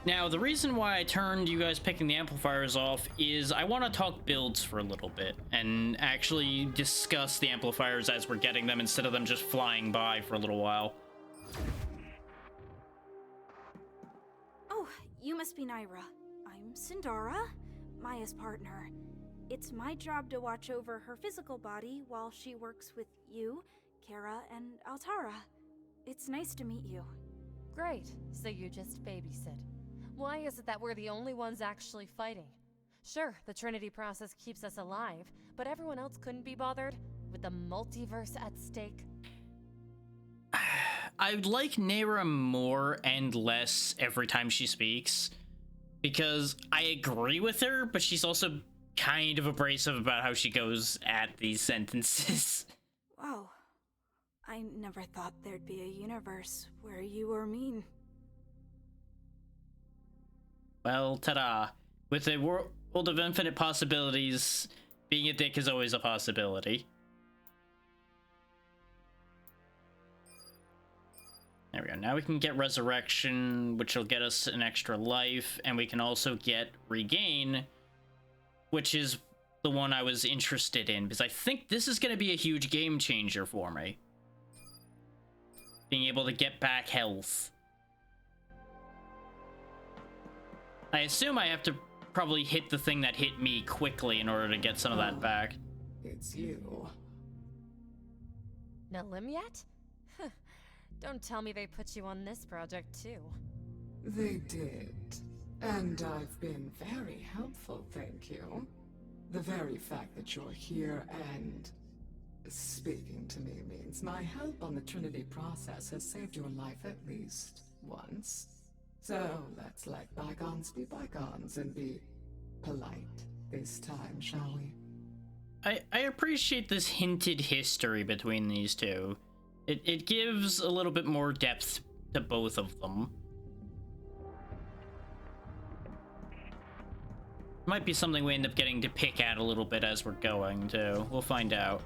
Now, the reason why I turned you guys picking the amplifiers off is I want to talk builds for a little bit and actually discuss the amplifiers as we're getting them instead of them just flying by for a little while. Oh, you must be Naira. I'm Sindara, Maya's partner. It's my job to watch over her physical body while she works with you, Kara, and Altara. It's nice to meet you. Great, so you just babysit. Why is it that we're the only ones actually fighting? Sure, the Trinity process keeps us alive, but everyone else couldn't be bothered? With the multiverse at stake? I like Nera more and less every time she speaks, because I agree with her, but she's also kind of abrasive about how she goes at these sentences. Wow. I never thought there'd be a universe where you were mean. Well, ta-da. With a world of infinite possibilities, being a dick is always a possibility. There we go. Now we can get Resurrection, which will get us an extra life, and we can also get Regain, which is the one I was interested in, because I think this is going to be a huge game changer for me. Being able to get back health. I assume I have to probably hit the thing that hit me quickly in order to get some of that back. It's you. Nalim yet? Don't tell me they put you on this project too. They did. And I've been very helpful, thank you. The very fact that you're here and speaking to me means my help on the Trinity process has saved your life at least once. So let's let bygones be bygones and be polite this time, shall we? I appreciate this hinted history between these two. It gives a little bit more depth to both of them. Might be something we end up getting to pick at a little bit as we're going, too. We'll find out.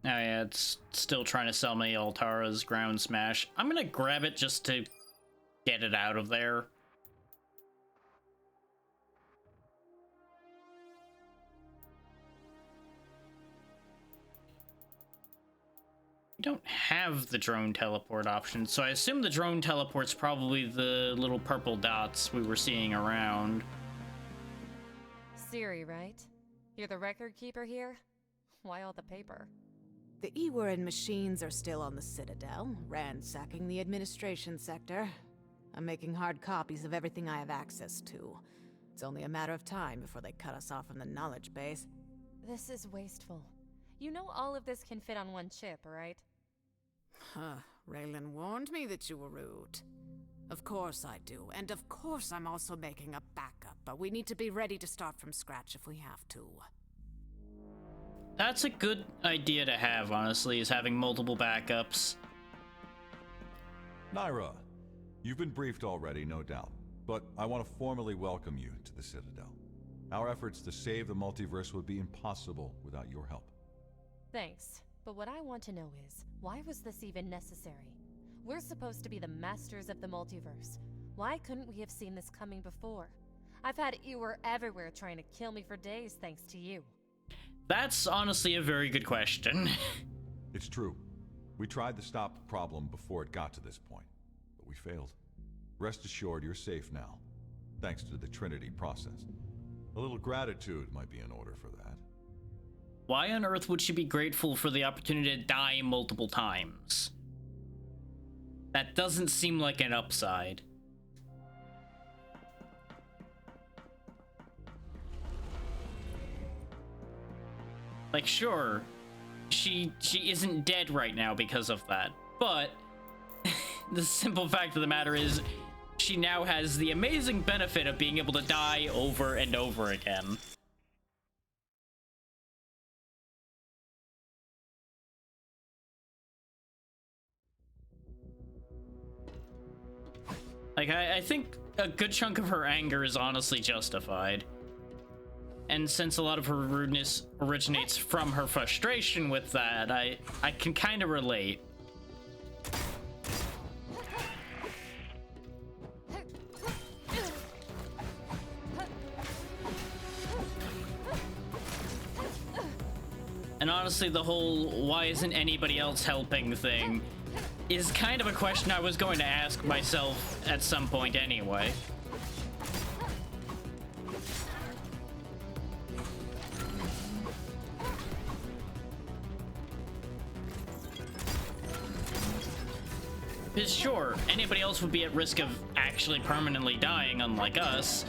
Oh yeah, it's still trying to sell me Altara's Ground Smash. I'm gonna grab it just to get it out of there. We don't have the drone teleport option, so I assume the drone teleport's probably the little purple dots we were seeing around. Siri, right? You're the record keeper here? Why all the paper? The Ewer and machines are still on the Citadel, ransacking the administration sector. I'm making hard copies of everything I have access to. It's only a matter of time before they cut us off from the knowledge base. This is wasteful. You know all of this can fit on one chip, right? Huh. Raylan warned me that you were rude. Of course I do, and of course I'm also making a backup, but we need to be ready to start from scratch if we have to. That's a good idea to have, honestly, is having multiple backups. Naira, you've been briefed already, no doubt, but I want to formally welcome you to the Citadel. Our efforts to save the multiverse would be impossible without your help. Thanks, but what I want to know is, why was this even necessary? We're supposed to be the masters of the multiverse. Why couldn't we have seen this coming before? I've had Ewer everywhere trying to kill me for days thanks to you. That's honestly a very good question. It's true. We tried to stop the problem before it got to this point, but we failed. Rest assured you're safe now, thanks to the Trinity process. A little gratitude might be in order for that. Why on earth would she be grateful for the opportunity to die multiple times? That doesn't seem like an upside. Like, sure, she isn't dead right now because of that, but the simple fact of the matter is she now has the amazing benefit of being able to die over and over again. Like, I think a good chunk of her anger is honestly justified. And since a lot of her rudeness originates from her frustration with that, I can kind of relate. And honestly, the whole why isn't anybody else helping thing is kind of a question I was going to ask myself at some point anyway. Because sure, anybody else would be at risk of actually permanently dying, unlike us.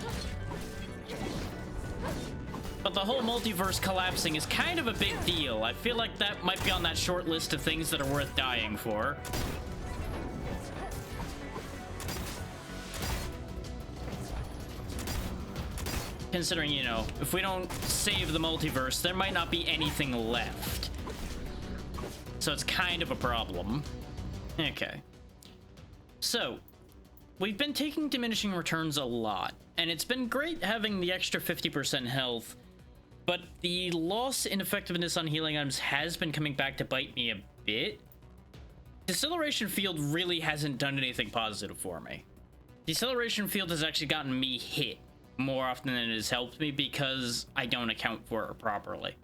But the whole multiverse collapsing is kind of a big deal. I feel like that might be on that short list of things that are worth dying for. Considering, you know, if we don't save the multiverse, there might not be anything left. So it's kind of a problem. Okay. So, we've been taking diminishing returns a lot, and it's been great having the extra 50% health, but the loss in effectiveness on healing items has been coming back to bite me a bit. Deceleration Field really hasn't done anything positive for me. Deceleration Field has actually gotten me hit more often than it has helped me because I don't account for it properly.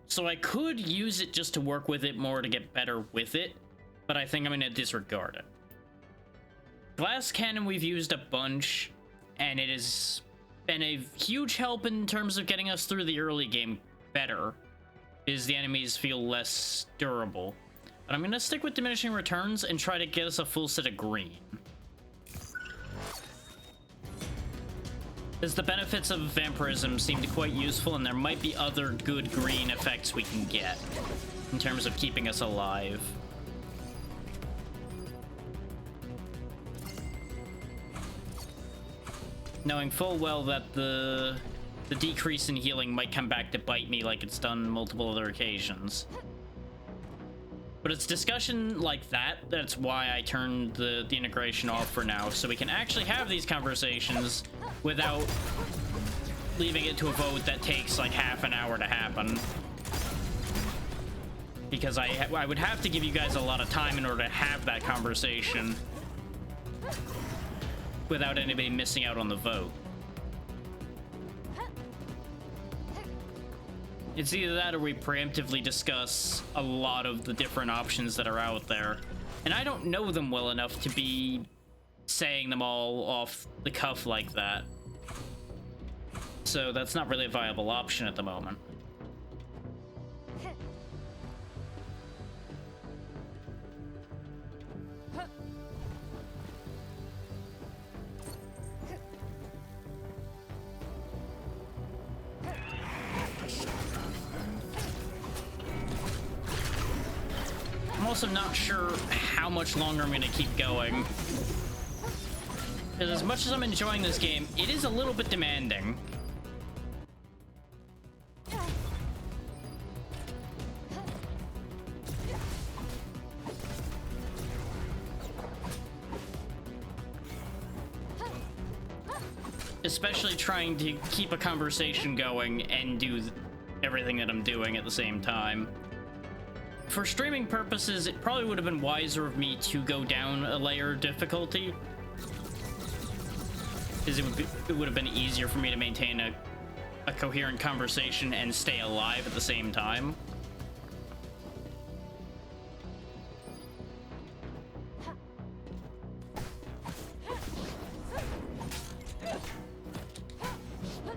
So I could use it just to work with it more to get better with it, but I think I'm gonna disregard it. Glass cannon we've used a bunch, and it has been a huge help in terms of getting us through the early game better, is the enemies feel less durable. But I'm gonna stick with diminishing returns and try to get us a full set of green. As the benefits of vampirism seem to quite useful, and there might be other good green effects we can get in terms of keeping us alive. Knowing full well that the decrease in healing might come back to bite me like it's done multiple other occasions. But it's discussion like that that's why I turned the integration off for now, so we can actually have these conversations without leaving it to a vote that takes like half an hour to happen. Because I would have to give you guys a lot of time in order to have that conversation without anybody missing out on the vote. It's either that or we preemptively discuss a lot of the different options that are out there. And I don't know them well enough to be saying them all off the cuff like that. So that's not really a viable option at the moment. I'm also not sure how much longer I'm going to keep going. Because as much as I'm enjoying this game, it is a little bit demanding. Especially trying to keep a conversation going and do everything that I'm doing at the same time. For streaming purposes, it probably would have been wiser of me to go down a layer of difficulty, because it would have been easier for me to maintain a coherent conversation and stay alive at the same time.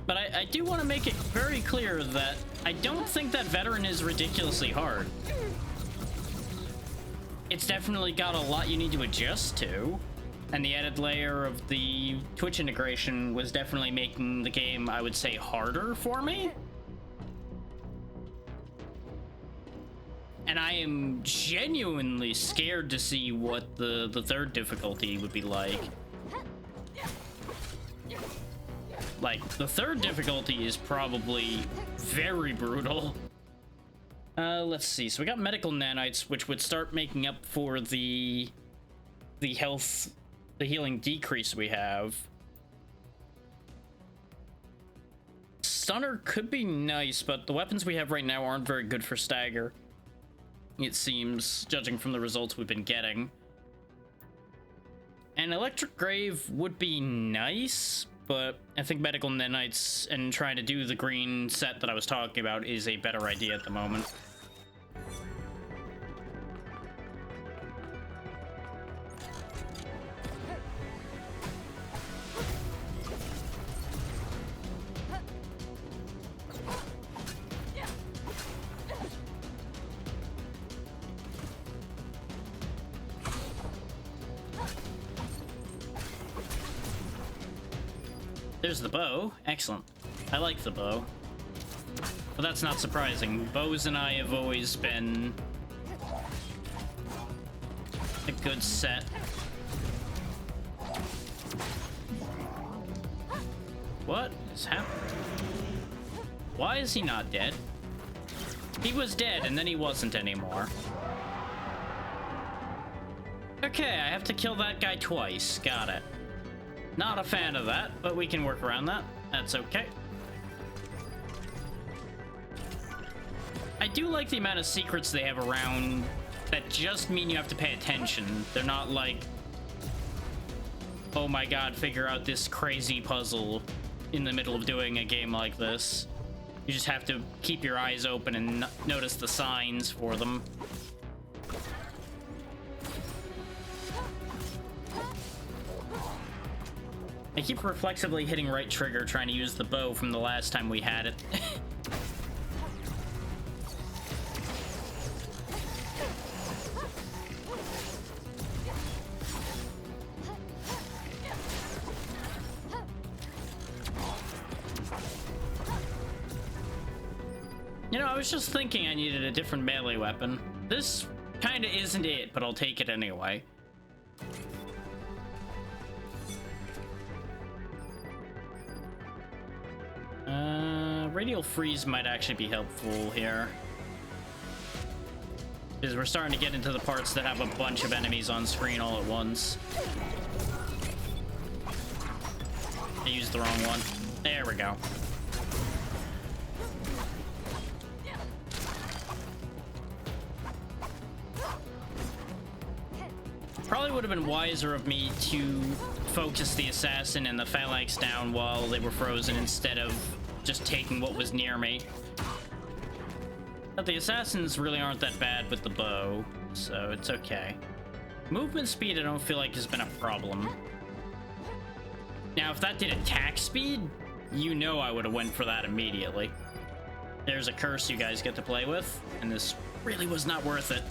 But I do want to make it very clear that I don't think that veteran is ridiculously hard. It's definitely got a lot you need to adjust to, and the added layer of the Twitch integration was definitely making the game, I would say, harder for me. And I am genuinely scared to see what the third difficulty would be like. Like, the third difficulty is probably very brutal. Let's see. So we got medical nanites, which would start making up for the healing decrease we have. Stunner could be nice, but the weapons we have right now aren't very good for stagger, it seems, judging from the results we've been getting. And electric grave would be nice, but I think medical nanites and trying to do the green set that I was talking about is a better idea at the moment. There's the bow. Excellent. I like the bow. But that's not surprising. Bows and I have always been a good set. What is happening? Why is he not dead? He was dead and then he wasn't anymore. Okay, I have to kill that guy twice. Got it. Not a fan of that, but we can work around that. That's okay. I do like the amount of secrets they have around that just mean you have to pay attention. They're not like, oh my god, figure out this crazy puzzle in the middle of doing a game like this. You just have to keep your eyes open and notice the signs for them. I keep reflexively hitting right trigger trying to use the bow from the last time we had it. You know, I was just thinking I needed a different melee weapon. This kinda isn't it, but I'll take it anyway. Radial freeze might actually be helpful here. Because we're starting to get into the parts that have a bunch of enemies on screen all at once. I used the wrong one. There we go. Probably would have been wiser of me to focus the assassin and the phalanx down while they were frozen instead of just taking what was near me. But the assassins really aren't that bad with the bow, so it's okay. Movement speed I don't feel like has been a problem. Now if that did attack speed, you know I would have went for that immediately. There's a curse you guys get to play with, and this really was not worth it.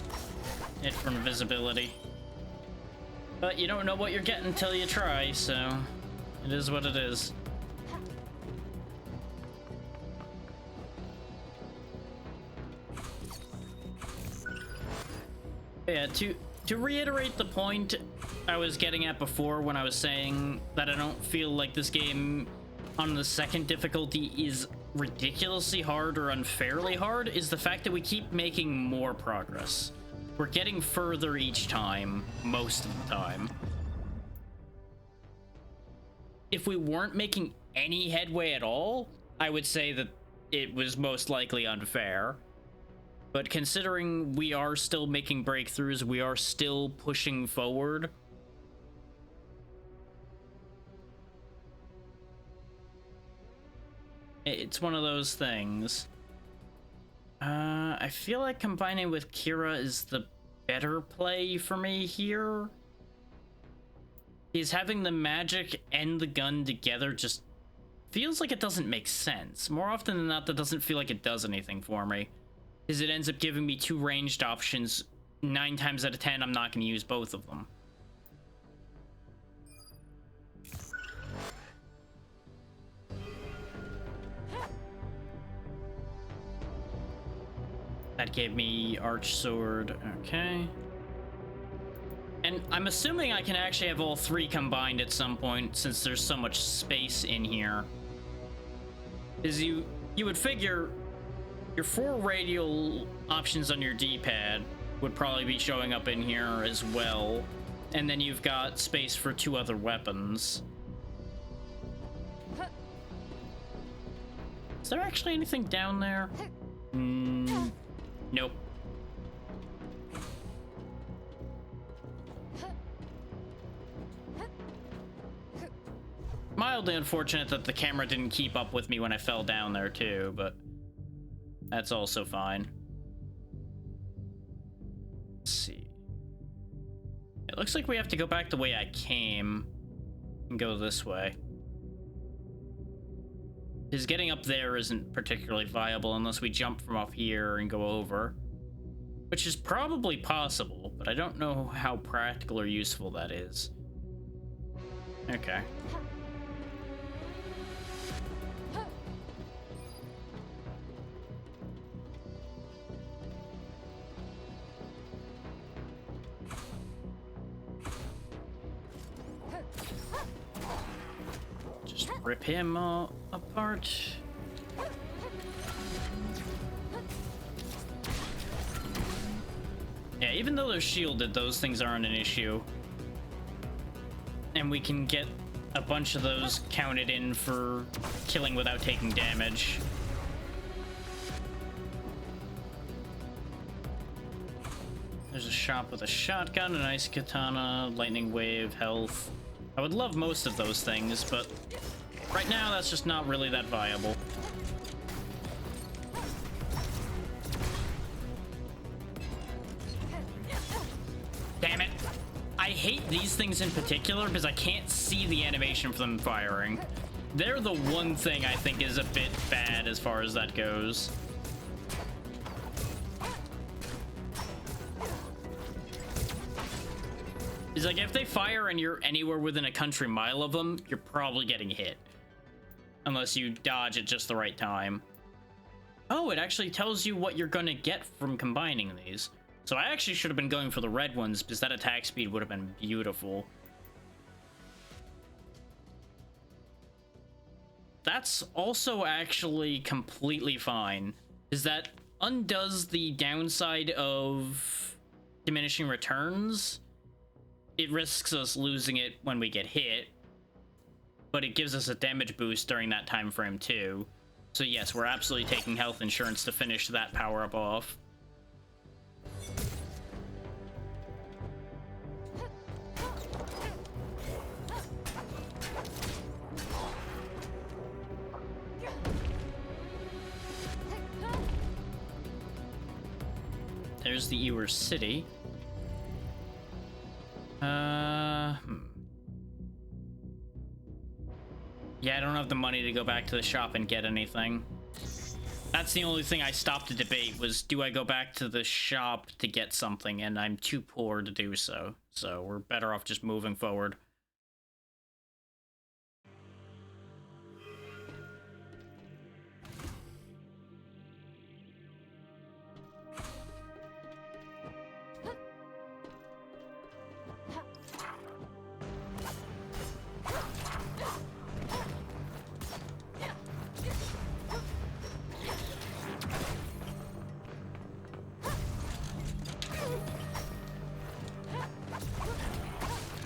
It from invisibility. But you don't know what you're getting until you try, so it is what it is. Yeah, to reiterate the point I was getting at before when I was saying that I don't feel like this game on the second difficulty is ridiculously hard or unfairly hard, is the fact that we keep making more progress. We're getting further each time, most of the time. If we weren't making any headway at all, I would say that it was most likely unfair. But considering we are still making breakthroughs, we are still pushing forward. It's one of those things. I feel like combining with Kira is the better play for me here. Is having the magic and the gun together just feels like it doesn't make sense. More often than not, that doesn't feel like it does anything for me. Is it ends up giving me two ranged options. 9 times out of 10, I'm not going to use both of them. That gave me Arch Sword. Okay. And I'm assuming I can actually have all 3 combined at some point, since there's so much space in here. Because you would figure your 4 radial options on your D-pad would probably be showing up in here as well. And then you've got space for 2 other weapons. Is there actually anything down there? Nope. Mildly unfortunate that the camera didn't keep up with me when I fell down there too, but that's also fine. Let's see. It looks like we have to go back the way I came and go this way. Because getting up there isn't particularly viable unless we jump from up here and go over. Which is probably possible, but I don't know how practical or useful that is. Okay. Just rip him apart. Yeah, even though they're shielded, those things aren't an issue. And we can get a bunch of those counted in for killing without taking damage. There's a shop with a shotgun, an ice katana, lightning wave, health. I would love most of those things, but right now that's just not really that viable. Damn it. I hate these things in particular because I can't see the animation for them firing. They're the one thing I think is a bit bad as far as that goes. It's like if they fire and you're anywhere within a country mile of them, you're probably getting hit. Unless you dodge at just the right time. Oh, it actually tells you what you're gonna get from combining these. So I actually should have been going for the red ones because that attack speed would have been beautiful. That's also actually completely fine. Is that undoes the downside of diminishing returns. It risks us losing it when we get hit, but it gives us a damage boost during that time frame too. So yes, we're absolutely taking health insurance to finish that power up off. There's the Ewer City. Yeah, I don't have the money to go back to the shop and get anything. That's the only thing I stopped to debate was, do I go back to the shop to get something? And I'm too poor to do so. So we're better off just moving forward.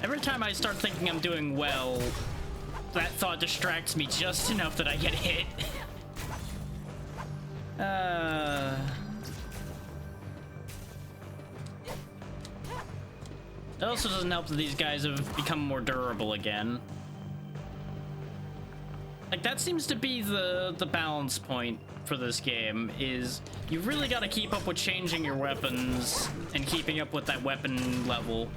Every time I start thinking I'm doing well, that thought distracts me just enough that I get hit. It also doesn't help that these guys have become more durable again. Like, that seems to be the balance point for this game, is you really got to keep up with changing your weapons and keeping up with that weapon level,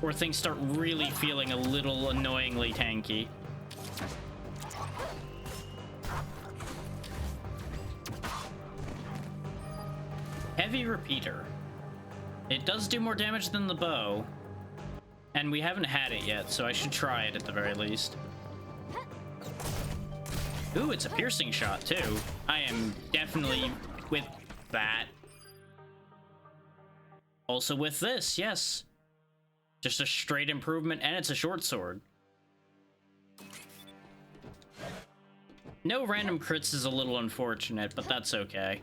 or things start really feeling a little annoyingly tanky. Heavy repeater. It does do more damage than the bow, and we haven't had it yet, so I should try it at the very least. Ooh, it's a piercing shot too. I am definitely with that. Also with this, yes. Just a straight improvement, and it's a short sword. No random crits is a little unfortunate, but that's okay.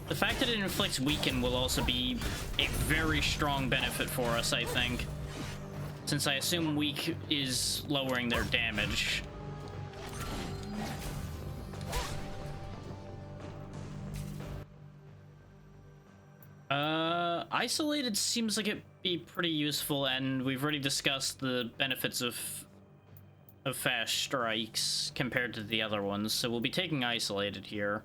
The fact that it inflicts weaken will also be a very strong benefit for us, I think. Since I assume weak is lowering their damage. Isolated seems like it'd be pretty useful, and we've already discussed the benefits of fast strikes compared to the other ones, so we'll be taking isolated here.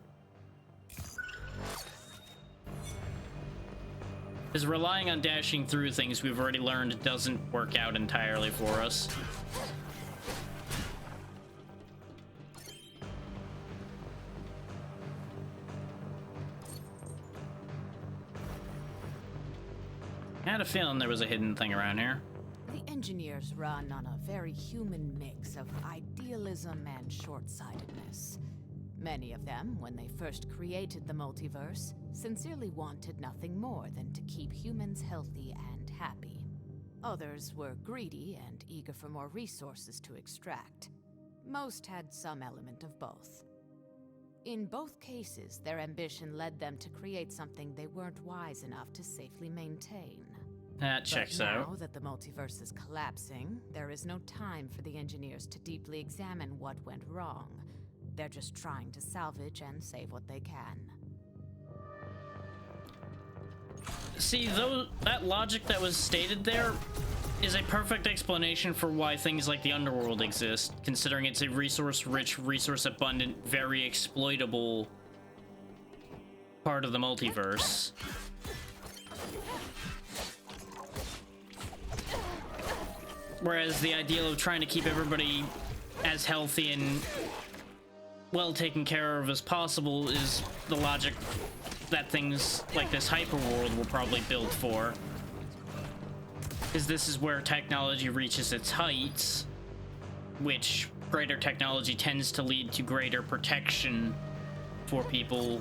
Because relying on dashing through things we've already learned doesn't work out entirely for us. I had a feeling there was a hidden thing around here. The engineers run on a very human mix of idealism and short-sightedness. Many of them, when they first created the multiverse, sincerely wanted nothing more than to keep humans healthy and happy. Others were greedy and eager for more resources to extract. Most had some element of both. In both cases, their ambition led them to create something they weren't wise enough to safely maintain. That checks out. Now that the multiverse is collapsing, there is no time for the engineers to deeply examine what went wrong. They're just trying to salvage and save what they can. See, that logic that was stated there is a perfect explanation for why things like the underworld exist, considering it's a resource-rich, resource-abundant, very exploitable part of the multiverse. Whereas the ideal of trying to keep everybody as healthy and well taken care of as possible is the logic that things like this hyperworld will probably build for. Because this is where technology reaches its heights, which greater technology tends to lead to greater protection for people,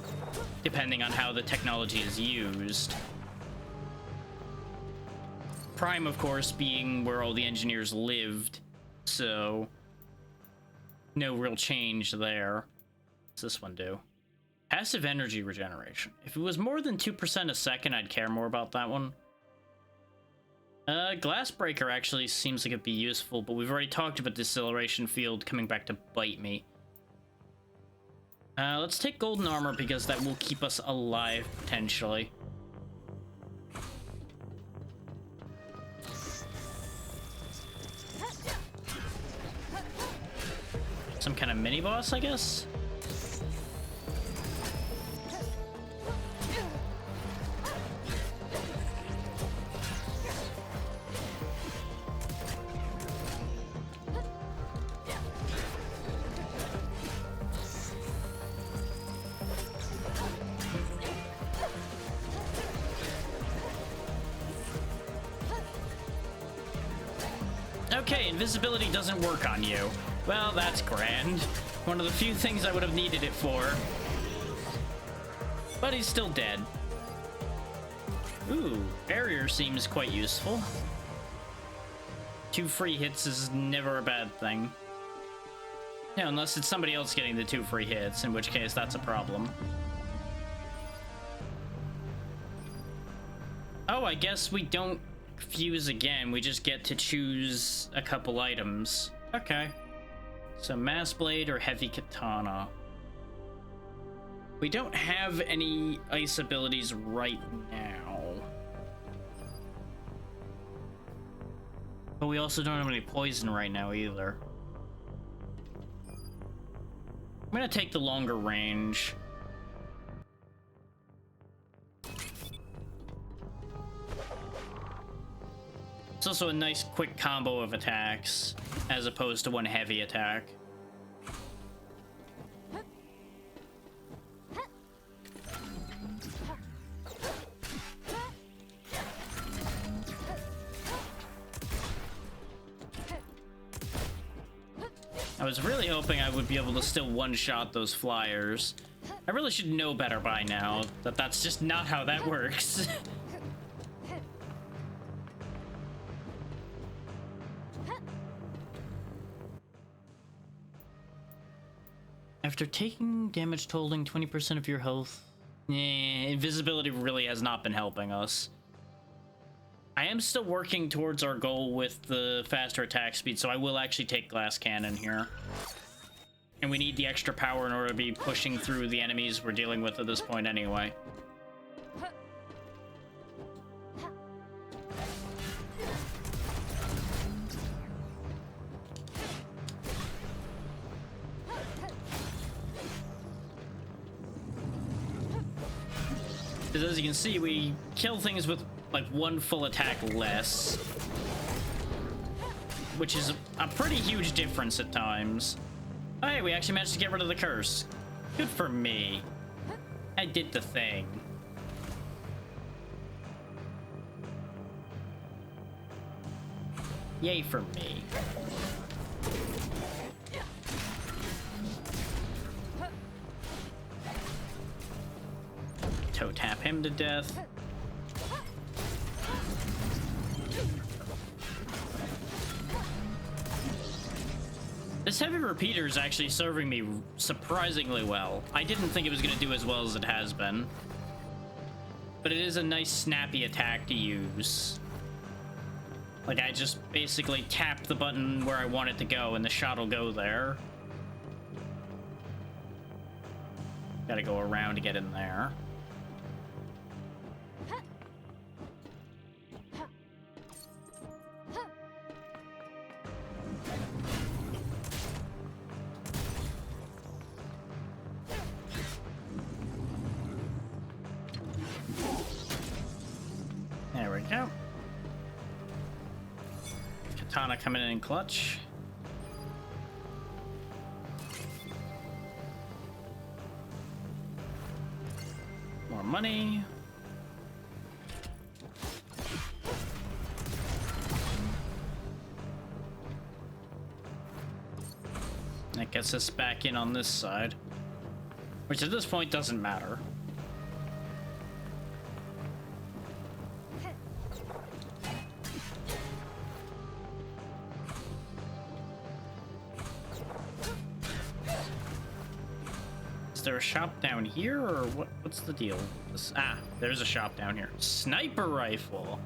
depending on how the technology is used. Prime, of course, being where all the engineers lived, so no real change there. What's this one do? Passive energy regeneration. If it was more than 2% a second, I'd care more about that one. Glass breaker actually seems like it'd be useful, but we've already talked about deceleration field coming back to bite me. Let's take golden armor because that will keep us alive, potentially. Some kind of mini-boss, I guess? Okay, invisibility doesn't work on you. Well, that's grand. One of the few things I would have needed it for. But he's still dead. Ooh, barrier seems quite useful. 2 free hits is never a bad thing. Yeah, unless it's somebody else getting the 2 free hits, in which case that's a problem. Oh, I guess we don't fuse again. We just get to choose a couple items. Okay. So mass blade or heavy katana. We don't have any ice abilities right now. But we also don't have any poison right now either. I'm gonna take the longer range. It's also a nice quick combo of attacks, as opposed to one heavy attack. I was really hoping I would be able to still one-shot those flyers. I really should know better by now, that that's just not how that works. After taking damage totaling 20% of your health, invisibility really has not been helping us. I am still working towards our goal with the faster attack speed, so I will actually take glass cannon here. And we need the extra power in order to be pushing through the enemies we're dealing with at this point anyway. Because as you can see, we kill things with like 1 full attack less, which is a pretty huge difference at times. Oh, hey, we actually managed to get rid of the curse. Good for me. I did the thing. Yay for me. Toe tap him to death. This heavy repeater is actually serving me surprisingly well. I didn't think it was going to do as well as it has been. But it is a nice snappy attack to use. Like, I just basically tap the button where I want it to go and the shot will go there. Gotta go around to get in there. katana coming in clutch. More money. That gets us back in on this side, which at this point doesn't matter. Is there a shop down here, or what's the deal? There's a shop down here. Sniper rifle.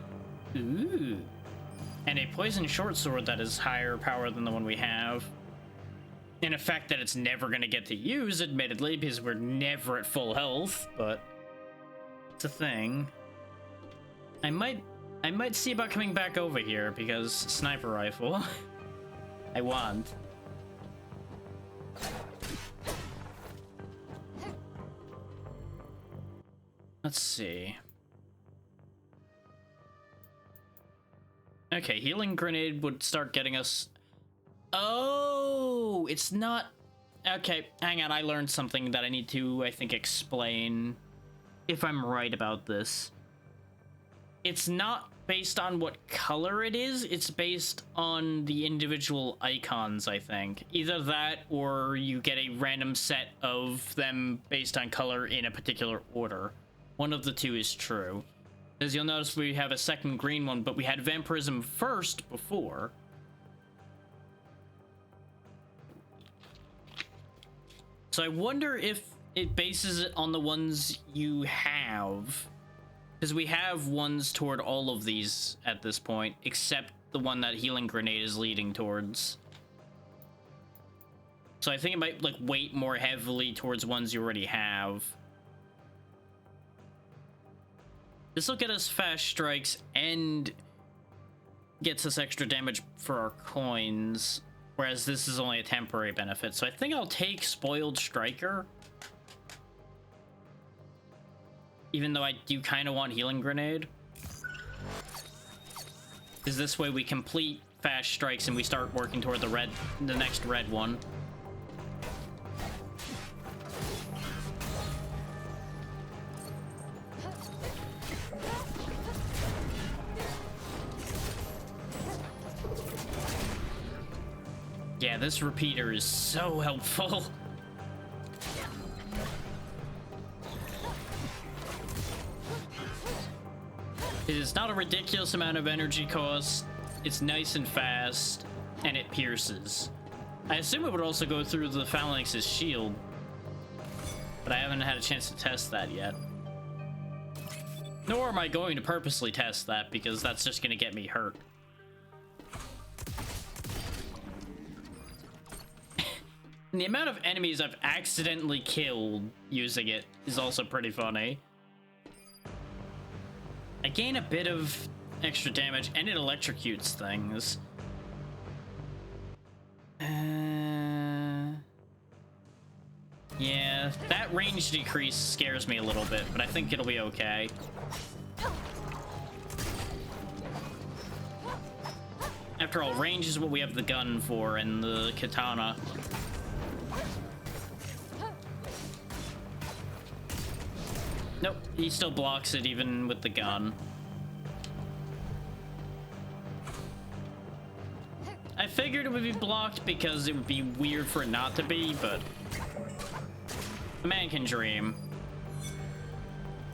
Ooh. And a poison short sword that is higher power than the one we have. In a fact that it's never going to get to use, admittedly, because we're never at full health, but it's a thing. I might see about coming back over here, because sniper rifle. I want. Let's see. Okay, healing grenade would start getting us... Oh, it's not... Okay, hang on, I learned something that I need to, I think, explain if I'm right about this. It's not based on what color it is, it's based on the individual icons, I think. Either that, or you get a random set of them based on color in a particular order. One of the two is true. As you'll notice, we have a second green one, but we had vampirism first before. So I wonder if it bases it on the ones you have. Because we have ones toward all of these at this point, except the one that healing grenade is leading towards. So I think it might, like, weight more heavily towards ones you already have. This will get us fast strikes and gets us extra damage for our coins, whereas this is only a temporary benefit. So I think I'll take Spoiled Striker, even though I do kind of want Healing Grenade, because this way we complete fast strikes and we start working toward the next red one. Yeah, this repeater is so helpful. It is not a ridiculous amount of energy cost. It's nice and fast, and it pierces. I assume it would also go through the Phalanx's shield, but I haven't had a chance to test that yet. Nor am I going to purposely test that, because that's just going to get me hurt. And the amount of enemies I've accidentally killed using it is also pretty funny. I gain a bit of extra damage, and it electrocutes things. Yeah, that range decrease scares me a little bit, but I think it'll be okay. After all, range is what we have the gun for, and the katana. Nope, he still blocks it even with the gun. I figured it would be blocked because it would be weird for it not to be, but a man can dream.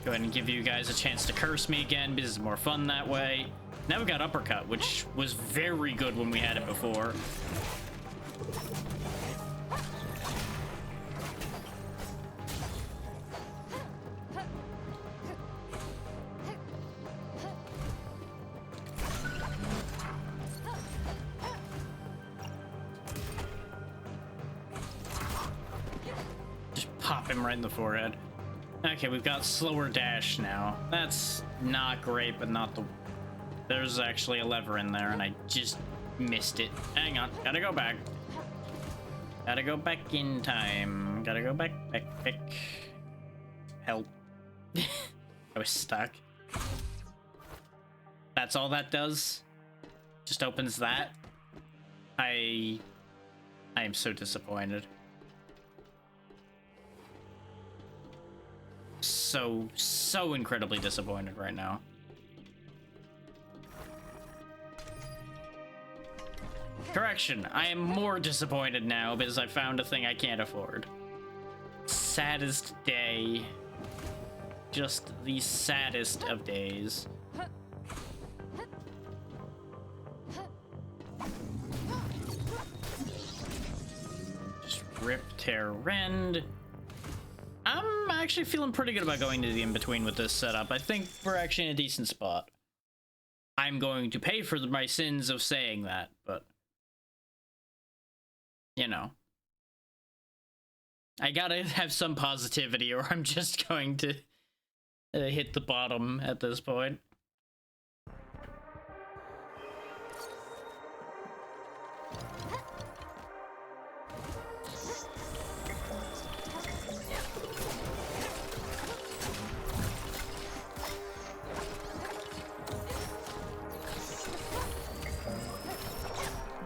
Go ahead and give you guys a chance to curse me again because it's more fun that way. Now we got uppercut, which was very good when we had it before. Pop him right in the forehead. Okay, we've got slower dash now. That's not great, but not the... There's actually a lever in there, and I just missed it. Hang on, gotta go back. Gotta go back in time. Gotta go back. Help. I was stuck. That's all that does? Just opens that? I am so disappointed. So incredibly disappointed right now. Correction, I am more disappointed now because I found a thing I can't afford. Saddest day. Just the saddest of days. Just rip, tear, rend. I'm actually feeling pretty good about going to the in-between with this setup. I think we're actually in a decent spot. I'm going to pay for my sins of saying that, but... you know. I gotta have some positivity or I'm just going to hit the bottom at this point.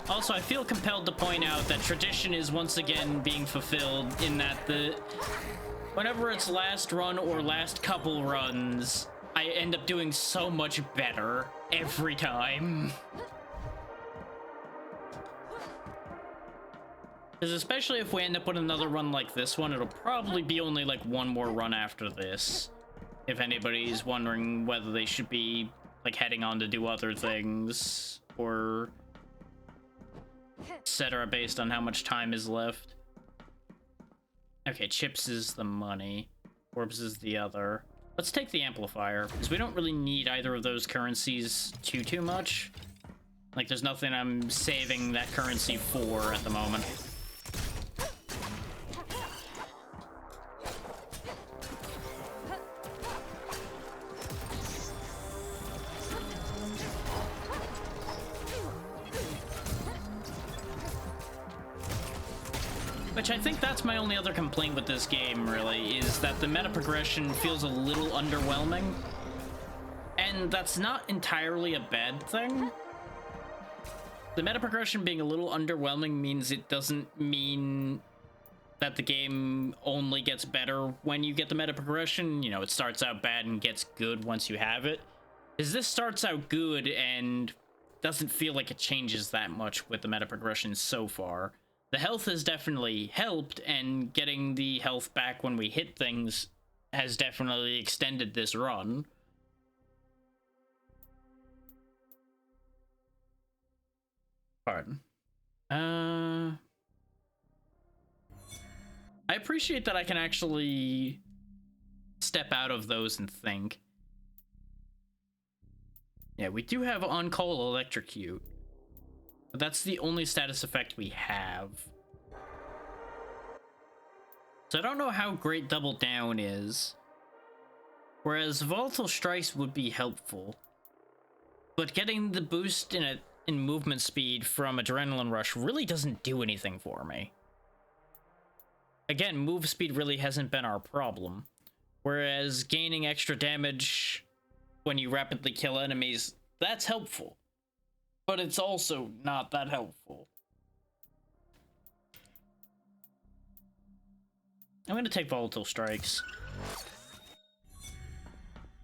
Also, I feel compelled to point out that tradition is once again being fulfilled in that whenever it's last run or last couple runs, I end up doing so much better every time. Because especially if we end up with another run like this one, it'll probably be only like one more run after this. If anybody's wondering whether they should be like heading on to do other things or etc. based on how much time is left. Okay, chips is the money. Orbs is the other. Let's take the amplifier, because we don't really need either of those currencies too much. Like, there's nothing I'm saving that currency for at the moment. Which I think that's my only other complaint with this game, really, is that the meta progression feels a little underwhelming. And that's not entirely a bad thing. The meta progression being a little underwhelming means it doesn't mean that the game only gets better when you get the meta progression. You know, it starts out bad and gets good once you have it. Because this starts out good and doesn't feel like it changes that much with the meta progression so far. The health has definitely helped, and getting the health back when we hit things has definitely extended this run. Pardon. I appreciate that I can actually step out of those and think. Yeah, we do have on-call electrocute. But that's the only status effect we have. So I don't know how great Double Down is. Whereas Volatile Strikes would be helpful. But getting the boost in movement speed from Adrenaline Rush really doesn't do anything for me. Again, move speed really hasn't been our problem. Whereas gaining extra damage when you rapidly kill enemies, that's helpful. But it's also not that helpful. I'm gonna take Volatile Strikes.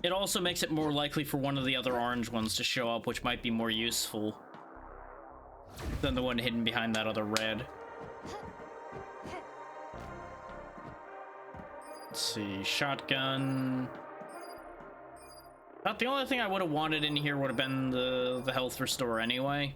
It also makes it more likely for one of the other orange ones to show up, which might be more useful than the one hidden behind that other red. Let's see, shotgun. About the only thing I would have wanted in here would have been the health restore anyway.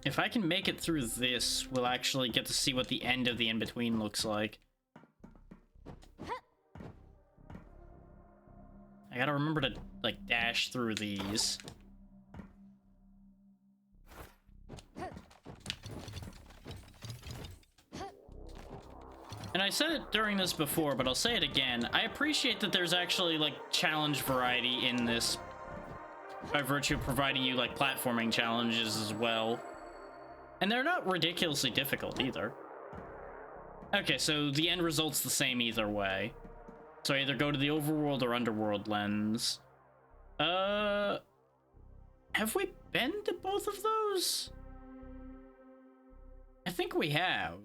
If I can make it through this, we'll actually get to see what the end of the in-between looks like. I gotta remember to, like, dash through these. And I said it during this before, but I'll say it again. I appreciate that there's actually, like, challenge variety in this by virtue of providing you, like, platforming challenges as well. And they're not ridiculously difficult either. Okay, so the end result's the same either way. So I either go to the overworld or underworld lens. Have we been to both of those? I think we have.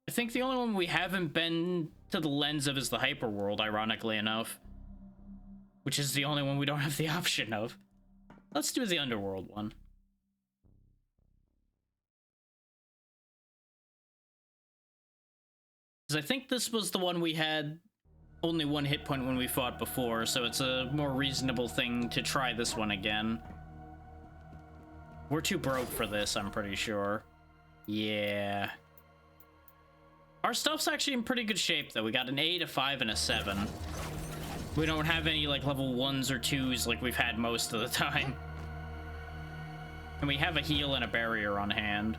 I think the only one we haven't been to the lens of is the hyperworld, ironically enough. Which is the only one we don't have the option of. Let's do the underworld one. Because I think this was the one we had only one hit point when we fought before, so it's a more reasonable thing to try this one again. We're too broke for this, I'm pretty sure. Yeah. Our stuff's actually in pretty good shape, though. We got an 8, a 5, and a 7. We don't have any, like, level 1s or 2s like we've had most of the time. And we have a heal and a barrier on hand.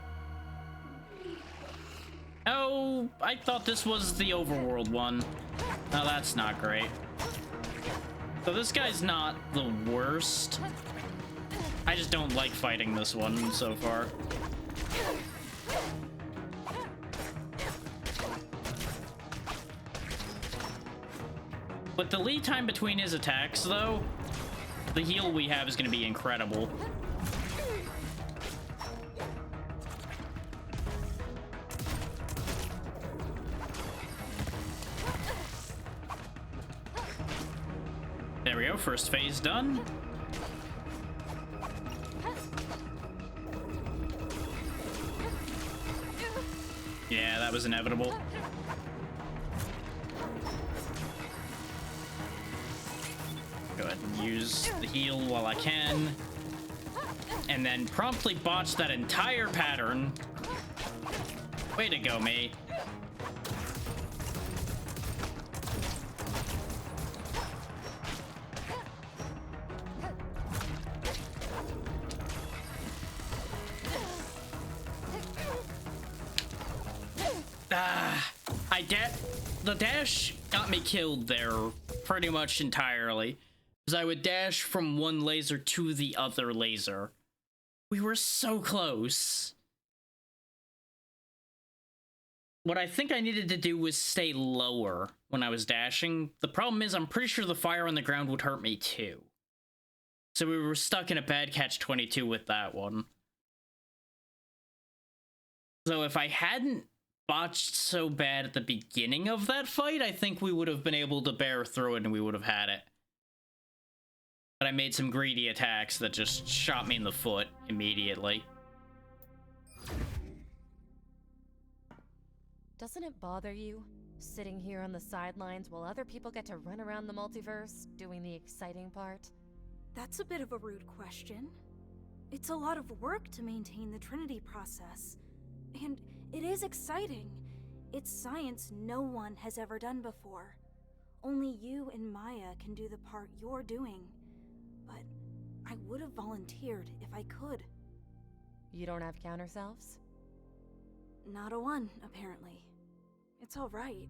Oh, I thought this was the overworld one. No, that's not great. So this guy's not the worst. I just don't like fighting this one so far. But the lead time between his attacks, though, the heal we have is going to be incredible. There we go, first phase done. Yeah, that was inevitable. Go ahead and use the heal while I can. And then promptly botch that entire pattern. Way to go, mate. The dash got me killed there pretty much entirely. Because I would dash from one laser to the other laser. We were so close. What I think I needed to do was stay lower when I was dashing. The problem is I'm pretty sure the fire on the ground would hurt me too. So we were stuck in a bad catch-22 with that one. So if I hadn't botched so bad at the beginning of that fight, I think we would have been able to bear through it and we would have had it. But I made some greedy attacks that just shot me in the foot immediately. Doesn't it bother you, sitting here on the sidelines while other people get to run around the multiverse, doing the exciting part? That's a bit of a rude question. It's a lot of work to maintain the Trinity process. And it is exciting. It's science no one has ever done before. Only you and Maya can do the part you're doing. But I would have volunteered if I could. You don't have counter selves? Not a one, apparently. It's all right.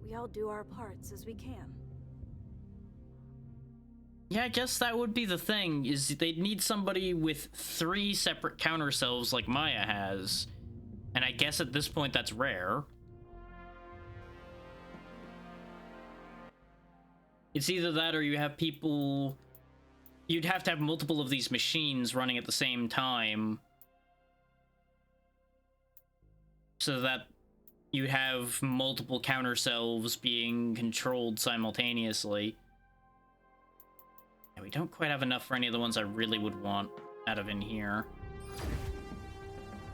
We all do our parts as we can. Yeah, I guess that would be the thing, is they'd need somebody with 3 separate counter selves like Maya has. And I guess at this point that's rare. It's either that or you have people... You'd have to have multiple of these machines running at the same time. So that you'd have multiple counter selves being controlled simultaneously. And we don't quite have enough for any of the ones I really would want out of in here.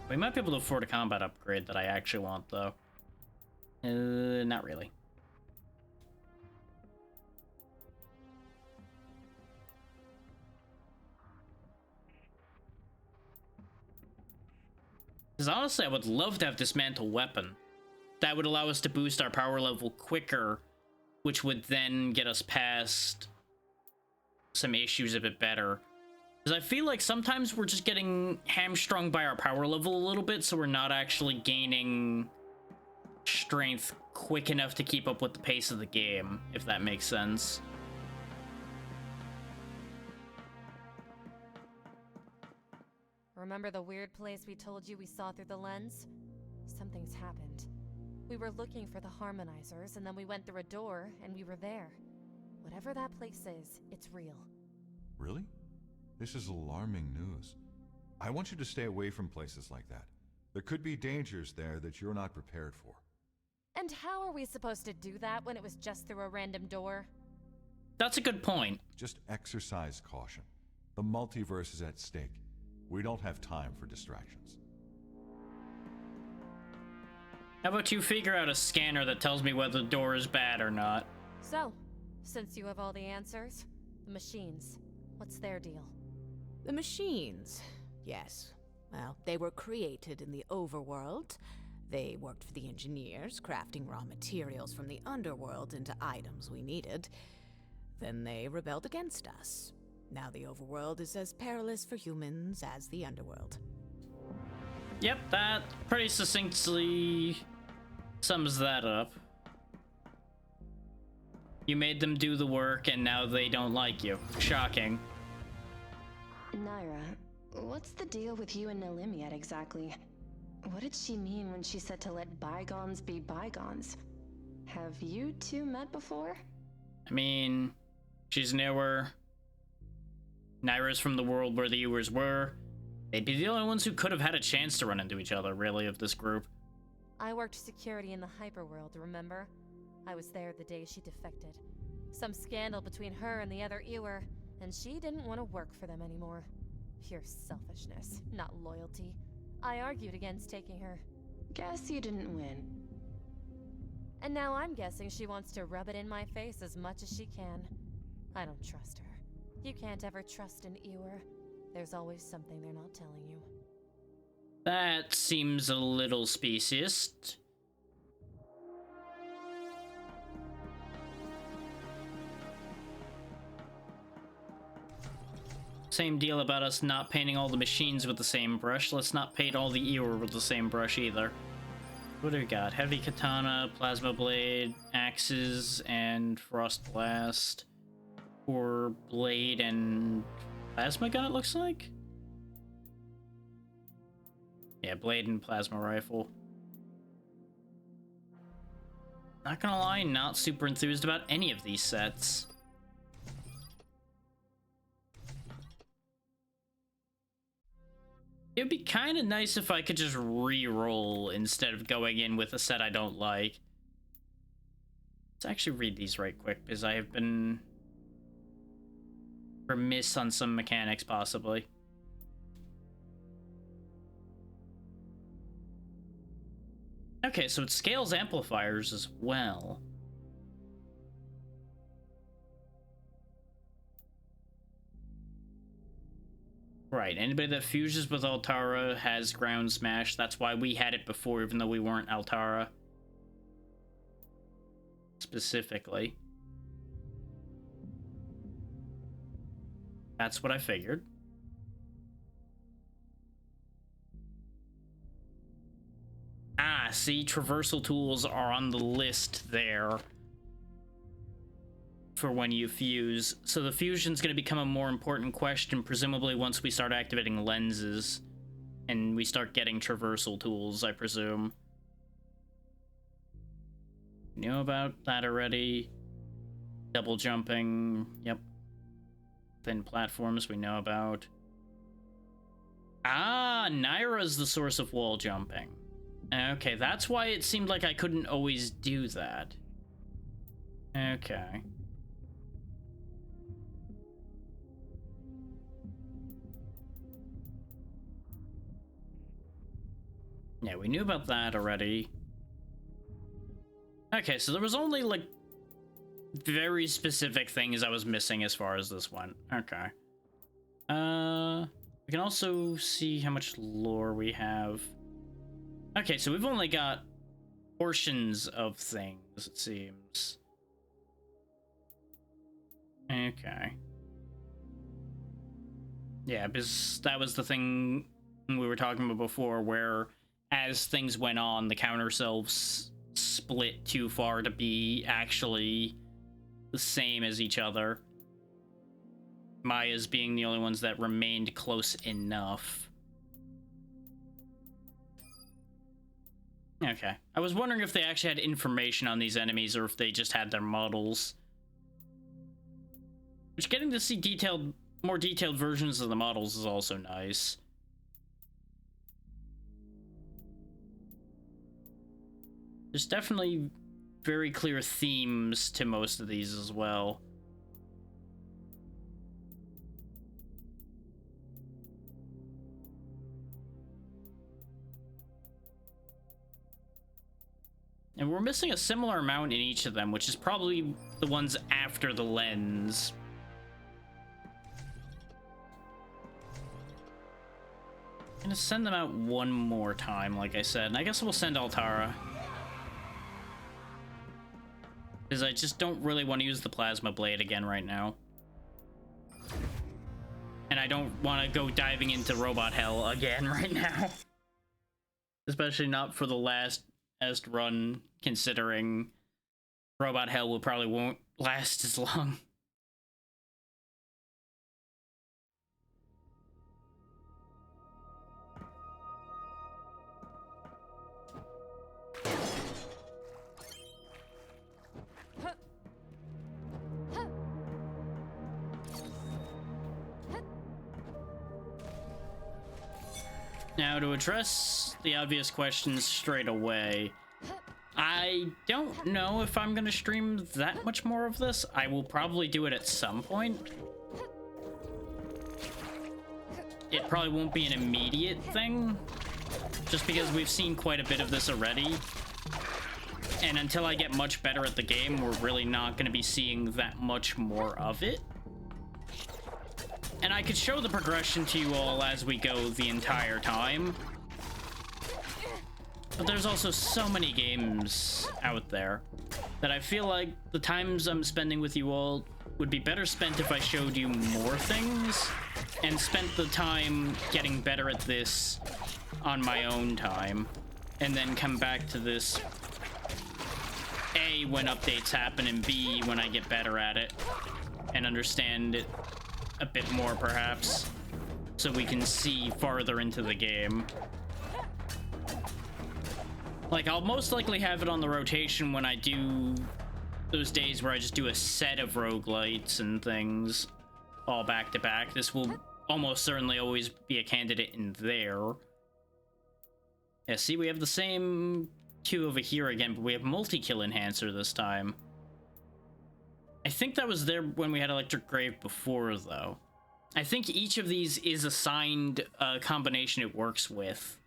We might be able to afford a combat upgrade that I actually want, though. Not really. Because honestly, I would love to have Dismantle Weapon. That would allow us to boost our power level quicker, which would then get us past some issues a bit better. Because I feel like sometimes we're just getting hamstrung by our power level a little bit, so we're not actually gaining strength quick enough to keep up with the pace of the game, if that makes sense. Remember the weird place we told you we saw through the lens? Something's happened. We were looking for the harmonizers, and then we went through a door, and we were there. Whatever that place is, it's real. Really? This is alarming news. I want you to stay away from places like that. There could be dangers there that you're not prepared for. And how are we supposed to do that when it was just through a random door? That's a good point. Just exercise caution. The multiverse is at stake. We don't have time for distractions. How about you figure out a scanner that tells me whether the door is bad or not? So, since you have all the answers, the machines, what's their deal? The machines, yes. Well, they were created in the overworld. They worked for the engineers, crafting raw materials from the underworld into items we needed. Then they rebelled against us. Now the overworld is as perilous for humans as the underworld. Yep, that pretty succinctly sums that up. You made them do the work, and now they don't like you. Shocking. Naira, what's the deal with you and Nelimiad exactly? What did she mean when she said to let bygones be bygones? Have you two met before? I mean, she's newer. Naira's from the world where the Ewers were. They'd be the only ones who could have had a chance to run into each other, really, of this group. I worked security in the hyperworld, remember? I was there the day she defected. Some scandal between her and the other Ewer, and she didn't want to work for them anymore. Pure selfishness, not loyalty. I argued against taking her. Guess you didn't win. And now I'm guessing she wants to rub it in my face as much as she can. I don't trust her. You can't ever trust an Ewer. There's always something they're not telling you. That seems a little speciest. Same deal about us not painting all the machines with the same brush. Let's not paint all the Ewer with the same brush either. What do we got? Heavy Katana, Plasma Blade, Axes, and Frost Blast. Or Blade and Plasma Gun, it looks like? Yeah, Blade and Plasma Rifle. Not gonna lie, not super enthused about any of these sets. It'd be kind of nice if I could just re-roll instead of going in with a set I don't like. Let's actually read these right quick, because I have been remiss on some mechanics, possibly. Okay, so it scales amplifiers as well. Right, anybody that fuses with Altara has Ground Smash. That's why we had it before, even though we weren't Altara. Specifically. That's what I figured. Ah, see, traversal tools are on the list there for when you fuse. So the fusion's going to become a more important question, presumably once we start activating lenses and we start getting traversal tools, I presume. You know about that already. Double jumping, yep. Thin platforms we know about. Ah, Naira's the source of wall jumping. Okay, that's why it seemed like I couldn't always do that. Okay. Yeah, we knew about that already. Okay, so there was only, like, very specific things I was missing as far as this went. Okay. We can also see how much lore we have. Okay, so we've only got portions of things, it seems. Okay. Yeah, because that was the thing we were talking about before, where as things went on, the counter selves split too far to be actually the same as each other. Maya's being the only ones that remained close enough. Okay. I was wondering if they actually had information on these enemies or if they just had their models. Which, getting to see more detailed versions of the models is also nice. There's definitely very clear themes to most of these as well. And we're missing a similar amount in each of them, which is probably the ones after the lens. I'm gonna send them out one more time, like I said, and I guess we'll send Altara. Because I just don't really want to use the Plasma Blade again right now. And I don't want to go diving into Robot Hell again right now. Especially not for the last run, considering Robot Hell will probably won't last as long. Now, to address the obvious questions straight away, I don't know if I'm gonna stream that much more of this. I will probably do it at some point. It probably won't be an immediate thing, just because we've seen quite a bit of this already. And until I get much better at the game, we're really not gonna be seeing that much more of it. And I could show the progression to you all as we go the entire time. But there's also so many games out there that I feel like the times I'm spending with you all would be better spent if I showed you more things and spent the time getting better at this on my own time, and then come back to this A, when updates happen, and B, when I get better at it and understand it a bit more, perhaps, so we can see farther into the game. Like, I'll most likely have it on the rotation when I do those days where I just do a set of roguelites and things all back to back. This will almost certainly always be a candidate in there. Yeah, see, we have the same queue over here again, but we have multi-kill enhancer this time. I think that was there when we had Electric Grave before, though. I think each of these is assigned a combination it works with.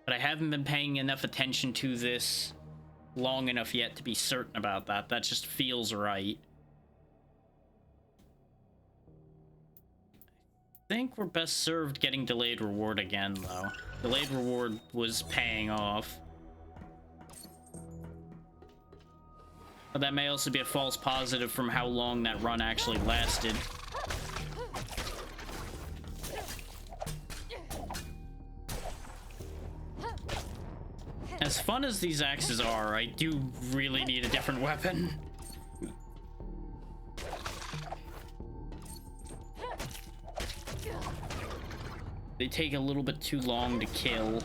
But I haven't been paying enough attention to this long enough yet to be certain about that. That just feels right. I think we're best served getting delayed reward again, though. Delayed reward was paying off. But that may also be a false positive from how long that run actually lasted. As fun as these axes are, I do really need a different weapon. They take a little bit too long to kill.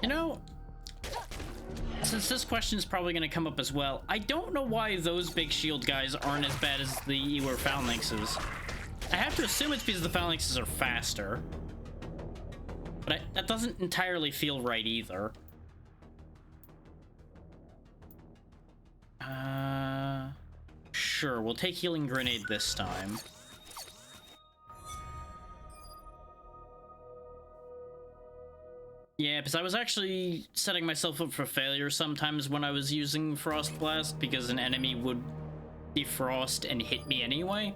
You know, since this question is probably going to come up as well, I don't know why those big shield guys aren't as bad as the Ewer phalanxes. I have to assume it's because the phalanxes are faster. But that doesn't entirely feel right either. Sure, we'll take Healing Grenade this time. Yeah, because I was actually setting myself up for failure sometimes when I was using Frost Blast, because an enemy would defrost and hit me anyway.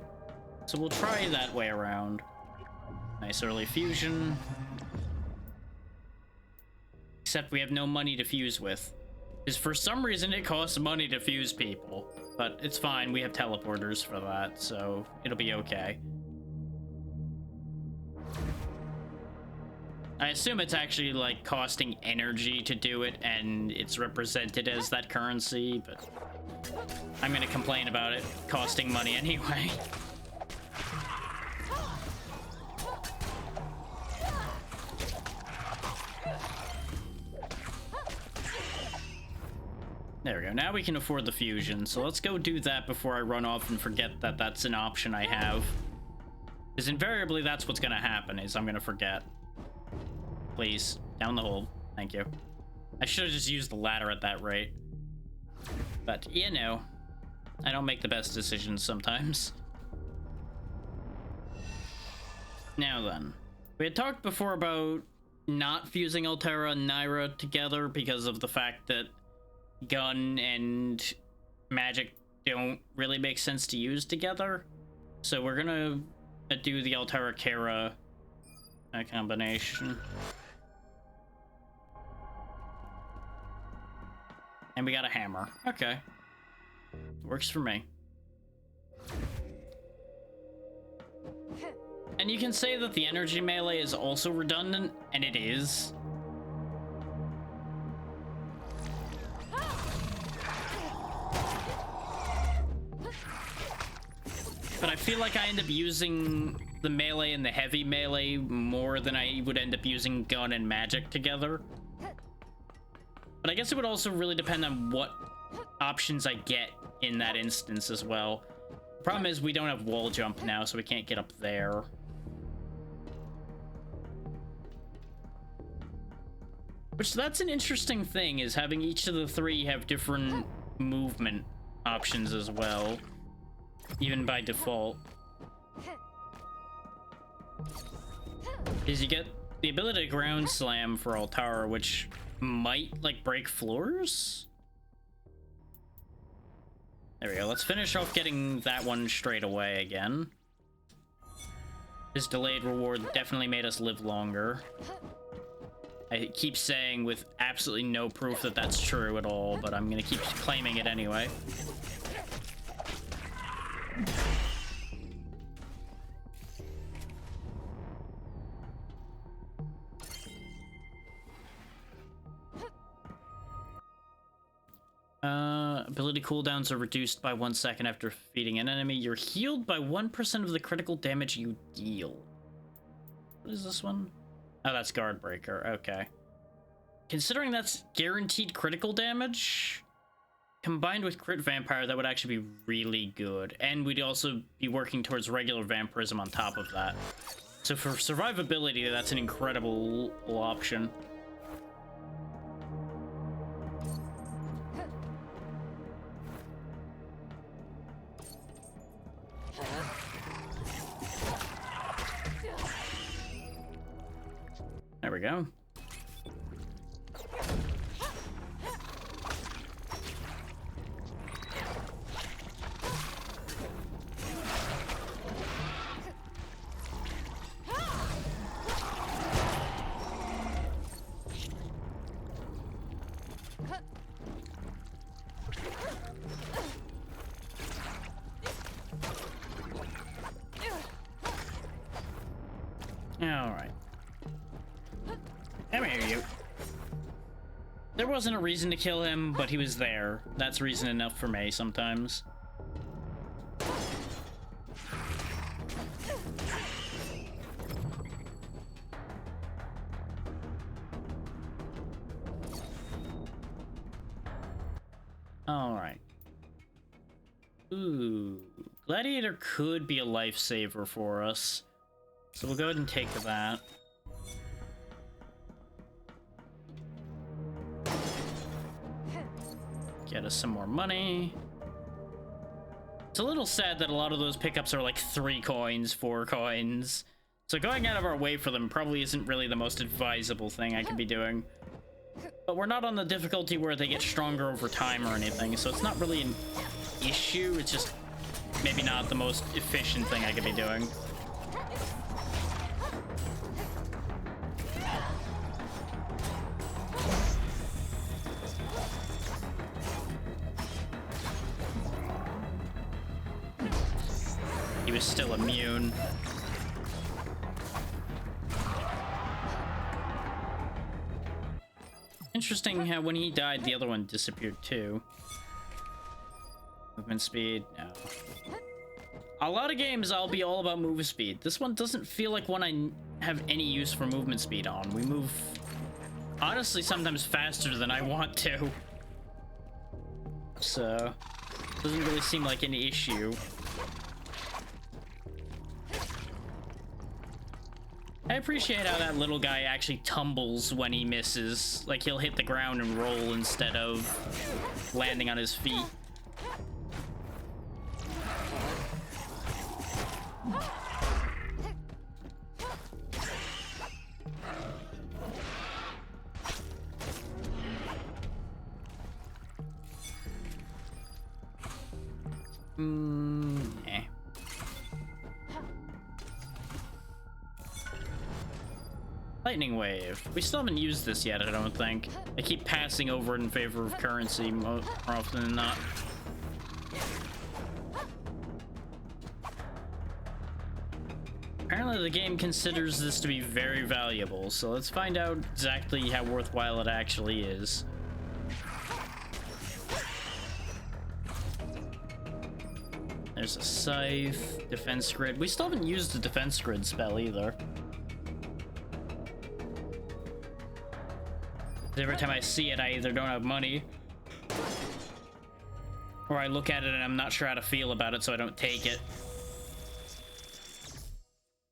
So we'll try that way around. Nice early fusion. Except we have no money to fuse with. Because for some reason it costs money to fuse people. But it's fine, we have teleporters for that, so it'll be okay. I assume it's actually like costing energy to do it and it's represented as that currency, but I'm gonna complain about it costing money anyway. There we go. Now we can afford the fusion. So let's go do that before I run off and forget that that's an option I have. Because invariably that's what's going to happen, is I'm going to forget. Please, down the hole. Thank you. I should have just used the ladder at that rate. But, you know, I don't make the best decisions sometimes. Now then. We had talked before about not fusing Altera and Naira together because of the fact that gun and magic don't really make sense to use together. So we're gonna do the Altera Kara combination. And we got a hammer. Okay. Works for me. And you can say that the energy melee is also redundant, and it is. But I feel like I end up using the melee and the heavy melee more than I would end up using gun and magic together. But I guess it would also really depend on what options I get in that instance as well. The problem is we don't have wall jump now, so we can't get up there. Which, that's an interesting thing, is having each of the three have different movement options as well. Even by default. Is you get the ability to ground slam for Altara, which might, like, break floors? There we go. Let's finish off getting that one straight away again. This delayed reward definitely made us live longer. I keep saying with absolutely no proof that that's true at all, but I'm gonna keep claiming it anyway. Ability cooldowns are reduced by 1 second after defeating an enemy. You're healed by 1% of the critical damage you deal. What is this one? Oh, that's Guard Breaker. Okay. Considering that's guaranteed critical damage, combined with Crit Vampire, that would actually be really good. And we'd also be working towards regular Vampirism on top of that. So for survivability, that's an incredible option. There we go. Alright. Come here, you. There wasn't a reason to kill him, but he was there. That's reason enough for me sometimes. Alright. Ooh. Gladiator could be a lifesaver for us. So we'll go ahead and take that. Get us some more money. It's a little sad that a lot of those pickups are like 3 coins, 4 coins. So going out of our way for them probably isn't really the most advisable thing I could be doing. But we're not on the difficulty where they get stronger over time or anything, so it's not really an issue. It's just maybe not the most efficient thing I could be doing. He was still immune. Interesting how when he died, the other one disappeared too. Movement speed, no. A lot of games I'll be all about move speed. This one doesn't feel like one I have any use for movement speed on. We move, honestly, sometimes faster than I want to. So, doesn't really seem like an issue. I appreciate how that little guy actually tumbles when he misses. Like, he'll hit the ground and roll instead of landing on his feet. Eh. Lightning wave. We still haven't used this yet, I don't think. I keep passing over it in favor of currency more often than not. Apparently the game considers this to be very valuable, so let's find out exactly how worthwhile it actually is. There's a scythe, defense grid. We still haven't used the defense grid spell either. Every time I see it, I either don't have money, or I look at it and I'm not sure how to feel about it, so I don't take it.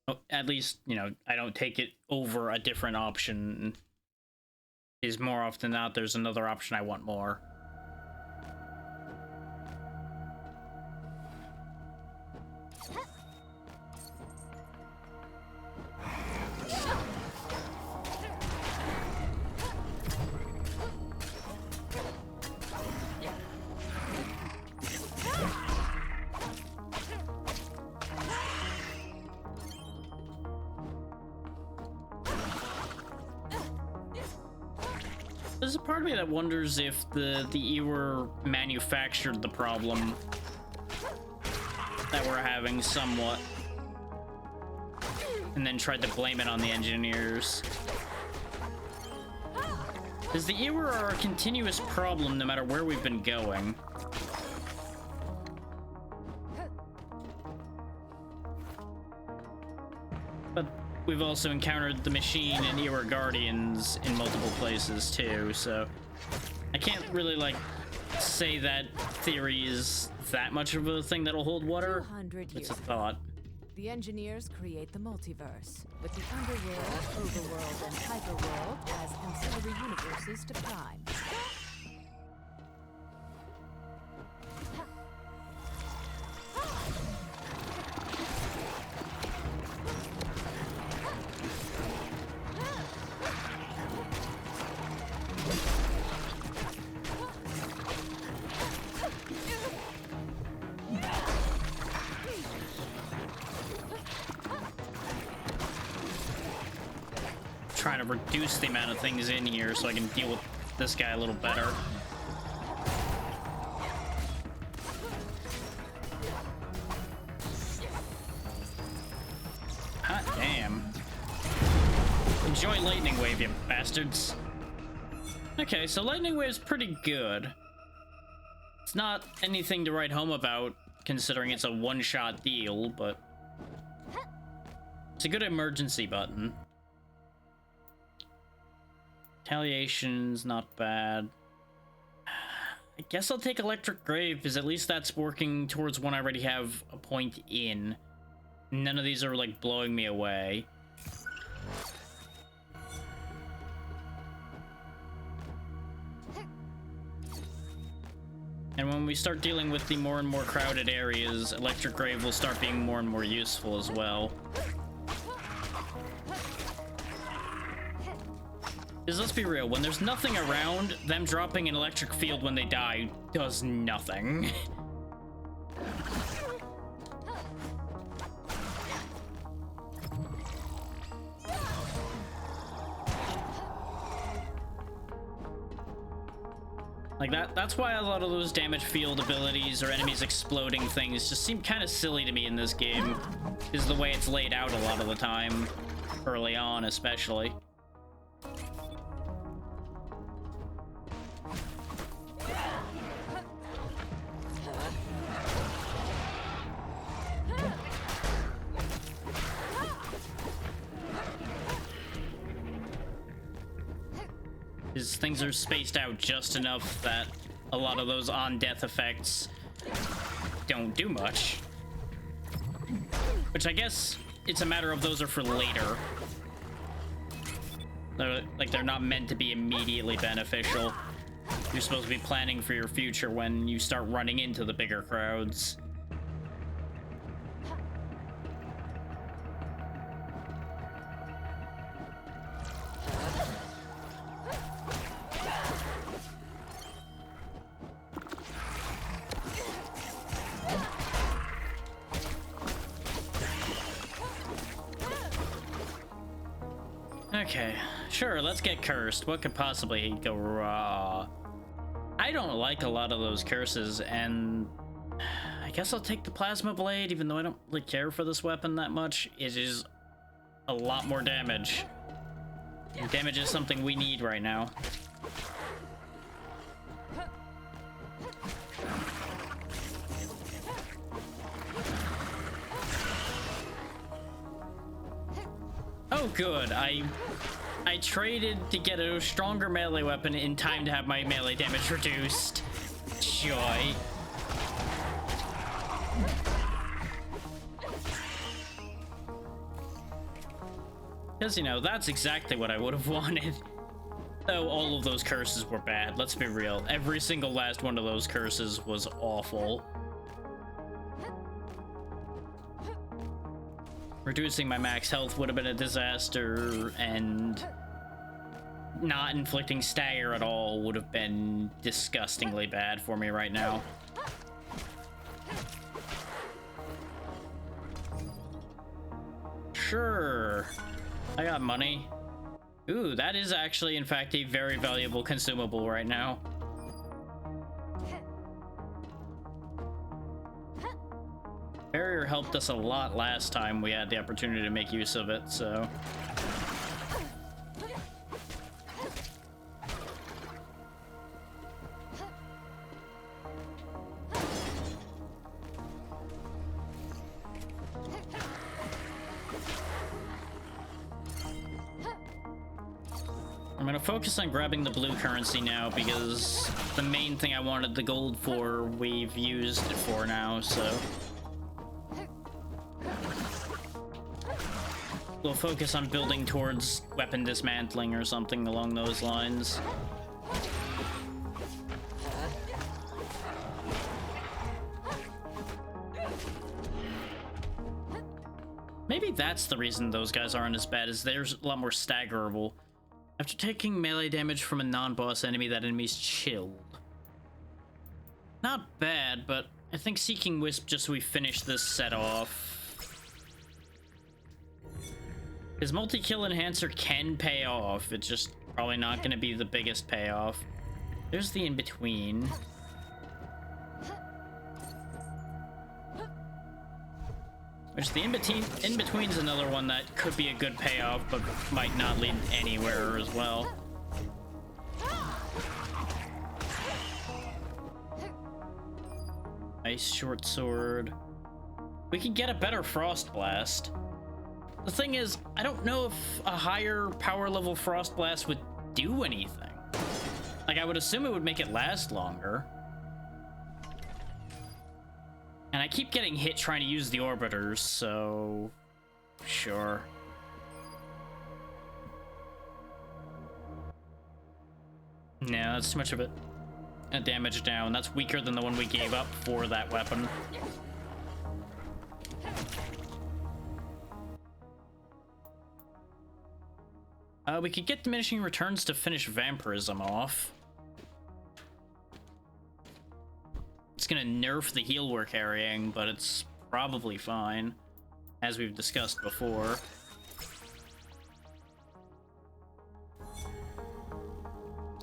Oh, at least, you know, I don't take it over a different option. Is more often than not, there's another option I want more. There's a part of me that wonders if the Ewer manufactured the problem that we're having somewhat, and then tried to blame it on the engineers. Because the Ewer are a continuous problem no matter where we've been going. But we've also encountered the machine and Ewer Guardians in multiple places too, so I can't really like say that theory is that much of a thing that'll hold water. It's a thought. The engineers create the multiverse, with the underworld, overworld, and hyperworld as ancillary universes to Prime. Trying to reduce the amount of things in here so I can deal with this guy a little better. Hot damn. Enjoy Lightning Wave, you bastards. Okay, so Lightning Wave's pretty good. It's not anything to write home about, considering it's a one-shot deal, but it's a good emergency button. Retaliation's not bad. I guess I'll take Electric Grave, because at least that's working towards one I already have a point in. None of these are, like, blowing me away. And when we start dealing with the more and more crowded areas, Electric Grave will start being more and more useful as well. Because let's be real, when there's nothing around, them dropping an electric field when they die does nothing. Like that's why a lot of those damage field abilities or enemies exploding things just seem kind of silly to me in this game, is the way it's laid out a lot of the time, early on especially. His things are spaced out just enough that a lot of those on-death effects don't do much. Which I guess it's a matter of those are for later. They're not meant to be immediately beneficial. You're supposed to be planning for your future when you start running into the bigger crowds. Okay, sure, let's get cursed. What could possibly go wrong? I don't like a lot of those curses, and I guess I'll take the plasma blade, even though I don't really care for this weapon that much. It is a lot more damage. And damage is something we need right now. Oh good, I traded to get a stronger melee weapon in time to have my melee damage reduced. Joy. Because, you know, that's exactly what I would have wanted. Though all of those curses were bad, let's be real. Every single last one of those curses was awful. Reducing my max health would have been a disaster, and not inflicting stagger at all would have been disgustingly bad for me right now. Sure. I got money. Ooh, that is actually, in fact, a very valuable consumable right now. Barrier helped us a lot last time we had the opportunity to make use of it, so... I'm gonna focus on grabbing the blue currency now, because the main thing I wanted the gold for, we've used it for now, so... We'll focus on building towards weapon dismantling or something along those lines. Maybe that's the reason those guys aren't as bad, as they're a lot more staggerable. After taking melee damage from a non-boss enemy, that enemy's chilled. Not bad, but I think Seeking Wisp just so we finish this set off. His multi-kill enhancer can pay off, it's just probably not going to be the biggest payoff. There's the in-between. Which the in-between's another one that could be a good payoff, but might not lead anywhere as well. Ice short sword. We could get a better Frost Blast. The thing is, I don't know if a higher power level Frost Blast would do anything. Like, I would assume it would make it last longer. And I keep getting hit trying to use the orbiters, so... Sure. No, that's too much of it. A damage down. That's weaker than the one we gave up for that weapon. We could get diminishing returns to finish vampirism off. It's gonna nerf the heal we're carrying, but it's probably fine, as we've discussed before.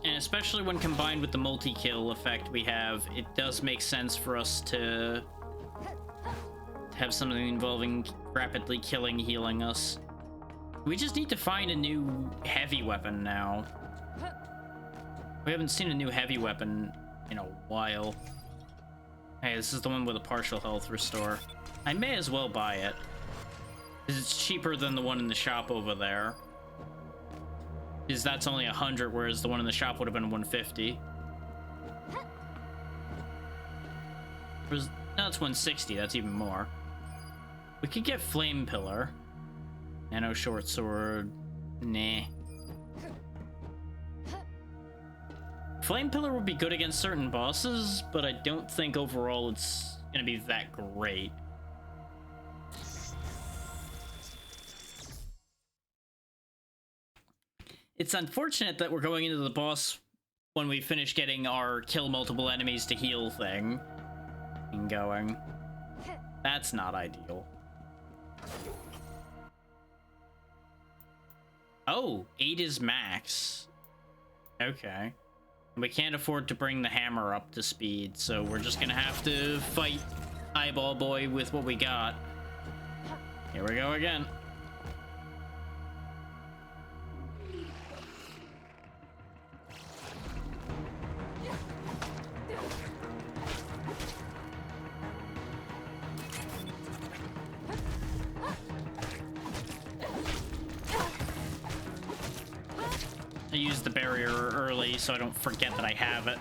And especially when combined with the multi-kill effect we have, it does make sense for us to have something involving rapidly killing, healing us. We just need to find a new heavy weapon now. We haven't seen a new heavy weapon in a while. Hey, this is the one with a partial health restore. I may as well buy it, because it's cheaper than the one in the shop over there. Because that's only 100, whereas the one in the shop would have been 150. No, it's 160. That's even more. We could get Flame Pillar. Nano Short Sword. Nah. Flame Pillar would be good against certain bosses, but I don't think overall it's gonna be that great. It's unfortunate that we're going into the boss when we finish getting our kill multiple enemies to heal thing and going. That's not ideal. Oh, 8 is max. Okay. We can't afford to bring the hammer up to speed, so we're just gonna have to fight Eyeball Boy with what we got. Here we go again. I used the barrier early so I don't forget that I have it.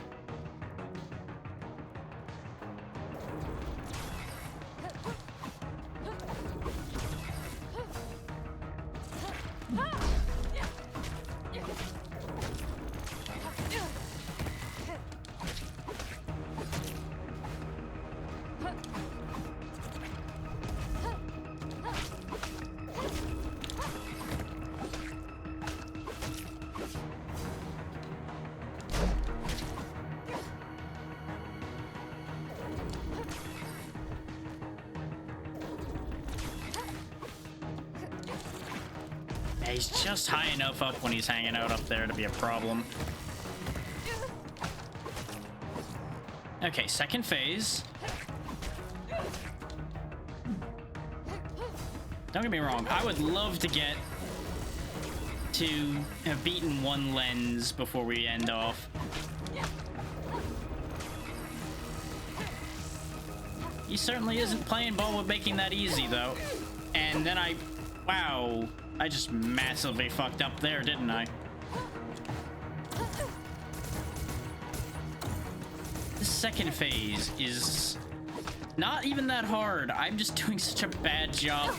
He's just high enough up when he's hanging out up there to be a problem. Okay, second phase. Don't get me wrong, I would love to get to have beaten one lens before we end off. He certainly isn't playing ball with making that easy, though. And then wow. I just massively fucked up there, didn't I? This second phase is not even that hard. I'm just doing such a bad job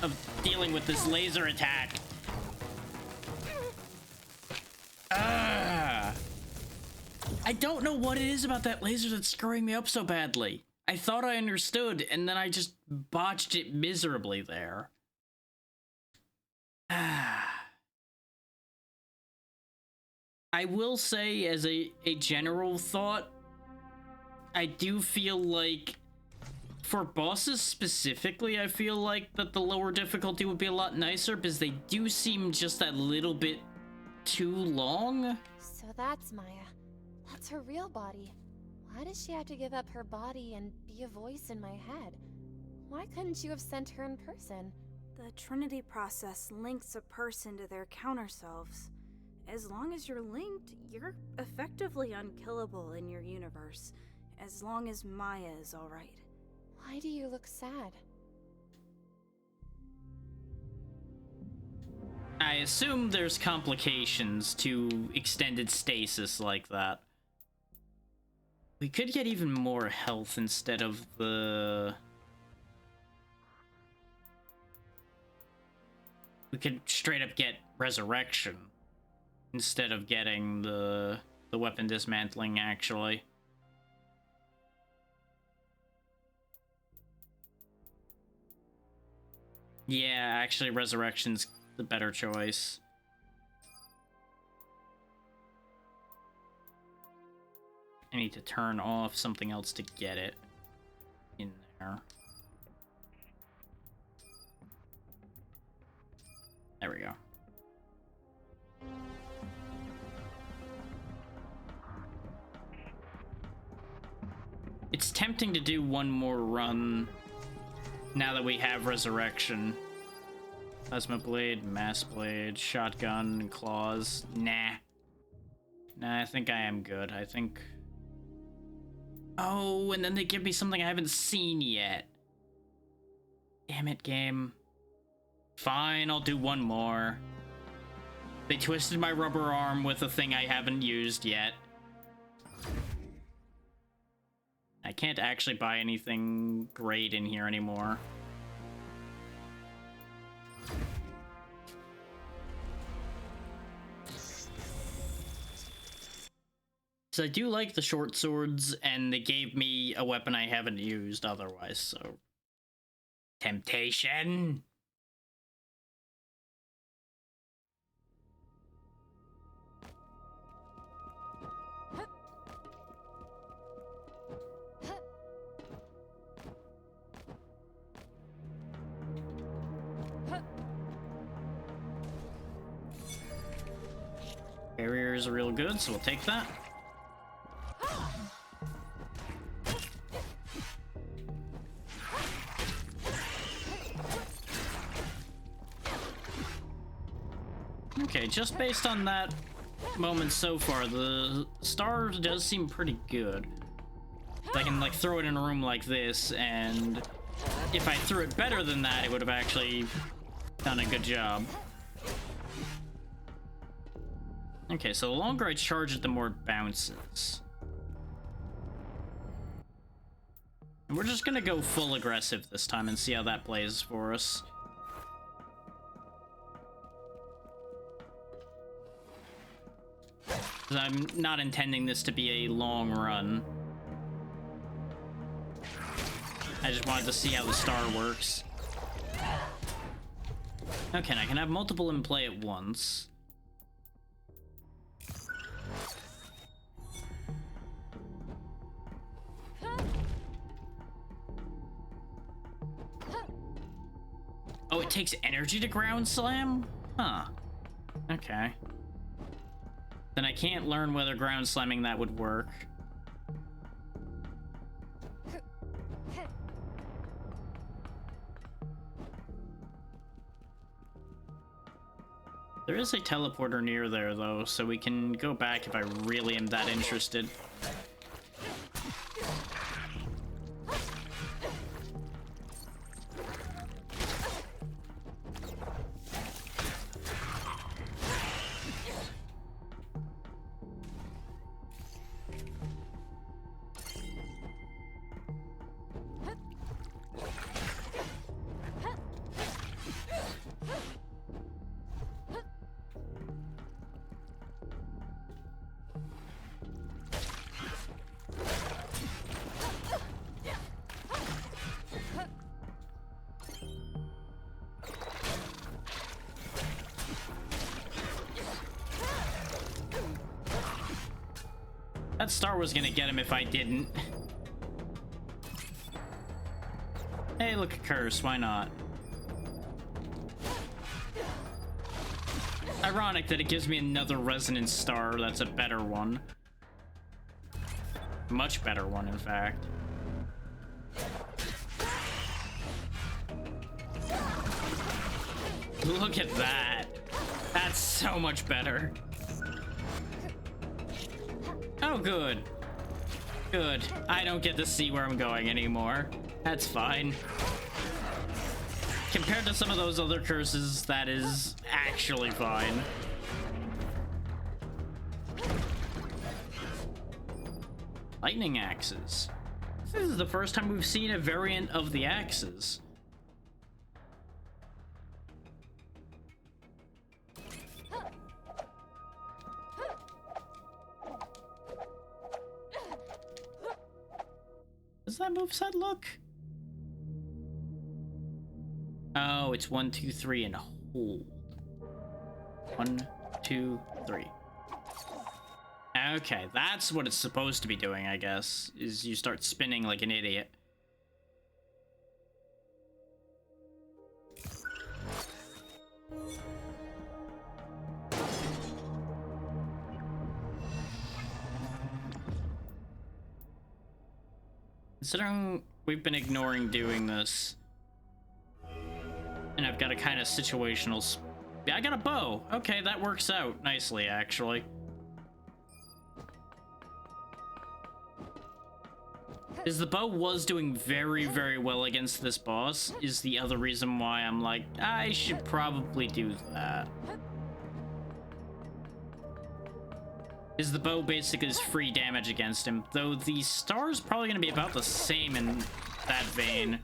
of dealing with this laser attack. I don't know what it is about that laser that's screwing me up so badly. I thought I understood, and then I just botched it miserably there. I will say, as a general thought, I do feel like for bosses specifically, I feel like that the lower difficulty would be a lot nicer because they do seem just that little bit too long. So that's Maya. That's her real body. Why does she have to give up her body and be a voice in my head? Why couldn't you have sent her in person? The Trinity process links a person to their counter selves. As long as you're linked, you're effectively unkillable in your universe, as long as Maya is alright. Why do you look sad? I assume there's complications to extended stasis like that. We could get even more health instead of the... We could straight up get resurrection instead of getting the weapon dismantling, actually. Yeah, actually resurrection's the better choice. I need to turn off something else to get it in there. There we go. It's tempting to do one more run now that we have resurrection. Plasma blade, mass blade, shotgun, claws. Nah, I think I am good. I think... Oh, and then they give me something I haven't seen yet. Damn it, game. Fine, I'll do one more. They twisted my rubber arm with a thing I haven't used yet. I can't actually buy anything great in here anymore. So I do like the short swords, and they gave me a weapon I haven't used otherwise, so... Temptation! Barriers are real good, so we'll take that. Okay, just based on that moment so far, the star does seem pretty good. I can, like, throw it in a room like this, and if I threw it better than that, it would have actually done a good job. Okay, so the longer I charge it, the more it bounces. And we're just gonna go full aggressive this time and see how that plays for us. Because I'm not intending this to be a long run. I just wanted to see how the star works. Okay, and I can have multiple in play at once. Oh, it takes energy to ground slam? Huh. Okay. Then I can't learn whether ground slamming that would work. There is a teleporter near there, though, so we can go back if I really am that interested. That star was gonna get him if I didn't. Hey, look, a curse, why not? Ironic that it gives me another resonance star that's a better one. Much better one, in fact. Look at that. That's so much better. Oh, good. Good. I don't get to see where I'm going anymore. That's fine. Compared to some of those other curses, that is actually fine. Lightning axes. This is the first time we've seen a variant of the axes. Does that moveset look? Oh, it's 1, 2, 3, and hold. 1, 2, 3. Okay, that's what it's supposed to be doing, I guess, is you start spinning like an idiot. Considering we've been ignoring doing this, and I've got a kind of situational... Yeah, I got a bow. Okay, that works out nicely, actually. Is the bow was doing very, very well against this boss is the other reason why I'm like, I should probably do that. is the bow basically is free damage against him, though the star's probably going to be about the same in that vein.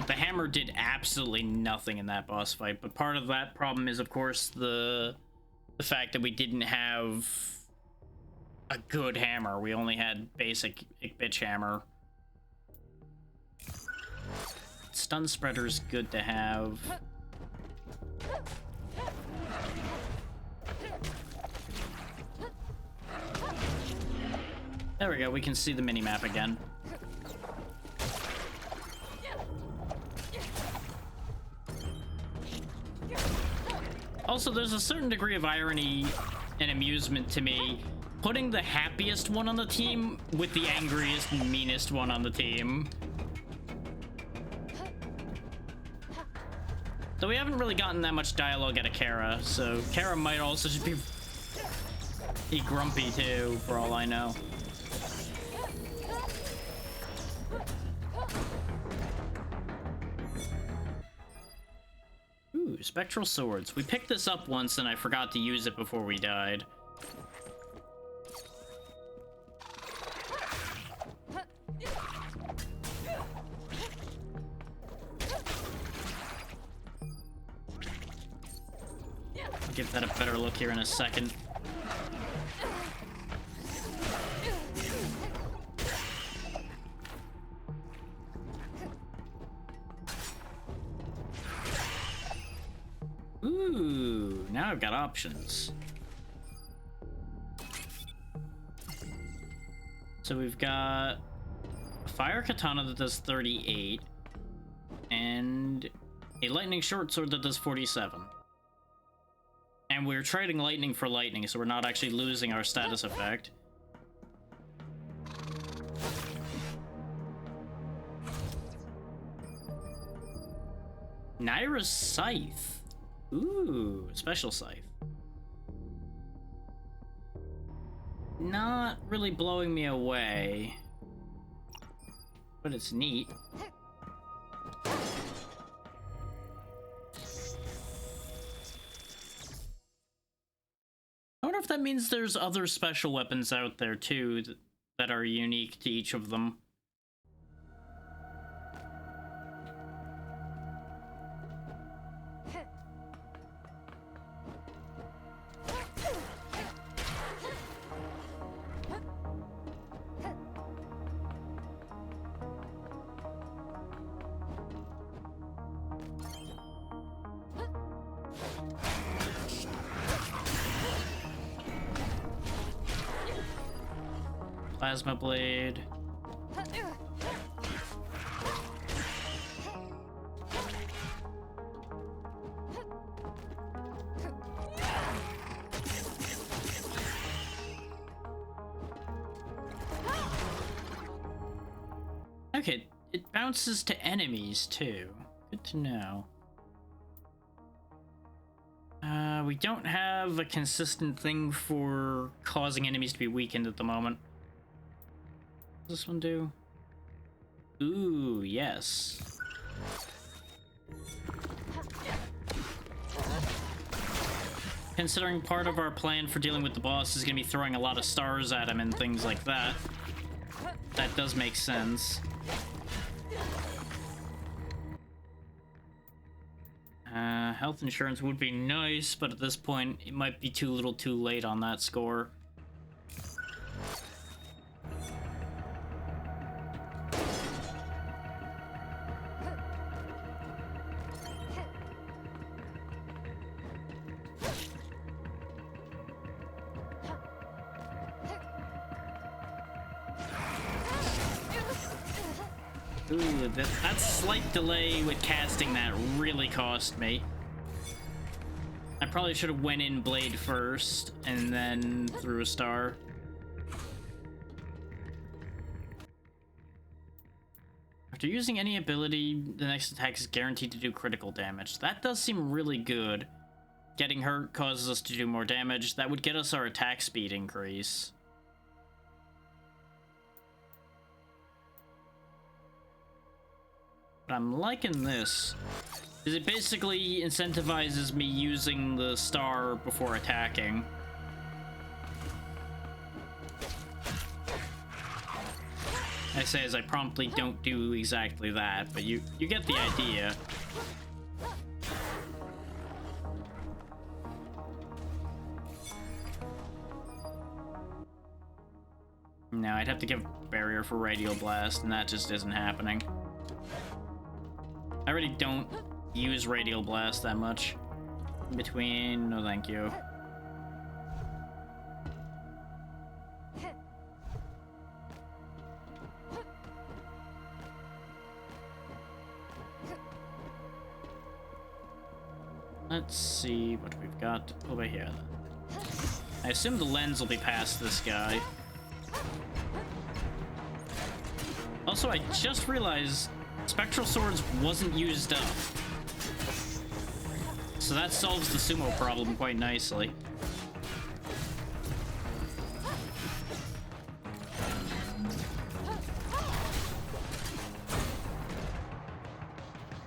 The hammer did absolutely nothing in that boss fight, but part of that problem is, of course, the fact that we didn't have a good hammer. We only had basic bitch hammer. Stun spreader's good to have. There we go, we can see the mini-map again. Also, there's a certain degree of irony and amusement to me putting the happiest one on the team with the angriest and meanest one on the team. Though we haven't really gotten that much dialogue out of Kara, so Kara might also just be grumpy too, for all I know. Ooh, spectral swords. We picked this up once and I forgot to use it before we died. I'll give that a better look here in a second. Ooh, now I've got options. So we've got a fire katana that does 38 and a lightning short sword that does 47. And we're trading lightning for lightning, so we're not actually losing our status effect. Naira's Scythe. Ooh, special scythe. Not really blowing me away, but it's neat. I wonder if that means there's other special weapons out there too that are unique to each of them. Plasma blade. Okay, it bounces to enemies too. Good to know. We don't have a consistent thing for causing enemies to be weakened at the moment. What does this one do? Ooh, yes. Considering part of our plan for dealing with the boss is going to be throwing a lot of stars at him and things like that, that does make sense. Health insurance would be nice, but at this point, it might be too little too late on that score. Ooh, that slight delay with casting that really cost me. I probably should have went in blade first and then threw a star. After using any ability, the next attack is guaranteed to do critical damage. That does seem really good. Getting hurt causes us to do more damage. That would get us our attack speed increase. But I'm liking this. Because it basically incentivizes me using the star before attacking. I say as I promptly don't do exactly that, but you get the idea. No, I'd have to give barrier for radial blast, and that just isn't happening. I really don't use radial blast that much. In between, no thank you. Let's see what we've got over here. I assume the lens will be past this guy. Also, I just realized Spectral Swords wasn't used up. So that solves the sumo problem quite nicely.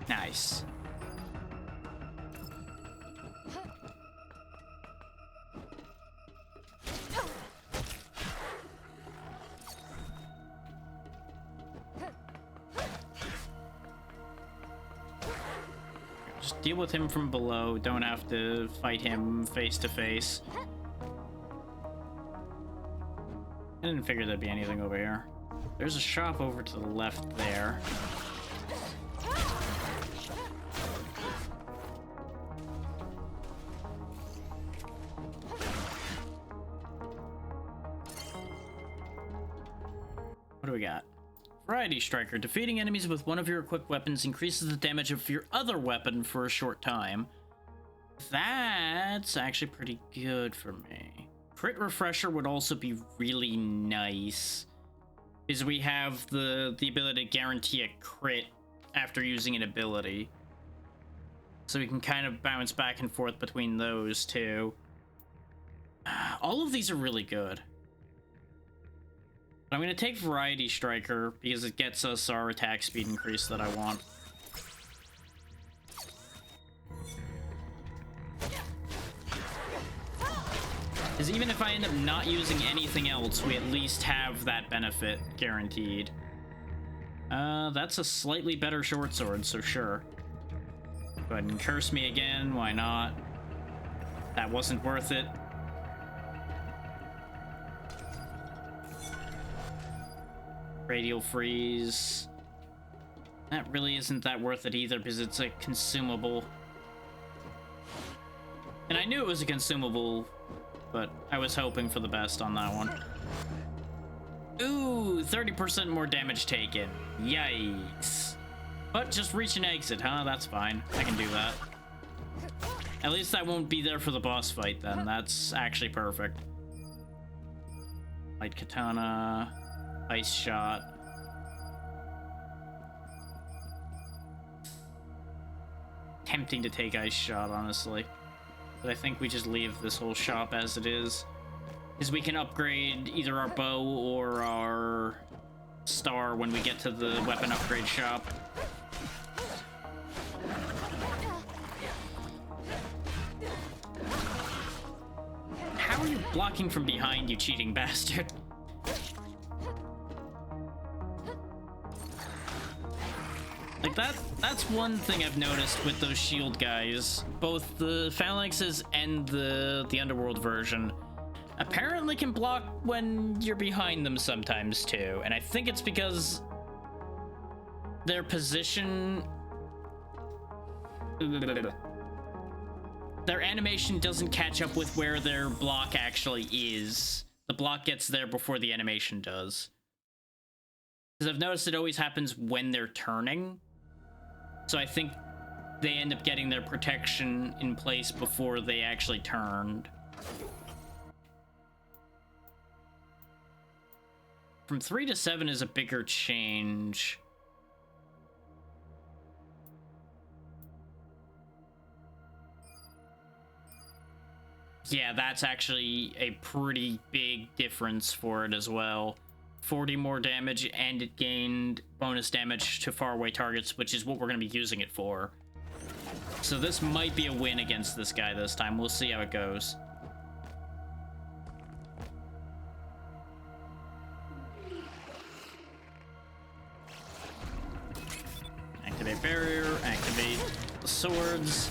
Nice. Just deal with him from below. Don't have to fight him face to face. I didn't figure there'd be anything over here. There's a shop over to the left there. What do we got? Variety Striker. Defeating enemies with one of your equipped weapons increases the damage of your other weapon for a short time. That's actually pretty good for me. Crit Refresher would also be really nice, because we have the ability to guarantee a crit after using an ability. So we can kind of bounce back and forth between those two. All of these are really good. But I'm going to take Variety Striker because it gets us our attack speed increase that I want. Because even if I end up not using anything else, we at least have that benefit guaranteed. That's a slightly better short sword, so sure. Go ahead and curse me again, why not? That wasn't worth it. Radial freeze. That really isn't that worth it either because it's a consumable. And I knew it was a consumable, but I was hoping for the best on that one. Ooh, 30% more damage taken. Yikes. But just reach an exit, huh? That's fine. I can do that. At least I won't be there for the boss fight then. That's actually perfect. Light Katana. Ice Shot. Tempting to take Ice Shot, honestly. But I think we just leave this whole shop as it is. Because we can upgrade either our bow or our star when we get to the weapon upgrade shop. How are you blocking from behind, you cheating bastard? Like that's one thing I've noticed with those shield guys. Both the phalanxes and the underworld version apparently can block when you're behind them sometimes too. And I think it's because their position, their animation doesn't catch up with where their block actually is. The block gets there before the animation does. Because I've noticed it always happens when they're turning. So I think they end up getting their protection in place before they actually turned. From 3 to 7 is a bigger change. Yeah, that's actually a pretty big difference for it as well. 40 more damage, and it gained bonus damage to faraway targets, which is what we're going to be using it for. So this might be a win against this guy this time. We'll see how it goes. Activate barrier, activate the swords.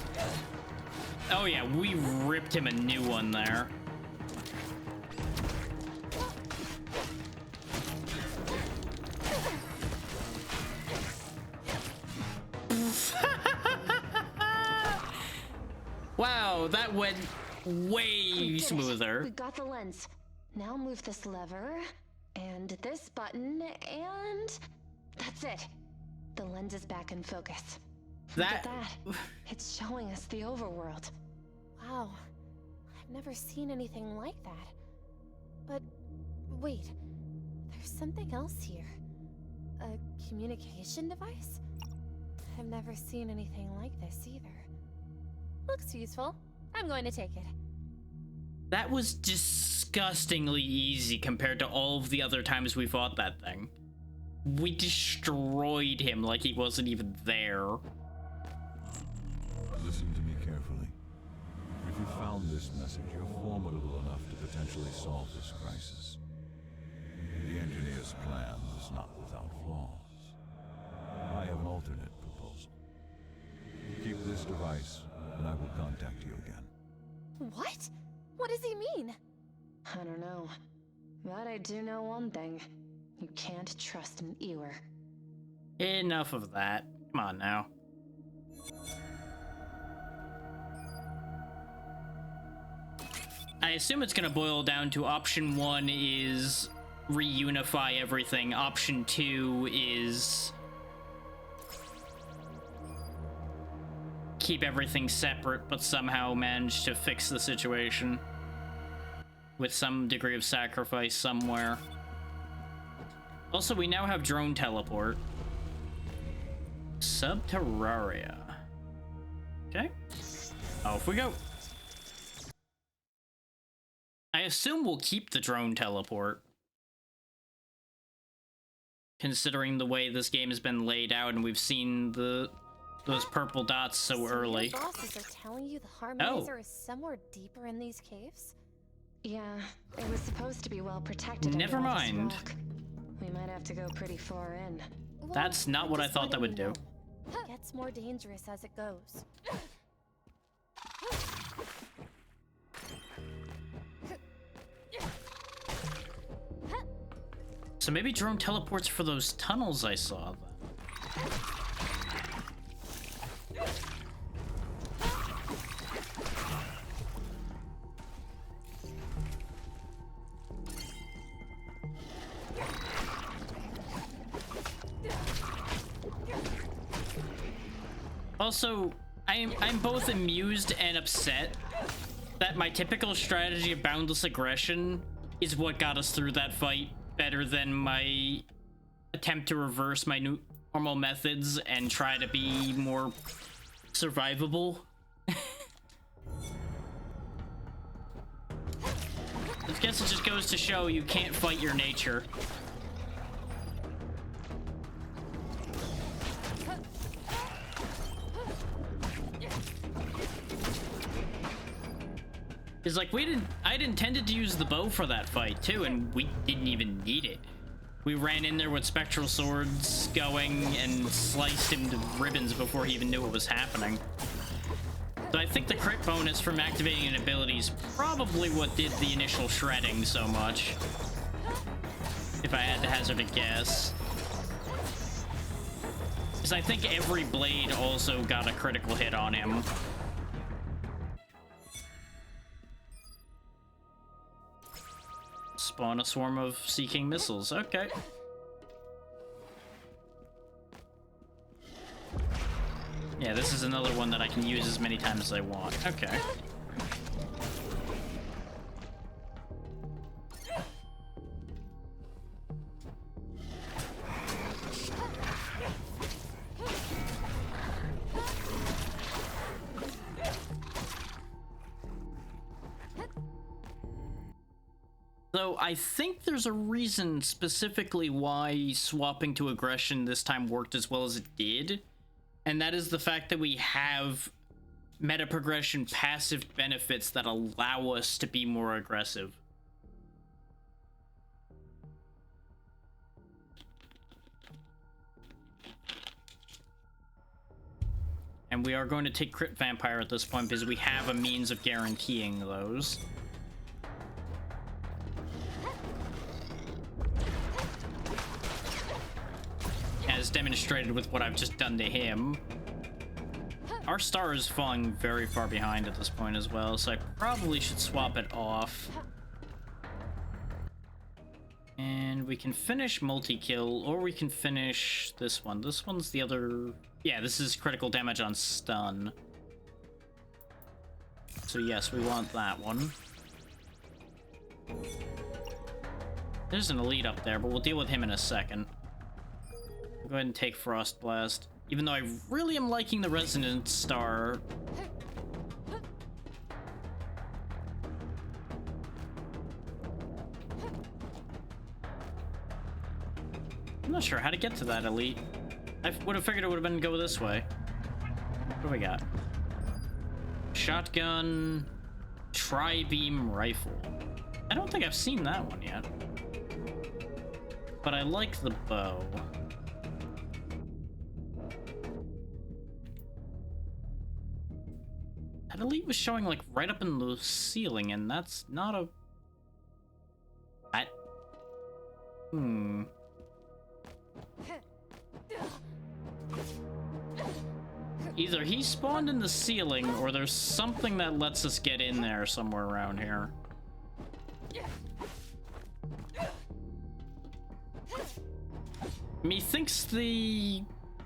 Oh yeah, we ripped him a new one there. Wow, that went way smoother. We got the lens. Now move this lever, and this button, and that's it. The lens is back in focus. Look at that. It's showing us the overworld. Wow. I've never seen anything like that. But wait, there's something else here. A communication device? I've never seen anything like this either. Looks useful. I'm going to take it. That was disgustingly easy compared to all of the other times we fought that thing. We destroyed him like he wasn't even there. Listen to me carefully. If you found this message, you're formidable enough to potentially solve this crisis. The engineer's plan is not without flaws. I have an alternate proposal. Keep this device, and I will contact you again. What? What does he mean? I don't know. But I do know one thing. You can't trust an Ewer. Enough of that. Come on now. I assume it's gonna boil down to option 1 is reunify everything. Option 2 is keep everything separate, but somehow manage to fix the situation with some degree of sacrifice somewhere. Also, we now have drone teleport. Subterraria. Okay. Off we go. I assume we'll keep the drone teleport, considering the way this game has been laid out and we've seen those purple dots so early. Your bosses are telling you the harmonizer is somewhere deeper in these caves? Yeah, it was supposed to be well protected. Never mind. We might have to go pretty far in. Well, that's not what I thought that would do. It gets more dangerous as it goes. So maybe drone teleports for those tunnels I saw then. Also, I'm both amused and upset that my typical strategy of boundless aggression is what got us through that fight better than my attempt to reverse my normal methods and try to be more survivable. I guess it just goes to show you can't fight your nature. It's like I'd intended to use the bow for that fight too, and we didn't even need it. We ran in there with spectral swords going and sliced him to ribbons before he even knew what was happening. So I think the crit bonus from activating an ability is probably what did the initial shredding so much, if I had to hazard a guess. Because I think every blade also got a critical hit on him. Spawn a swarm of seeking missiles. Okay. Yeah, this is another one that I can use as many times as I want. Okay. Though I think there's a reason specifically why swapping to aggression this time worked as well as it did, and that is the fact that we have meta progression passive benefits that allow us to be more aggressive. And we are going to take Crit Vampire at this point because we have a means of guaranteeing those. As demonstrated with what I've just done to him. Our star is falling very far behind at this point as well, so I probably should swap it off. And we can finish multi-kill, or we can finish this one. This one's the other... Yeah, this is critical damage on stun. So yes, we want that one. There's an elite up there, but we'll deal with him in a second. Go ahead and take Frost Blast. Even though I really am liking the Resonance Star. I'm not sure how to get to that elite. I would have figured it would have been go this way. What do we got? Shotgun, Tri-Beam Rifle. I don't think I've seen that one yet. But I like the bow. That elite was showing like right up in the ceiling, and that's not a... Either he spawned in the ceiling, or there's something that lets us get in there somewhere around here. Methinks the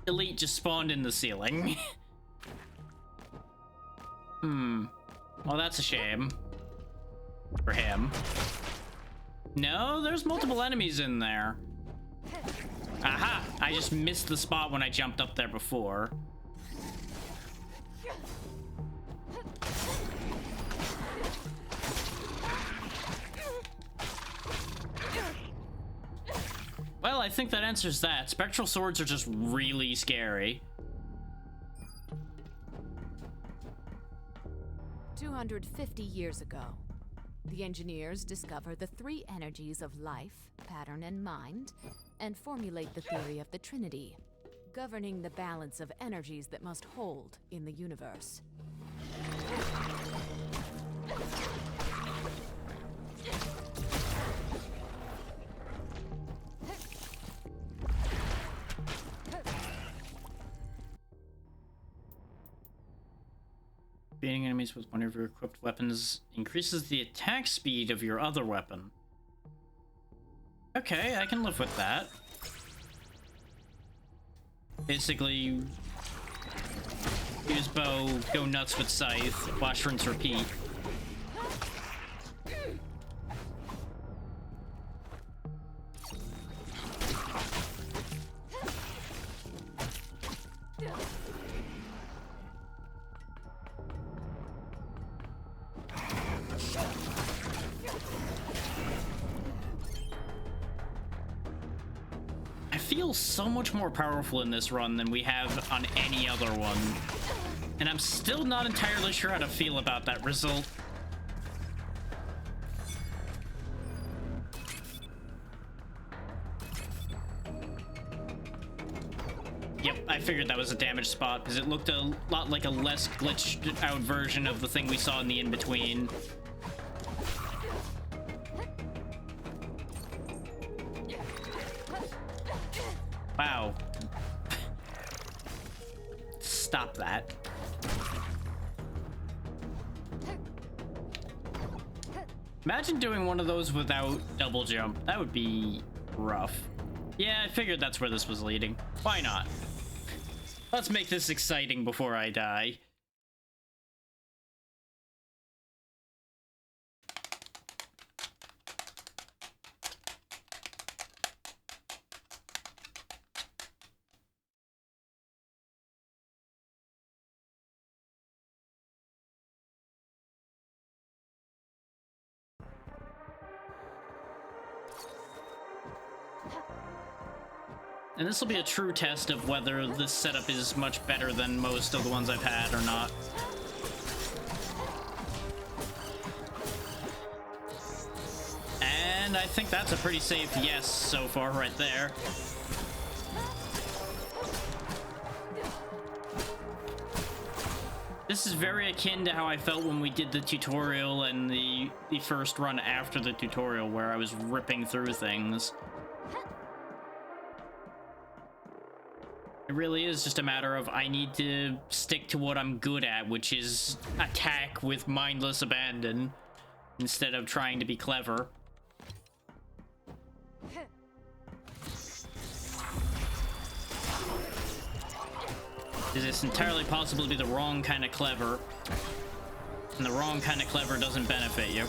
elite just spawned in the ceiling. Well, that's a shame. For him. No, there's multiple enemies in there. Aha! I just missed the spot when I jumped up there before. Well, I think that answers that. Spectral swords are just really scary. 250 years ago, the engineers discover the three energies of life, pattern, and mind, and formulate the theory of the Trinity, governing the balance of energies that must hold in the universe. Beating enemies with one of your equipped weapons increases the attack speed of your other weapon. Okay, I can live with that. Basically, use bow, go nuts with scythe, wash, rinse, repeat. So much more powerful in this run than we have on any other one. And I'm still not entirely sure how to feel about that result. Yep, I figured that was a damage spot because it looked a lot like a less glitched out version of the thing we saw in the in-between. Wow. Stop that. Imagine doing one of those without double jump. That would be rough. Yeah, I figured that's where this was leading. Why not? Let's make this exciting before I die. And this will be a true test of whether this setup is much better than most of the ones I've had or not. And I think that's a pretty safe yes so far right there. This is very akin to how I felt when we did the tutorial and the first run after the tutorial, where I was ripping through things. It really is just a matter of I need to stick to what I'm good at, which is attack with mindless abandon instead of trying to be clever. It's entirely possible to be the wrong kind of clever, and the wrong kind of clever doesn't benefit you.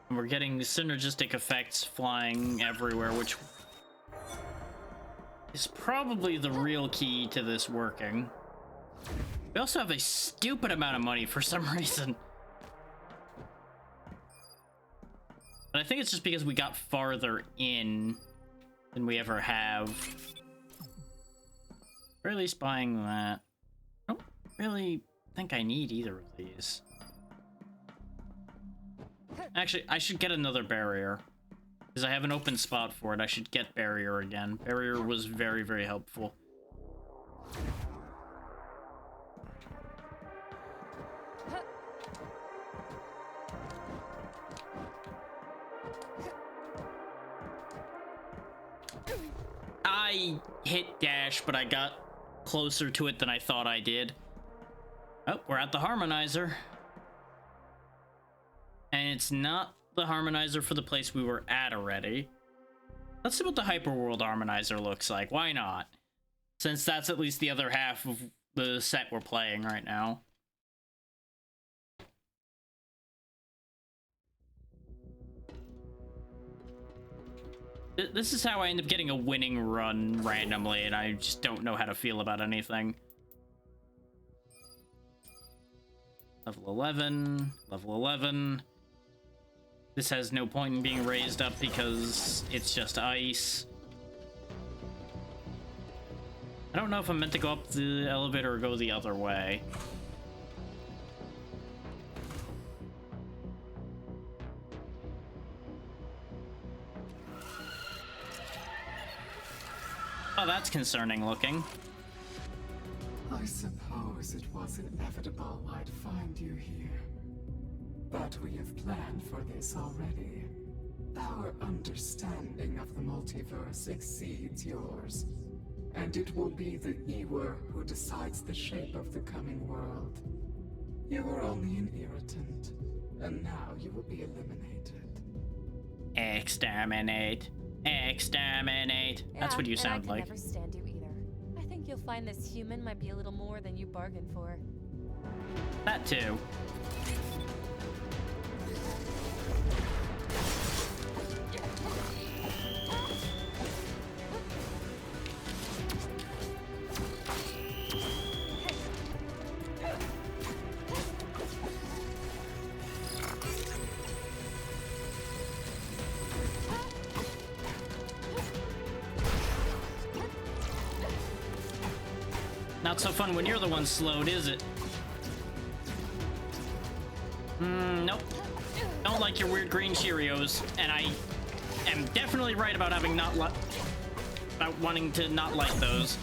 And we're getting synergistic effects flying everywhere, which is probably the real key to this working. We also have a stupid amount of money for some reason. But I think it's just because we got farther in than we ever have. Or at least buying that. I don't really think I need either of these. Actually, I should get another barrier. Because I have an open spot for it. I should get barrier again. Barrier was very, very helpful. I hit dash, but I got closer to it than I thought I did. Oh, we're at the harmonizer. And it's not the harmonizer for the place we were at already. Let's see what the hyperworld harmonizer looks like. Why not? Since that's at least the other half of the set we're playing right now. This is how I end up getting a winning run randomly, and I just don't know how to feel about anything. Level 11, level 11. This has no point in being raised up because it's just ice. I don't know if I'm meant to go up the elevator or go the other way. Oh, that's concerning looking. I suppose it was inevitable I'd find you here. But we have planned for this already. Our understanding of the multiverse exceeds yours. And it will be the Ewer who decides the shape of the coming world. You were only an irritant, and now you will be eliminated. Exterminate. Exterminate. Yeah, That's what you sound and I like. can never stand you either. I think you'll find this human might be a little more than you bargained for. That too. Not so fun when you're the one slowed, is it? Nope. Don't like your weird green Cheerios, and I am definitely right about having about wanting to not like those.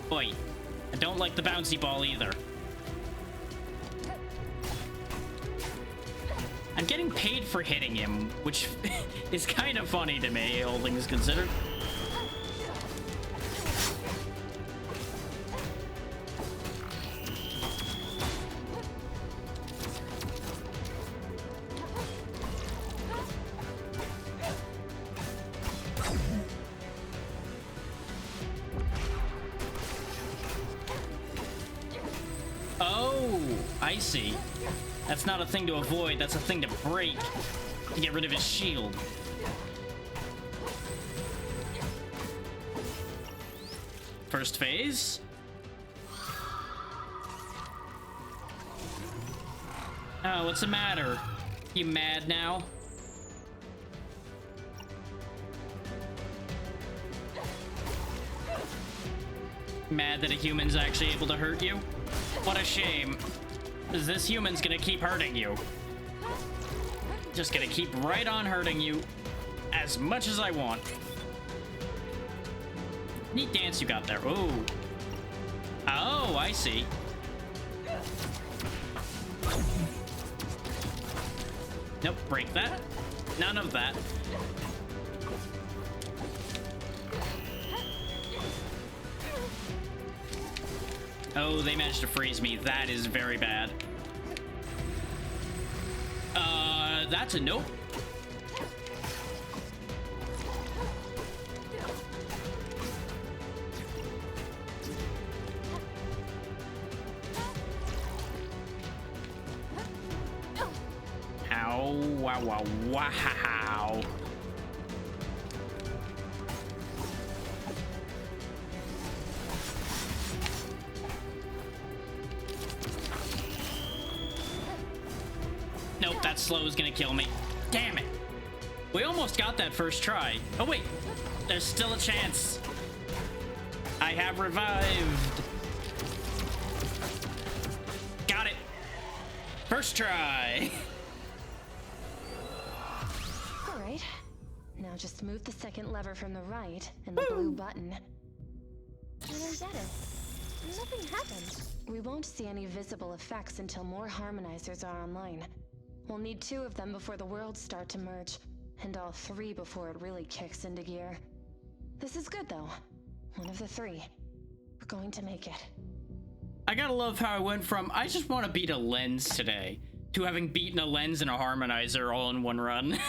Boy, I don't like the bouncy ball either. I'm getting paid for hitting him, which is kind of funny to me, all things considered. I see. That's not a thing to avoid, that's a thing to break to get rid of his shield. first phase. Oh, what's the matter? You mad now? Mad that a human's actually able to hurt you? What a shame. This human's gonna keep hurting you. Just gonna keep right on hurting you as much as I want. Neat dance you got there. Ooh. Oh, I see. Nope, break that. None of that. Oh, they managed to freeze me. That is very bad. That's a nope. Ow, wow, wow, wow. Nope, that slow is gonna kill me. Damn it. We almost got that first try. Oh, wait. There's still a chance. I have revived. Got it. First try. All right. Now just move the second lever from the right and the blue button. Energetic. Nothing happened. We won't see any visible effects until more harmonizers are online. We'll need 2 of them before the worlds start to merge, and all 3 before it really kicks into gear. This is good, though. One of the 3. We're going to make it. I gotta love how I went from, I just want to beat a lens today, to having beaten a lens and a harmonizer all in one run.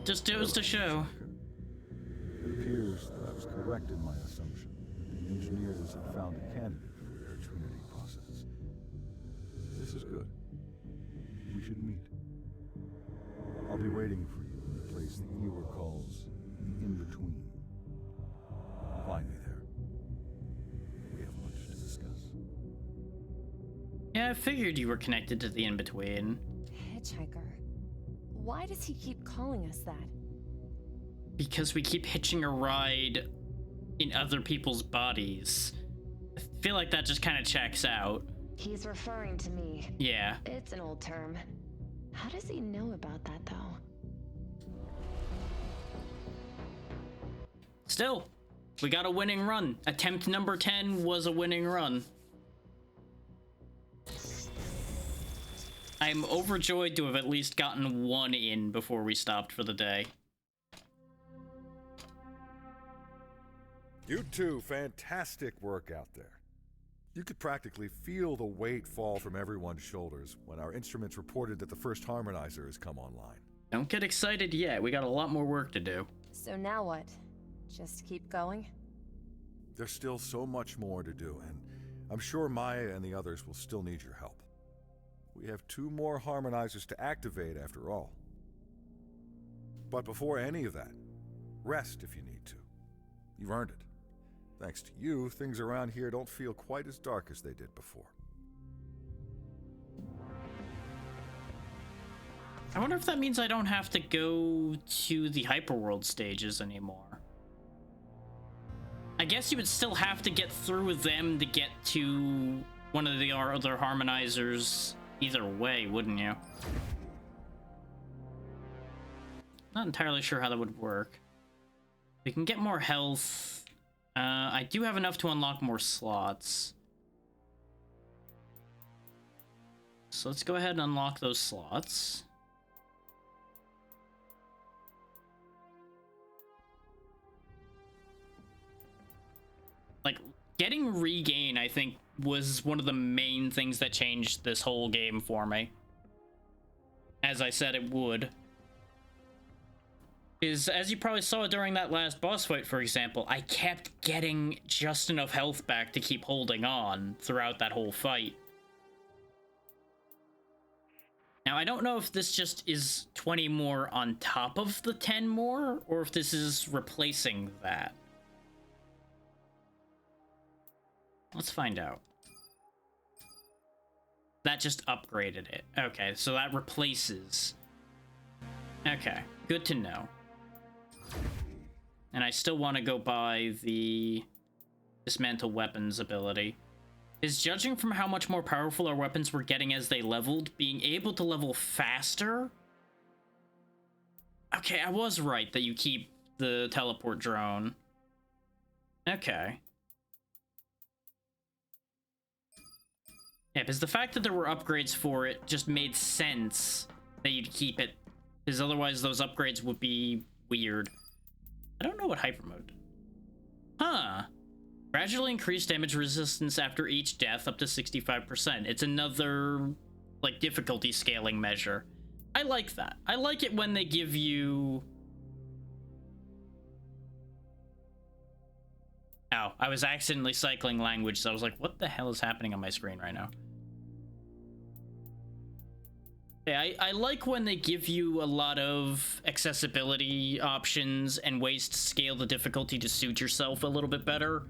Just goes to show. It appears that I was correct in my assumption. The engineers have found a candidate for their Trinity process. This is good. We should meet. I'll be waiting for you in the place the Ewer calls the In-Between. Find me there. We have much to discuss. Yeah, I figured you were connected to the In-Between. Hitchhiker. Why does he keep calling us that? Because we keep hitching a ride in other people's bodies. I feel like that just kind of checks out. He's referring to me. Yeah. It's an old term. How does he know about that, though? Still, we got a winning run. Attempt number 10 was a winning run. I'm overjoyed to have at least gotten 1 in before we stopped for the day. You two, fantastic work out there. You could practically feel the weight fall from everyone's shoulders when our instruments reported that the first harmonizer has come online. Don't get excited yet. We got a lot more work to do. So now what? Just keep going? There's still so much more to do, and I'm sure Maya and the others will still need your help. We have 2 more harmonizers to activate after all. But before any of that, rest if you need to. You've earned it. Thanks to you, things around here don't feel quite as dark as they did before. I wonder if that means I don't have to go to the hyperworld stages anymore. I guess you would still have to get through them to get to one of the other harmonizers either way, wouldn't you? Not entirely sure how that would work. We can get more health. I do have enough to unlock more slots. So let's go ahead and unlock those slots. Like, getting regain, I think, was one of the main things that changed this whole game for me. As I said it would. Is, as you probably saw during that last boss fight, for example, I kept getting just enough health back to keep holding on throughout that whole fight. Now, I don't know if this just is 20 more on top of the 10 more, or if this is replacing that. Let's find out. That just upgraded it. Okay, so that replaces. Okay, good to know. And I still want to go by the dismantle weapons ability. Is judging from how much more powerful our weapons were getting as they leveled, being able to level faster? Okay, I was right that you keep the teleport drone. Okay. Yeah, because the fact that there were upgrades for it just made sense that you'd keep it. Because otherwise those upgrades would be weird. I don't know what hyper mode. Huh. Gradually increase damage resistance after each death up to 65%. It's another, like, difficulty scaling measure. I like that. I like it when they give you... Oh, I was accidentally cycling language, so I was like, what the hell is happening on my screen right now? Yeah, I like when they give you a lot of accessibility options and ways to scale the difficulty to suit yourself a little bit better.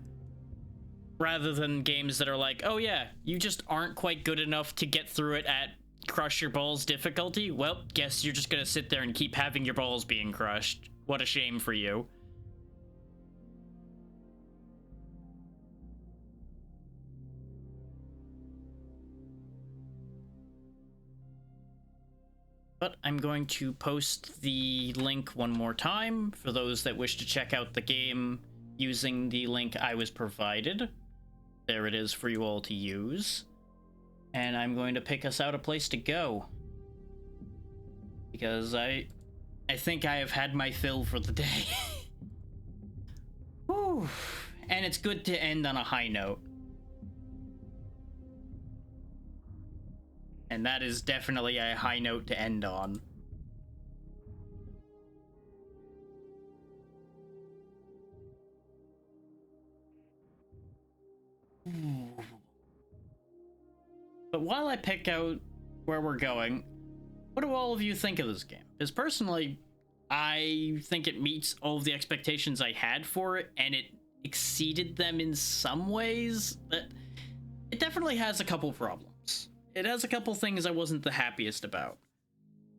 Rather than games that are like, oh yeah, you just aren't quite good enough to get through it at crush your balls difficulty. Well, guess you're just gonna sit there and keep having your balls being crushed. What a shame for you. But I'm going to post the link one more time for those that wish to check out the game using the link I was provided. There it is for you all to use. And I'm going to pick us out a place to go. Because I think I have had my fill for the day. Whew. And it's good to end on a high note. And that is definitely a high note to end on. But while I pick out where we're going, what do all of you think of this game? Because personally, I think it meets all of the expectations I had for it, and it exceeded them in some ways. But it definitely has a couple problems. It has a couple things I wasn't the happiest about.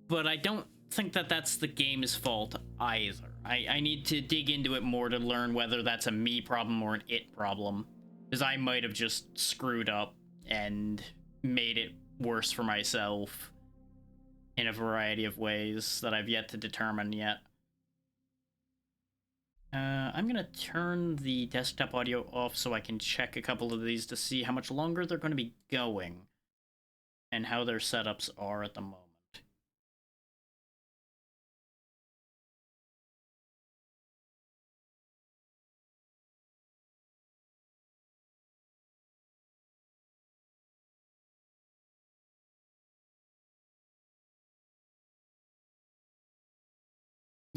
But I don't think that that's the game's fault either. I need to dig into it more to learn whether that's a me problem or an it problem. Because I might have just screwed up and made it worse for myself in a variety of ways that I've yet to determine yet. I'm gonna turn the desktop audio off so I can check a couple of these to see how much longer they're going to be going and how their setups are at the moment.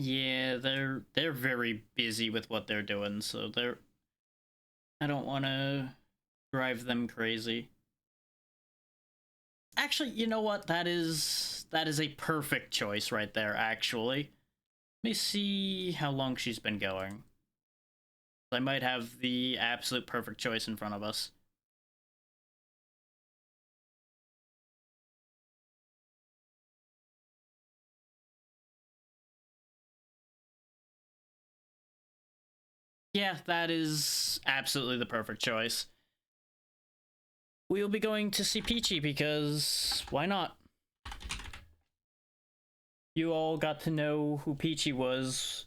Yeah, they're very busy with what they're doing, so I don't want to drive them crazy. Actually, you know what? That is a perfect choice right there, actually. Let me see how long she's been going. I might have the absolute perfect choice in front of us. Yeah, that is absolutely the perfect choice. We'll be going to see Peachy because why not? You all got to know who Peachy was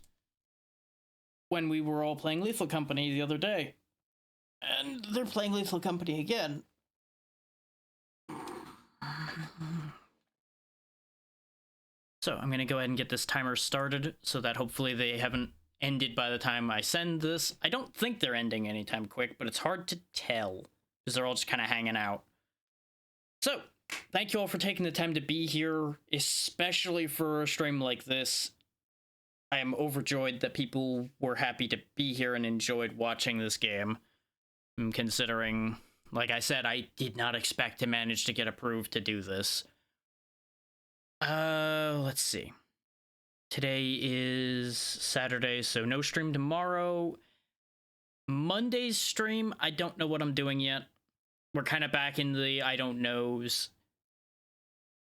when we were all playing Lethal Company the other day. And they're playing Lethal Company again. So I'm going to go ahead and get this timer started so that hopefully they haven't ended by the time I send this. I don't think they're ending anytime quick, but it's hard to tell because they're all just kind of hanging out. So, thank you all for taking the time to be here, especially for a stream like this. I am overjoyed that people were happy to be here and enjoyed watching this game. Considering, like I said, I did not expect to manage to get approved to do this. Let's see. Today is Saturday, so no stream tomorrow. Monday's stream, I don't know what I'm doing yet. We're kind of back in the I don't knows.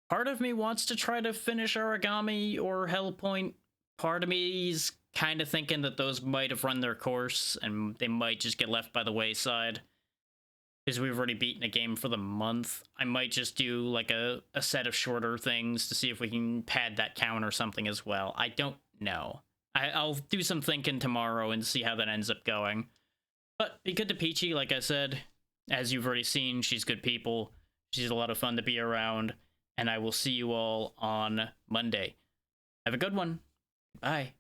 Part of me wants to try to finish Origami or Hellpoint. Part of me is kind of thinking that those might have run their course and they might just get left by the wayside. Because we've already beaten a game for the month. I might just do like a set of shorter things to see if we can pad that count or something as well. I don't know. I'll do some thinking tomorrow and see how that ends up going. But be good to Peachy, like I said. As you've already seen, she's good people. She's a lot of fun to be around. And I will see you all on Monday. Have a good one. Bye.